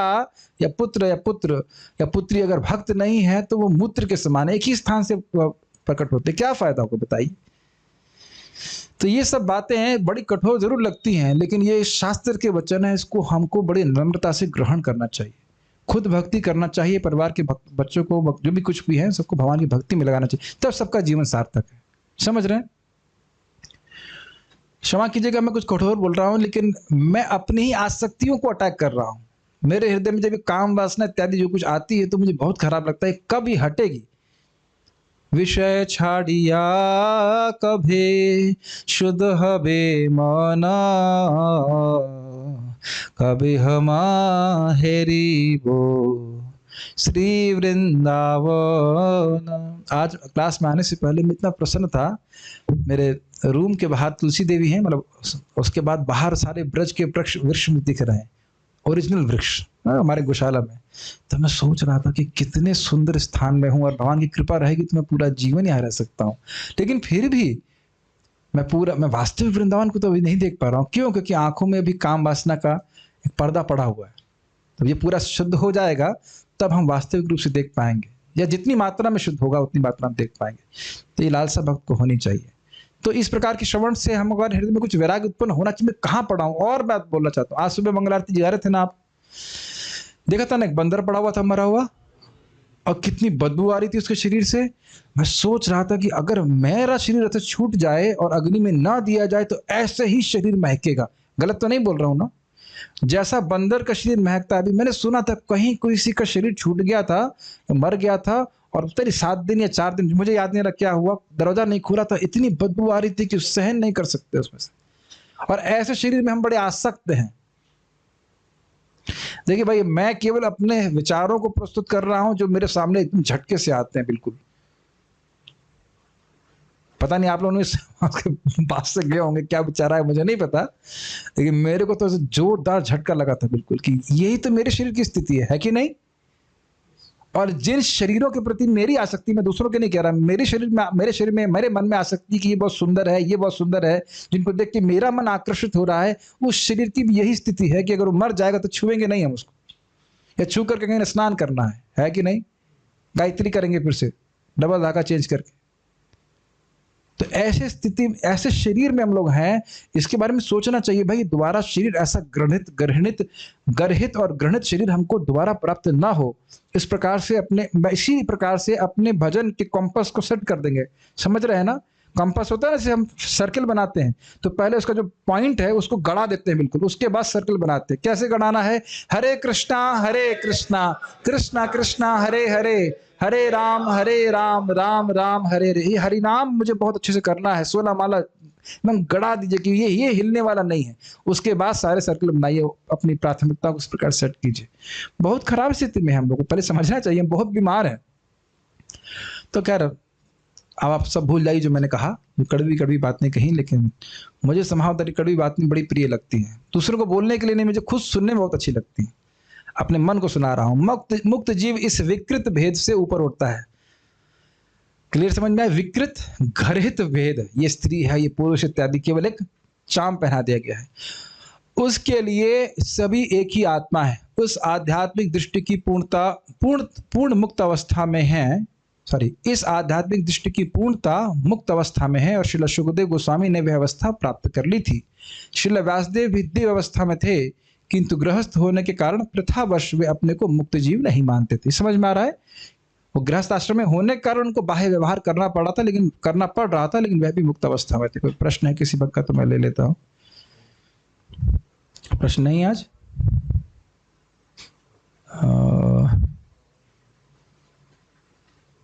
या पुत्र या पुत्री अगर भक्त नहीं है तो वो मूत्र के समान एक ही स्थान से प्रकट होते, क्या फायदा होगा बताइए। तो ये सब बातें हैं, बड़ी कठोर जरूर लगती हैं, लेकिन ये शास्त्र के वचन है, इसको हमको बड़ी नम्रता से ग्रहण करना चाहिए। खुद भक्ति करना चाहिए, परिवार के बच्चों को जो भी कुछ भी है सबको भगवान की भक्ति में लगाना चाहिए, तब सबका जीवन सार्थक है। समझ रहे हैं? क्षमा कीजिएगा मैं कुछ कठोर बोल रहा हूं, लेकिन मैं अपनी ही आसक्तियों को अटैक कर रहा हूं। मेरे हृदय में जब काम वासना इत्यादि जो कुछ आती है तो मुझे बहुत खराब लगता है, कब ये हटेगी। विषय छाड़िया कभी शुद्ध हबे मना, कभी हमा हेरी बो श्री वृंदावन। आज क्लास में आने से पहले मैं इतना प्रसन्न था। मेरे रूम के बाहर तुलसी देवी हैं, मतलब उसके बाद बाहर सारे ब्रज के वृक्ष दिख रहे हैं, ओरिजिनल वृक्ष हमारे गौशाला में। तो मैं सोच रहा था कि कितने सुंदर स्थान में हूँ और भगवान की कृपा रहेगी तो मैं पूरा जीवन यहाँ रह सकता हूँ। लेकिन फिर भी मैं वास्तविक वृंदावन को तो अभी नहीं देख पा रहा हूँ। क्यों? क्योंकि आंखों में अभी काम वासना का एक पर्दा पड़ा हुआ है। तो ये पूरा शुद्ध हो जाएगा तब हम वास्तविक रूप से देख पाएंगे, या जितनी मात्रा में शुद्ध होगा उतनी मात्रा में देख पाएंगे। तो ये लालसा भक्त को होनी चाहिए। तो इस प्रकार के श्रवण से हम हमारे हृदय में कुछ वैराग्य उत्पन्न होना चाहिए। मैं कहाँ पढ़ा हूँ और बात बोलना चाहता हूँ। आज सुबह मंगल आरती जा रहे थे ना, आप देखा था ना, एक बंदर पड़ा हुआ था मरा हुआ, और कितनी बदबू आ रही थी उसके शरीर से। मैं सोच रहा था कि अगर मेरा शरीर ऐसे छूट जाए और अग्नि में ना दिया जाए तो ऐसे ही शरीर महकेगा। गलत तो नहीं बोल रहा हूँ ना? जैसा बंदर का शरीर महकता है। अभी मैंने सुना था कहीं किसी का शरीर छूट गया था, मर गया था, और तेरी 7 दिन या 4 दिन, मुझे याद नहीं रहा क्या हुआ, दरवाजा नहीं खुला था, इतनी बदबू आ रही थी कि सहन नहीं कर सकते उसमें से। और ऐसे शरीर में हम बड़े आसक्त हैं। देखिए भाई, मैं केवल अपने विचारों को प्रस्तुत कर रहा हूं जो मेरे सामने एकदम झटके से आते हैं। बिल्कुल पता नहीं आप लोगों ने पास से गए होंगे, क्या विचारा है मुझे नहीं पता, लेकिन मेरे को तो जोरदार झटका लगा था बिल्कुल कि यही तो मेरे शरीर की स्थिति है कि नहीं। और जिन शरीरों के प्रति मेरी आसक्ति, मैं दूसरों के नहीं कह रहा, मेरे शरीर में मेरे मन में आसक्ति कि ये बहुत सुंदर है, ये बहुत सुंदर है, जिनको देख के मेरा मन आकर्षित हो रहा है, उस शरीर की भी यही स्थिति है कि अगर वो मर जाएगा तो छुएंगे नहीं हम उसको, या छू करके कहीं स्नान करना है कि नहीं, गायत्री करेंगे फिर से डबल धागा चेंज करके, तो ऐसे स्थिति, ऐसे शरीर में हम लोग हैं, इसके बारे में सोचना चाहिए भाई, दोबारा शरीर ऐसा गर्हित और ग्रहित शरीर हमको दोबारा प्राप्त ना हो। इस प्रकार से इसी प्रकार से अपने भजन के कॉम्पस को सेट कर देंगे। समझ रहे हैं ना? कंपास होता है ना, जैसे हम सर्कल बनाते हैं तो पहले उसका जो पॉइंट है उसको गड़ा देते हैं बिल्कुल, उसके बाद सर्कल बनाते हैं। कैसे गड़ाना है? हरे कृष्णा कृष्णा कृष्णा हरे हरे, हरे राम राम राम हरे हरे। ये हरि नाम मुझे बहुत अच्छे से करना है, 16 माला एकदम गड़ा दीजिए कि ये हिलने वाला नहीं है। उसके बाद सारे सर्कल बनाइए, अपनी प्राथमिकता को उस प्रकार सेट कीजिए। बहुत खराब स्थिति में हम लोग को पहले समझना चाहिए, हम बहुत बीमार हैं। तो खैर अब आप सब भूल जाइए जो मैंने कहा, कड़वी बातें कही, लेकिन मुझे संभवतः कड़वी बातें बड़ी प्रिय लगती हैं। दूसरों को बोलने के लिए नहीं, मुझे खुद सुनने में बहुत अच्छी लगती हैं। अपने मन को सुना रहा हूं। मुक्त जीव इस विकृत भेद से ऊपर उठता है। क्लियर समझ में आए? विकृत गर्हित भेद, ये स्त्री है, ये पुरुष इत्यादि, केवल एक चाम पहना दिया गया है। उसके लिए सभी एक ही आत्मा है। उस आध्यात्मिक दृष्टि की पूर्ण मुक्त अवस्था में है। इस आध्यात्मिक दृष्टि की पूर्णता मुक्त अवस्था में है और श्रील शुकदेव गोस्वामी ने वह अवस्था प्राप्त कर ली थी। श्रील व्यासदेव भी दिव्य अवस्था में थे, किंतु गृहस्थ होने के कारण प्रथावश वे अपने को मुक्त जीव नहीं मानते थे। समझ में आ रहा है? वो गृहस्थ आश्रम में होने के कारण उनको बाह्य व्यवहार करना पड़ रहा था, लेकिन वह भी मुक्त अवस्था में थे। कोई प्रश्न है किसी भक्त का तो मैं ले लेता हूँ। प्रश्न नहीं आज?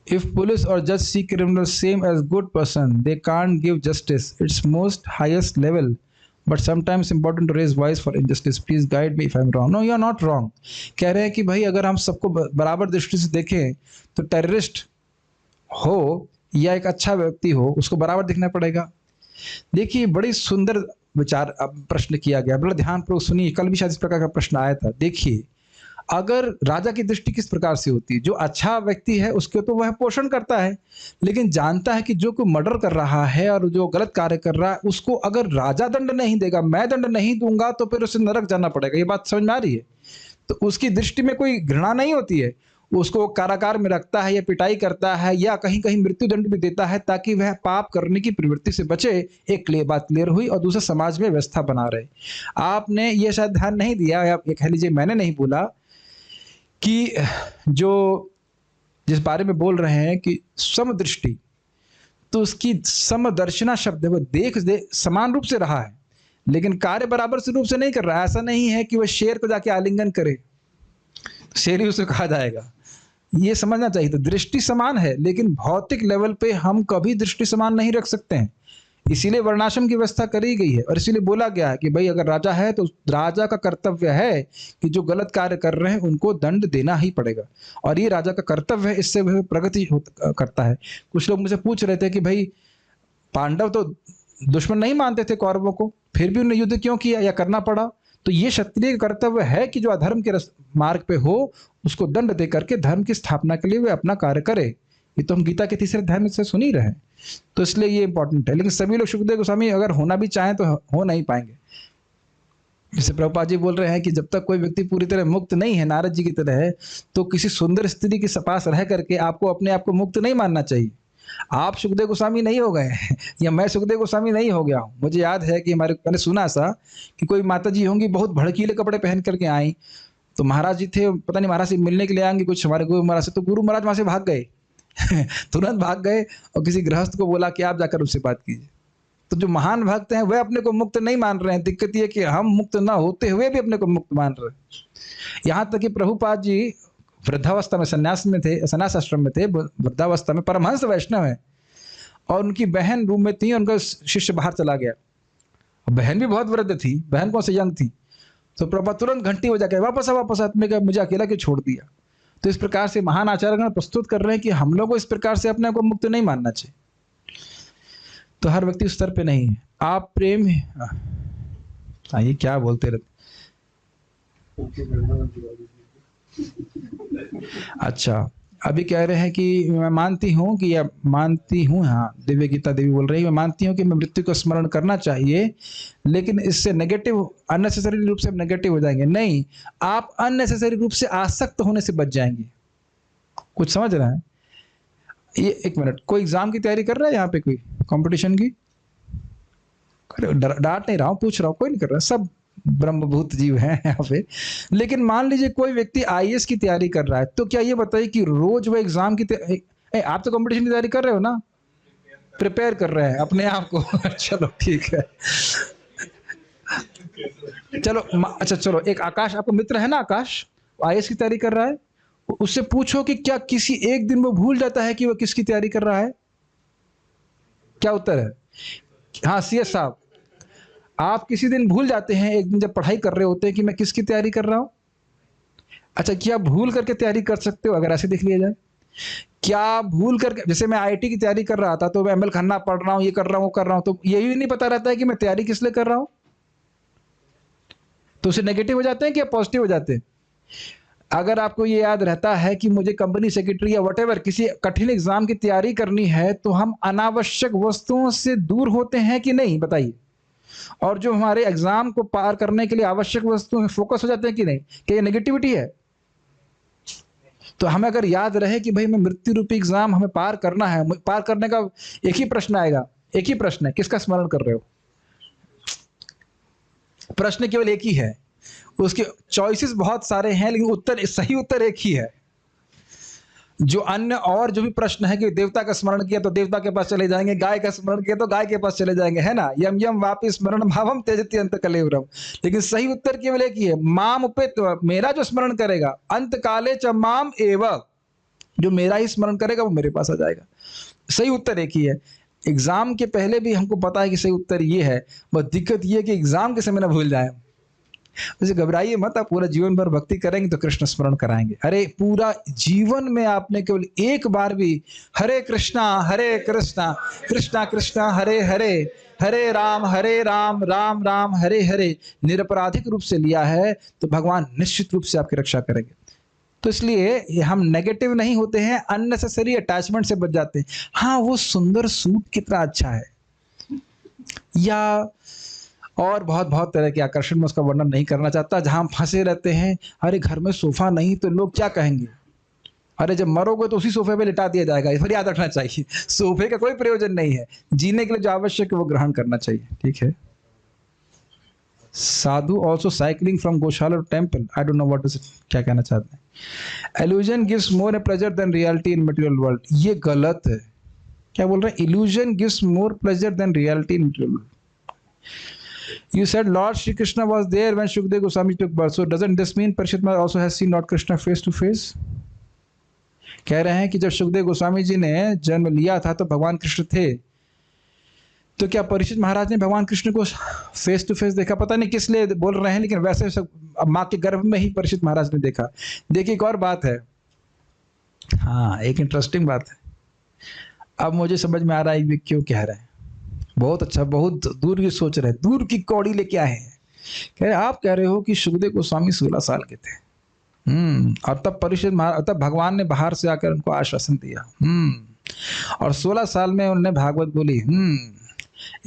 If police or judge see criminals same as good person, they can't give justice its most highest level. But sometimes important to raise voice for injustice. Please guide me if I'm wrong. No, you are not wrong. कह रहे हैं कि भाई अगर हम सबको बराबर दृष्टि से देखें तो टेररिस्ट हो या एक अच्छा व्यक्ति हो, उसको बराबर दिखना पड़ेगा। देखिए बड़ी सुंदर विचार प्रश्न किया गया, बड़ा ध्यानपूर्वक सुनिए। कल भी शायद इस प्रकार का प्रश्न आया था। देखिए अगर राजा की दृष्टि किस प्रकार से होती है, जो अच्छा व्यक्ति है उसके तो वह पोषण करता है, लेकिन जानता है कि जो कोई मर्डर कर रहा है और जो गलत कार्य कर रहा है उसको अगर राजा दंड नहीं देगा, मैं दंड नहीं दूंगा, तो फिर उसे नरक जाना पड़ेगा। ये बात समझ में आ रही है? तो उसकी दृष्टि में कोई घृणा नहीं होती है, उसको कारागार में रखता है या पिटाई करता है या कहीं कहीं मृत्यु दंड भी देता है ताकि वह पाप करने की प्रवृत्ति से बचे। एक बात क्लियर हुई। और दूसरा, समाज में व्यवस्था बना रहे। आपने ये शायद ध्यान नहीं दिया, या कह लीजिए मैंने नहीं बोला कि जो जिस बारे में बोल रहे हैं कि समदृष्टि, तो उसकी समदर्शना शब्द है, वो समान रूप से रहा है लेकिन कार्य बराबर से रूप से नहीं कर रहा है। ऐसा नहीं है कि वह शेर को जाके आलिंगन करे, शेर ही उसे कहा जाएगा। ये समझना चाहिए। तो दृष्टि समान है लेकिन भौतिक लेवल पे हम कभी दृष्टि समान नहीं रख सकते हैं। इसीलिए वर्णाश्रम की व्यवस्था करी गई है और इसीलिए बोला गया है कि भाई अगर राजा है तो राजा का कर्तव्य है कि जो गलत कार्य कर रहे हैं उनको दंड देना ही पड़ेगा, और ये राजा का कर्तव्य है। इससे वह प्रगति करता है। कुछ लोग मुझे पूछ रहे थे कि भाई पांडव तो दुश्मन नहीं मानते थे कौरवों को, फिर भी उन्हें युद्ध क्यों किया या करना पड़ा? तो ये क्षत्रिय कर्तव्य है कि जो अधर्म के मार्ग पे हो उसको दंड दे करके धर्म की स्थापना के लिए वे अपना कार्य करे। ये तो हम गीता के तीसरे अध्याय में से सुन ही रहे हैं, तो इसलिए ये इंपॉर्टेंट है। लेकिन सभी लोग शुकदेव गोस्वामी अगर होना भी चाहें तो हो नहीं पाएंगे। जैसे प्रभुपाद जी बोल रहे हैं कि जब तक कोई व्यक्ति पूरी तरह मुक्त नहीं है, नारद जी की तरह है, तो किसी सुंदर स्त्री के पास रह करके आपको अपने आप को मुक्त नहीं मानना चाहिए। आप सुखदेव गोस्वामी नहीं हो गए या मैं सुखदेव गोस्वामी नहीं हो गया हूँ। मुझे याद है कि मैंने सुना ऐसा कि कोई माता जी होंगी बहुत भड़कीले कपड़े पहन करके आई, तो महाराज जी थे, पता नहीं महाराज से मिलने के लिए आएंगे कुछ हमारे गुरु महाराज से, तो गुरु महाराज वहां से भाग गए तुरंत भाग गए और किसी गृहस्थ को बोला कि आप जाकर उससे बात कीजिए। तो जो महान भक्त हैं वह अपने को मुक्त नहीं मान रहे हैं। दिक्कत ये कि हम मुक्त ना होते हुए भी अपने को मुक्त मान रहे हैं। यहाँ तक कि प्रभुपाद जी वृद्धावस्था में संन्यास आश्रम में थे, वृद्धावस्था में परमहंस वैष्णव है, और उनकी बहन रूम में थी, उनका शिष्य बाहर चला गया। बहन भी बहुत वृद्ध थी, बहन कौन से यंग थी, तो प्रभुपाद तुरंत घंटी बजा के वापस मुझे अकेला क्यों छोड़ दिया। तो इस प्रकार से महान आचार्यगण प्रस्तुत कर रहे हैं कि हम लोग को इस प्रकार से अपने को मुक्त नहीं मानना चाहिए। तो हर व्यक्ति उस स्तर पे नहीं है। आप प्रेम ये क्या बोलते रहते। अच्छा, अभी कह रहे हैं कि मैं मानती हूँ, हाँ दिव्य गीता देवी बोल रही है, मैं मानती हूँ कि मैं मृत्यु को स्मरण करना चाहिए, लेकिन इससे नेगेटिव अननेसेसरी रूप से नेगेटिव हो जाएंगे। नहीं, आप अननेसेसरी रूप से आसक्त होने से बच जाएंगे। कुछ समझ रहे हैं? ये एक मिनट, कोई एग्जाम की तैयारी कर रहा है यहाँ पे? कोई कंपटीशन की? डांट नहीं रहा हूँ, पूछ रहा हूँ, कोई नहीं कर रहा, सब ब्रह्मभूत जीव हैं यहाँ पे। लेकिन मान लीजिए कोई व्यक्ति आईएएस की तैयारी कर रहा है, तो क्या ये बताइए कि रोज वो एग्जाम की आप तो कंपटीशन की तैयारी कर रहे हो ना, प्रिपेयर कर रहे हैं अपने आप को। चलो ठीक है, चलो अच्छा चलो, एक आकाश आपका मित्र है ना, आकाश आईएएस की तैयारी कर रहा है, उससे पूछो कि क्या किसी एक दिन वो भूल जाता है कि वो किसकी तैयारी कर रहा है? क्या उत्तर है? हाँ सीएस साहब, आप किसी दिन भूल जाते हैं एक दिन जब पढ़ाई कर रहे होते हैं कि मैं किसकी तैयारी कर रहा हूं? अच्छा, क्या भूल करके तैयारी कर सकते हो? अगर ऐसे देख लिया जाए, क्या भूल करके, जैसे मैं आईआईटी की तैयारी कर रहा था तो मैं एमएल खन्ना पढ़ रहा हूं, ये कर रहा हूं, वो कर रहा हूं, तो यही नहीं पता रहता है कि मैं तैयारी किस लिए कर रहा हूं, तो उसे नेगेटिव हो जाते हैं कि पॉजिटिव हो जाते हैं? अगर आपको ये याद रहता है कि मुझे कंपनी सेक्रेटरी या व्हाटएवर किसी कठिन एग्जाम की तैयारी करनी है, तो हम अनावश्यक वस्तुओं से दूर होते हैं कि नहीं, बताइए? और जो हमारे एग्जाम को पार करने के लिए आवश्यक वस्तुओं में फोकस हो जाते हैं कि नहीं? क्या ये नेगेटिविटी है? तो हमें अगर याद रहे कि भाई मैं मृत्यु रूपी एग्जाम हमें पार करना है, पार करने का एक ही प्रश्न आएगा, एक ही प्रश्न है, किसका स्मरण कर रहे हो? प्रश्न केवल एक ही है, उसके चॉइसेस बहुत सारे हैं, लेकिन उत्तर, सही उत्तर एक ही है। जो अन्य और जो भी प्रश्न है कि देवता का स्मरण किया तो देवता के पास चले जाएंगे, गाय का स्मरण किया तो गाय के पास चले जाएंगे, है ना, यम यम वापि स्मरण भावम त्यजति अंत कलेवरम। लेकिन सही उत्तर केवल एक ही है, माम उपेत, मेरा जो स्मरण करेगा, अंत काले च माम एव, जो मेरा ही स्मरण करेगा वो मेरे पास आ जाएगा। सही उत्तर एक ही है। एग्जाम के पहले भी हमको पता है कि सही उत्तर ये है, बस दिक्कत ये है कि एग्जाम के समय ना भूल जाए। वैसे घबराइए मत, आप पूरा जीवन भर भक्ति करेंगे तो कृष्ण स्मरण कराएंगे। अरे पूरा जीवन में आपने केवल एक बार भी हरे कृष्णा कृष्णा कृष्णा हरे हरे, हरे राम राम राम हरे हरे निरपराधिक रूप से लिया है, तो भगवान निश्चित रूप से आपकी रक्षा करेंगे। तो इसलिए हम नेगेटिव नहीं होते हैं, अननेसेसरी अटैचमेंट से बच जाते हैं। हाँ, वो सुंदर सूट कितना अच्छा है, या और बहुत बहुत तरह के आकर्षण में उसका वर्णन नहीं करना चाहता, जहां हम फंसे रहते हैं, अरे घर में सोफा नहीं तो लोग क्या कहेंगे, अरे जब मरोगे तो उसी सोफे पे लिटा दिया जाएगा, इस पर याद रखना चाहिए। सोफे का कोई प्रयोजन नहीं है, जीने के लिए जो आवश्यक है वो ग्रहण करना चाहिए, ठीक है। Sadhu also cycling from gaushala to temple, I don't know what is it, क्या कहना चाहते हैं। Illusion gives more pleasure than reality in material world, ये गलत है। क्या बोल रहे हैं? Illusion gives more pleasure than reality in material world. You said Lord Shri Krishna was there when Shukdev Goswami took birth. So doesn't this mean Parikshit Maharaj also has seen Lord Krishna face to face? कह रहे हैं कि जब सुखदेव गोस्वामी जी ने जन्म लिया था तो भगवान कृष्ण थे, तो क्या परीक्षित महाराज ने भगवान कृष्ण को फेस टू फेस देखा? पता नहीं किस लिए बोल रहे हैं, लेकिन वैसे सब माँ के गर्भ में ही परीक्षित महाराज ने देखा। देखिए एक और बात है, हाँ एक इंटरेस्टिंग बात है, अब मुझे समझ में आ रहा है क्यों कह रहे हैं। बहुत अच्छा, बहुत दूर की सोच रहे हैं, दूर की कौड़ी लेके आए हैं। कह रहे आप कह रहे हो कि सुखदेव गोस्वामी 16 साल के थे, और तब परीक्षित महाराज, तब भगवान ने बाहर से आकर उनको आश्वासन दिया, और 16 साल में उन्होंने भागवत बोली,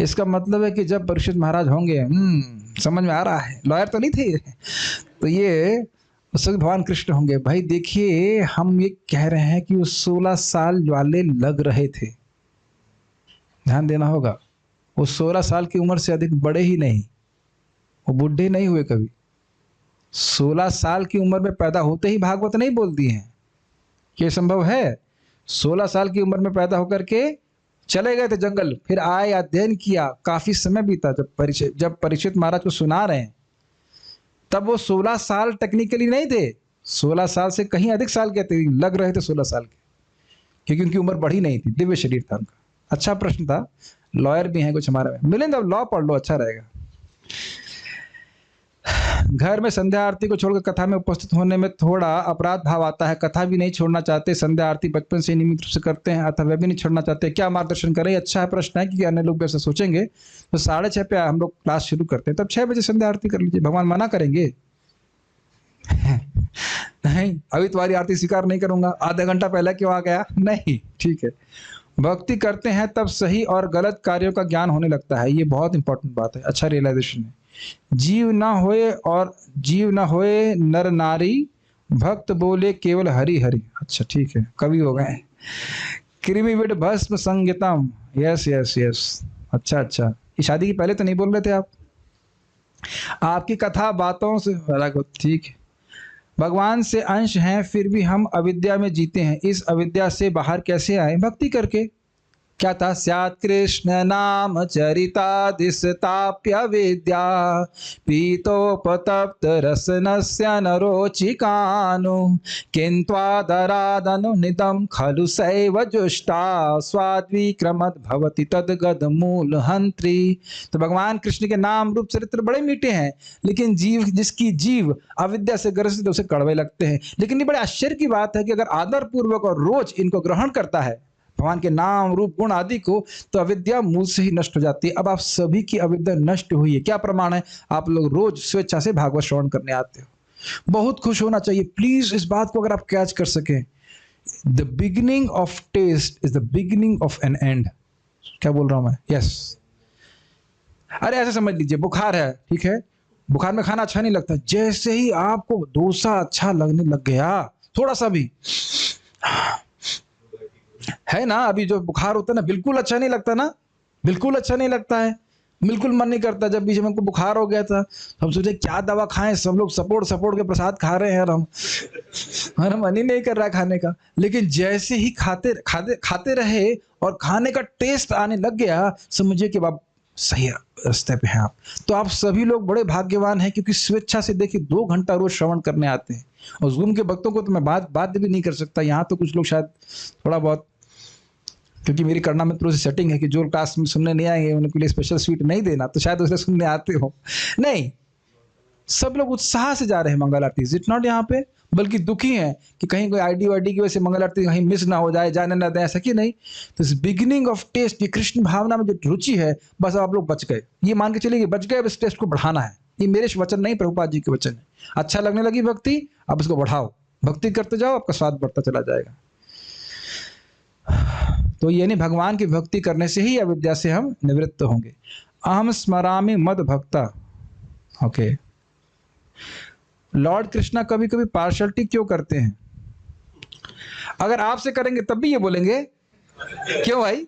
इसका मतलब है कि जब परीक्षित महाराज होंगे, समझ में आ रहा है, लॉयर तो नहीं थे, तो ये उस वक्त भगवान कृष्ण होंगे। भाई देखिए, हम ये कह रहे हैं कि वो 16 साल वाले लग रहे थे, ध्यान देना होगा। वो 16 साल की उम्र से अधिक बड़े ही नहीं, वो बूढ़े नहीं हुए कभी। 16 साल की उम्र में पैदा होते ही भागवत नहीं बोल दिए हैं, ये संभव है? 16 साल की उम्र में पैदा होकर के चले गए थे जंगल, फिर आए, अध्ययन किया, काफी समय बीता। जब परीक्षित महाराज को सुना रहे हैं तब वो 16 साल टेक्निकली नहीं थे, 16 साल से कहीं अधिक साल के थे, लग रहे थे 16 साल के, क्योंकि उनकी उम्र बढ़ी नहीं थी, दिव्य शरीर था उनका। अच्छा प्रश्न था, लॉयर भी हैं कुछ हमारे में, मिलेंगे, लॉ पढ़ लो, अच्छा रहेगा। घर में संध्या आरती को छोड़कर कथा में उपस्थित होने में थोड़ा अपराध भाव आता है, कथा भी नहीं छोड़ना चाहते, संध्या आरती बचपन से नियमित रूप से करते हैं अथवा वे भी नहीं छोड़ना चाहते, क्या मार्गदर्शन करें? अच्छा है प्रश्न है, क्योंकि अन्य लोग भी ऐसा सोचेंगे। तो 6:30 पे हम लोग क्लास शुरू करते हैं, तब 6 बजे संध्या आरती कर लीजिए, भगवान मना करेंगे? नहीं, अभी तुम्हारी आरती स्वीकार नहीं करूंगा, आधा घंटा पहले क्यों आ गया? नहीं, ठीक है। भक्ति करते हैं तब सही और गलत कार्यों का ज्ञान होने लगता है, ये बहुत इंपॉर्टेंट बात है, अच्छा रियलाइजेशन है। जीव ना होए नर नारी, भक्त बोले केवल हरि हरि। अच्छा ठीक है, कवि हो गए। कृमिविड भस्म संगीतम, यस यस यस। अच्छा अच्छा, ये शादी की पहले तो नहीं बोल रहे थे आप। आपकी कथा बातों से ठीक है। भगवान से अंश हैं फिर भी हम अविद्या में जीते हैं, इस अविद्या से बाहर कैसे आए? भक्ति करके। क्या था? स्यात् कृष्ण नाम चरितादिस्ताप्य विद्या पीतोपतप्त रसनस्य नरोचिकानु किन्त्वादरादनुनिदं खलु सैव जुष्टा स्वाद्विक्रमद् भवति तद्गद मूल हंत्री। तो भगवान कृष्ण के नाम रूप चरित्र बड़े मीठे हैं, लेकिन जिसकी जीव अविद्या से ग्रसित है उसे कड़वे लगते हैं। लेकिन ये बड़े आश्चर्य की बात है कि अगर आदर पूर्वक और रोज इनको ग्रहण करता है, भगवान के नाम रूप गुण आदि को, तो अविद्या मूल से ही नष्ट हो जाती है। अब आप सभी की अविद्या नष्ट हुई है। क्या प्रमाण है? आप लोग रोज स्वेच्छा से भागवत श्रवण करने आते हो। बहुत खुश होना चाहिए। प्लीज इस बात को अगर आप कैच कर सकें, the beginning of test is the beginning of an end. क्या बोल रहा हूं मैं? यस। अरे ऐसे समझ लीजिए, बुखार है, ठीक है, बुखार में खाना अच्छा नहीं लगता, जैसे ही आपको डोसा अच्छा लगने लग गया, थोड़ा सा भी है ना, अभी जो बुखार होता है ना, बिल्कुल अच्छा नहीं लगता ना, बिल्कुल अच्छा नहीं लगता है, बिल्कुल मन नहीं करता। जब बीच में हमको बुखार हो गया था, हम सोचे क्या दवा खाएं, सब लोग सपोर्ट के प्रसाद खा रहे हैं और हमारा मन ही नहीं कर रहा है खाने का। लेकिन जैसे ही खाते रहे और खाने का टेस्ट आने लग गया, समझिए कि आप सही रास्ते पे हैं आप। तो आप सभी लोग बड़े भाग्यवान हैं, क्योंकि स्वेच्छा से देखिए 2 घंटा रोज श्रवण करने आते हैं। और ज़ूम के भक्तों को तो मैं बात भी नहीं कर सकता। यहाँ तो कुछ लोग शायद थोड़ा बहुत, क्योंकि मेरी करना मित्रों से सेटिंग है कि जो क्लास में सुनने नहीं आएंगे उनके लिए स्पेशल स्वीट नहीं देना, तो शायद उसे सुनने आते हो। नहीं, सब लोग उत्साह से जा रहे हैं मंगल आरती। इट नॉट यहाँ पे, बल्कि दुखी हैं कि कहीं कोई आईडी वाईडी की वजह से मंगल आरती कहीं मिस ना हो जाए, जाने ना दें, ऐसा कि नहीं। तो इस बिगिनिंग ऑफ टेस्ट, ये कृष्ण भावना में जो रुचि है, बस आप लोग बच गए। ये मान के चलिए बच गए। अब इस टेस्ट को बढ़ाना है। ये मेरे वचन नहीं, प्रभुपाद जी के वचन है। अच्छा लगने लगी भक्ति, अब इसको बढ़ाओ, भक्ति करते जाओ, आपका स्वाद बढ़ता चला जाएगा। तो ये नहीं, भगवान की भक्ति करने से ही अविद्या से हम निवृत्त होंगे। अहम स्मरामि मद भक्ता। ओके, लॉर्ड कृष्णा कभी कभी पार्शलिटी क्यों करते हैं? अगर आपसे करेंगे तब भी ये बोलेंगे, क्यों भाई,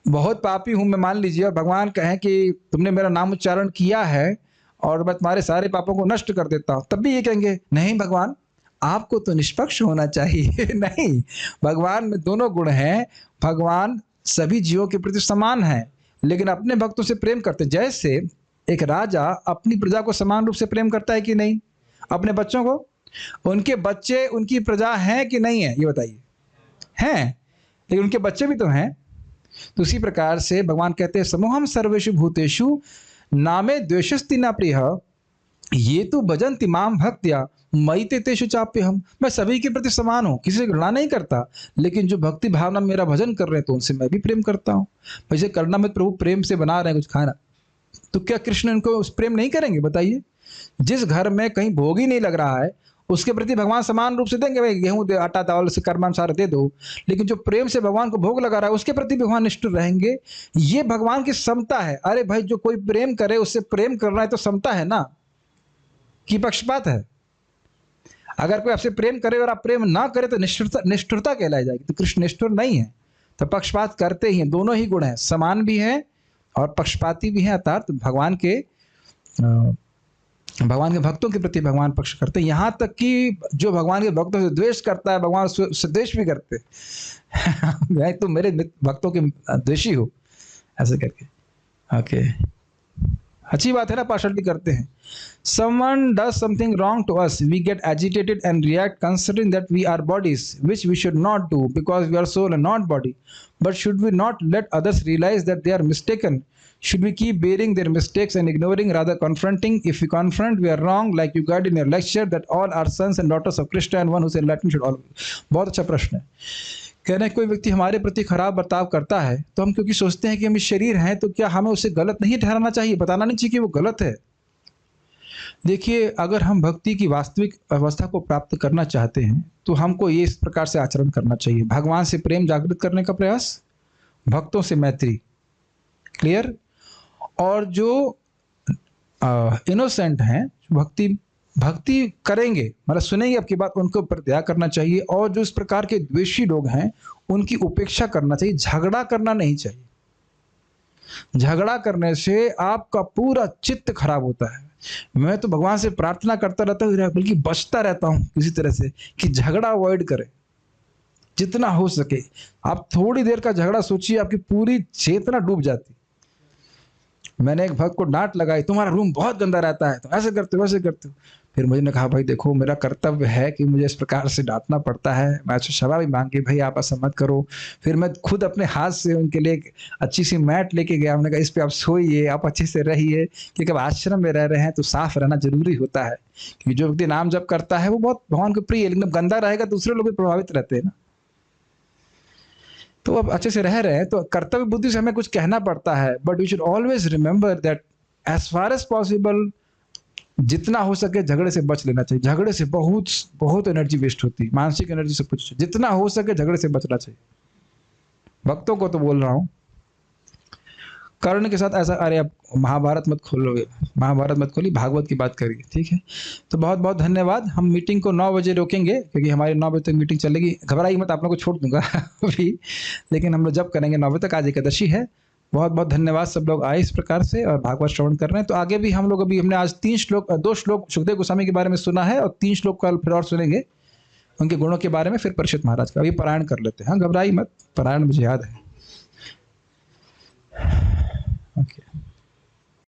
बहुत पापी हूं मैं, मान लीजिए, और भगवान कहें कि तुमने मेरा नाम उच्चारण किया है और मैं तुम्हारे सारे पापों को नष्ट कर देता हूं, तब भी ये कहेंगे नहीं भगवान, आपको तो निष्पक्ष होना चाहिए। नहीं, भगवान में दोनों गुण हैं। भगवान सभी जीवों के प्रति समान है, लेकिन अपने भक्तों से प्रेम करते। जैसे एक राजा अपनी प्रजा को समान रूप से प्रेम करता है कि नहीं? अपने बच्चों को, उनके बच्चे उनकी प्रजा हैं कि नहीं है? ये बताइए। हैं, लेकिन उनके बच्चे भी तो हैं। तो उसी प्रकार से भगवान कहते हैं समूहम सर्वेषु भूतेषु नामे द्वेषस्ति न प्रियः ये तो भजन्ति माम भक्त्या मयि ते तेषु चाप्यहम्। मैं सभी के प्रति समान हूँ, किसी से घृणा नहीं करता, लेकिन जो भक्ति भावना मेरा भजन कर रहे हैं तो उनसे मैं भी प्रेम करता हूँ। वैसे करना में प्रभु प्रेम से बना रहे हैं कुछ खाना, तो क्या कृष्ण इनको उस प्रेम नहीं करेंगे? बताइए। जिस घर में कहीं भोग ही नहीं लग रहा है उसके प्रति भगवान समान रूप से देंगे, भाई गेहूं दे, आटा चावल से कर्मानुसार दे दो, लेकिन जो प्रेम से भगवान को भोग लगा रहा है उसके प्रति भगवान निष्ठुर रहेंगे। ये भगवान की समता है। अरे भाई, जो कोई प्रेम करे उससे प्रेम करना है तो समता है ना, कि पक्षपात है? अगर कोई आपसे प्रेम करे और आप प्रेम ना करे तो निष्ठुरता कहलाई जाएगी। तो कृष्ण निष्ठुर नहीं है, तो पक्षपात करते ही हैं। दोनों ही गुण हैं, समान भी हैं और पक्षपाती भी हैं। अर्थात भगवान के भक्तों के प्रति भगवान पक्ष करते हैं। यहाँ तक कि जो भगवान के भक्तों से द्वेष करता है, भगवान उससे द्वेष भी करते हैं। तुम मेरे भक्तों के द्वेषी हो, ऐसे करके। ओके, अच्छी बात है ना, पार्शलिटी करते हैं। Someone does something wrong to us, we get agitated and react, considering that we are bodies, which we should not do because we are soul and not body. But should we not let others realize that they are mistaken? Should we keep bearing their mistakes and ignoring, rather confronting? If we confront, we are wrong, like you guide in your lecture that all are sons and daughters of Krishna and one who is enlightened should all. बहुत अच्छा प्रश्न है। कहना है कोई व्यक्ति हमारे प्रति खराब बर्ताव करता है तो हम क्योंकि सोचते हैं कि हम इस शरीर हैं, तो क्या हमें उसे गलत नहीं ठहराना चाहिए, बताना नहीं चाहिए कि वो गलत है? देखिए, अगर हम भक्ति की वास्तविक अवस्था को प्राप्त करना चाहते हैं तो हमको ये इस प्रकार से आचरण करना चाहिए। भगवान से प्रेम जागृत करने का प्रयास, भक्तों से मैत्री, क्लियर। और जो इनोसेंट हैं, भक्ति भक्ति करेंगे, मतलब सुनेंगे आपकी बात, उनके ऊपर दया करना चाहिए। और जो इस प्रकार के द्वेषी लोग हैं उनकी उपेक्षा करना चाहिए, झगड़ा करना नहीं चाहिए। झगड़ा करने से आपका पूरा चित्त खराब होता है। मैं तो भगवान से प्रार्थना करता रहता हूँ, बल्कि बचता रहता हूँ किसी तरह से कि झगड़ा अवॉइड करें जितना हो सके। आप थोड़ी देर का झगड़ा सोचिए, आपकी पूरी चेतना डूब जाती। मैंने एक भक्त को डांट लगाई, तुम्हारा रूम बहुत गंदा रहता है, तुम ऐसे करते हो वैसे करते हो। फिर मुझे ने कहा, भाई देखो मेरा कर्तव्य है कि मुझे इस प्रकार से डांटना पड़ता है। मैं क्षमा भी मांगी, भाई आप ऐसा मत करो। फिर मैं खुद अपने हाथ से उनके लिए एक अच्छी सी मैट लेके गया। हमने कहा इस पे आप सोइए, आप अच्छे से रहिए, क्योंकि अब आश्रम में रह रहे हैं तो साफ रहना जरूरी होता है। क्योंकि जो व्यक्ति नाम जप करता है वो बहुत भगवान को प्रिय है, लेकिन गंदा रहेगा दूसरे लोग भी प्रभावित रहते हैं ना। तो अब अच्छे से रह रहे हैं तो कर्तव्य बुद्धि से हमें कुछ कहना पड़ता है, but we should always remember that as far as possible जितना हो सके झगड़े से बच लेना चाहिए। झगड़े से बहुत बहुत एनर्जी वेस्ट होती है, मानसिक एनर्जी सब कुछ। जितना हो सके झगड़े से बचना चाहिए। भक्तों को तो बोल रहा हूँ। कर्ण के साथ ऐसा, अरे अब महाभारत मत खोलोगे, महाभारत मत खोलिए, भागवत की बात करिए, ठीक है। तो बहुत बहुत धन्यवाद। हम मीटिंग को 9 बजे रोकेंगे क्योंकि हमारी 9 बजे तक मीटिंग चलेगी। घबराइए मत, आप लोगों को छोड़ दूंगा अभी, लेकिन हम लोग जब करेंगे 9 बजे तक। आज एकादशी है। बहुत बहुत धन्यवाद, सब लोग आए इस प्रकार से और भागवत श्रवण कर रहे हैं। तो आगे भी हम लोग, अभी हमने आज 2 श्लोक सुखदेव गोस्वामी के बारे में सुना है और 3 श्लोक कल फिर और सुनेंगे उनके गुणों के बारे में, फिर परीक्षित महाराज का। अभी पारायण कर लेते हैं। हाँ, घबराइए मत, पारायण मुझे याद है।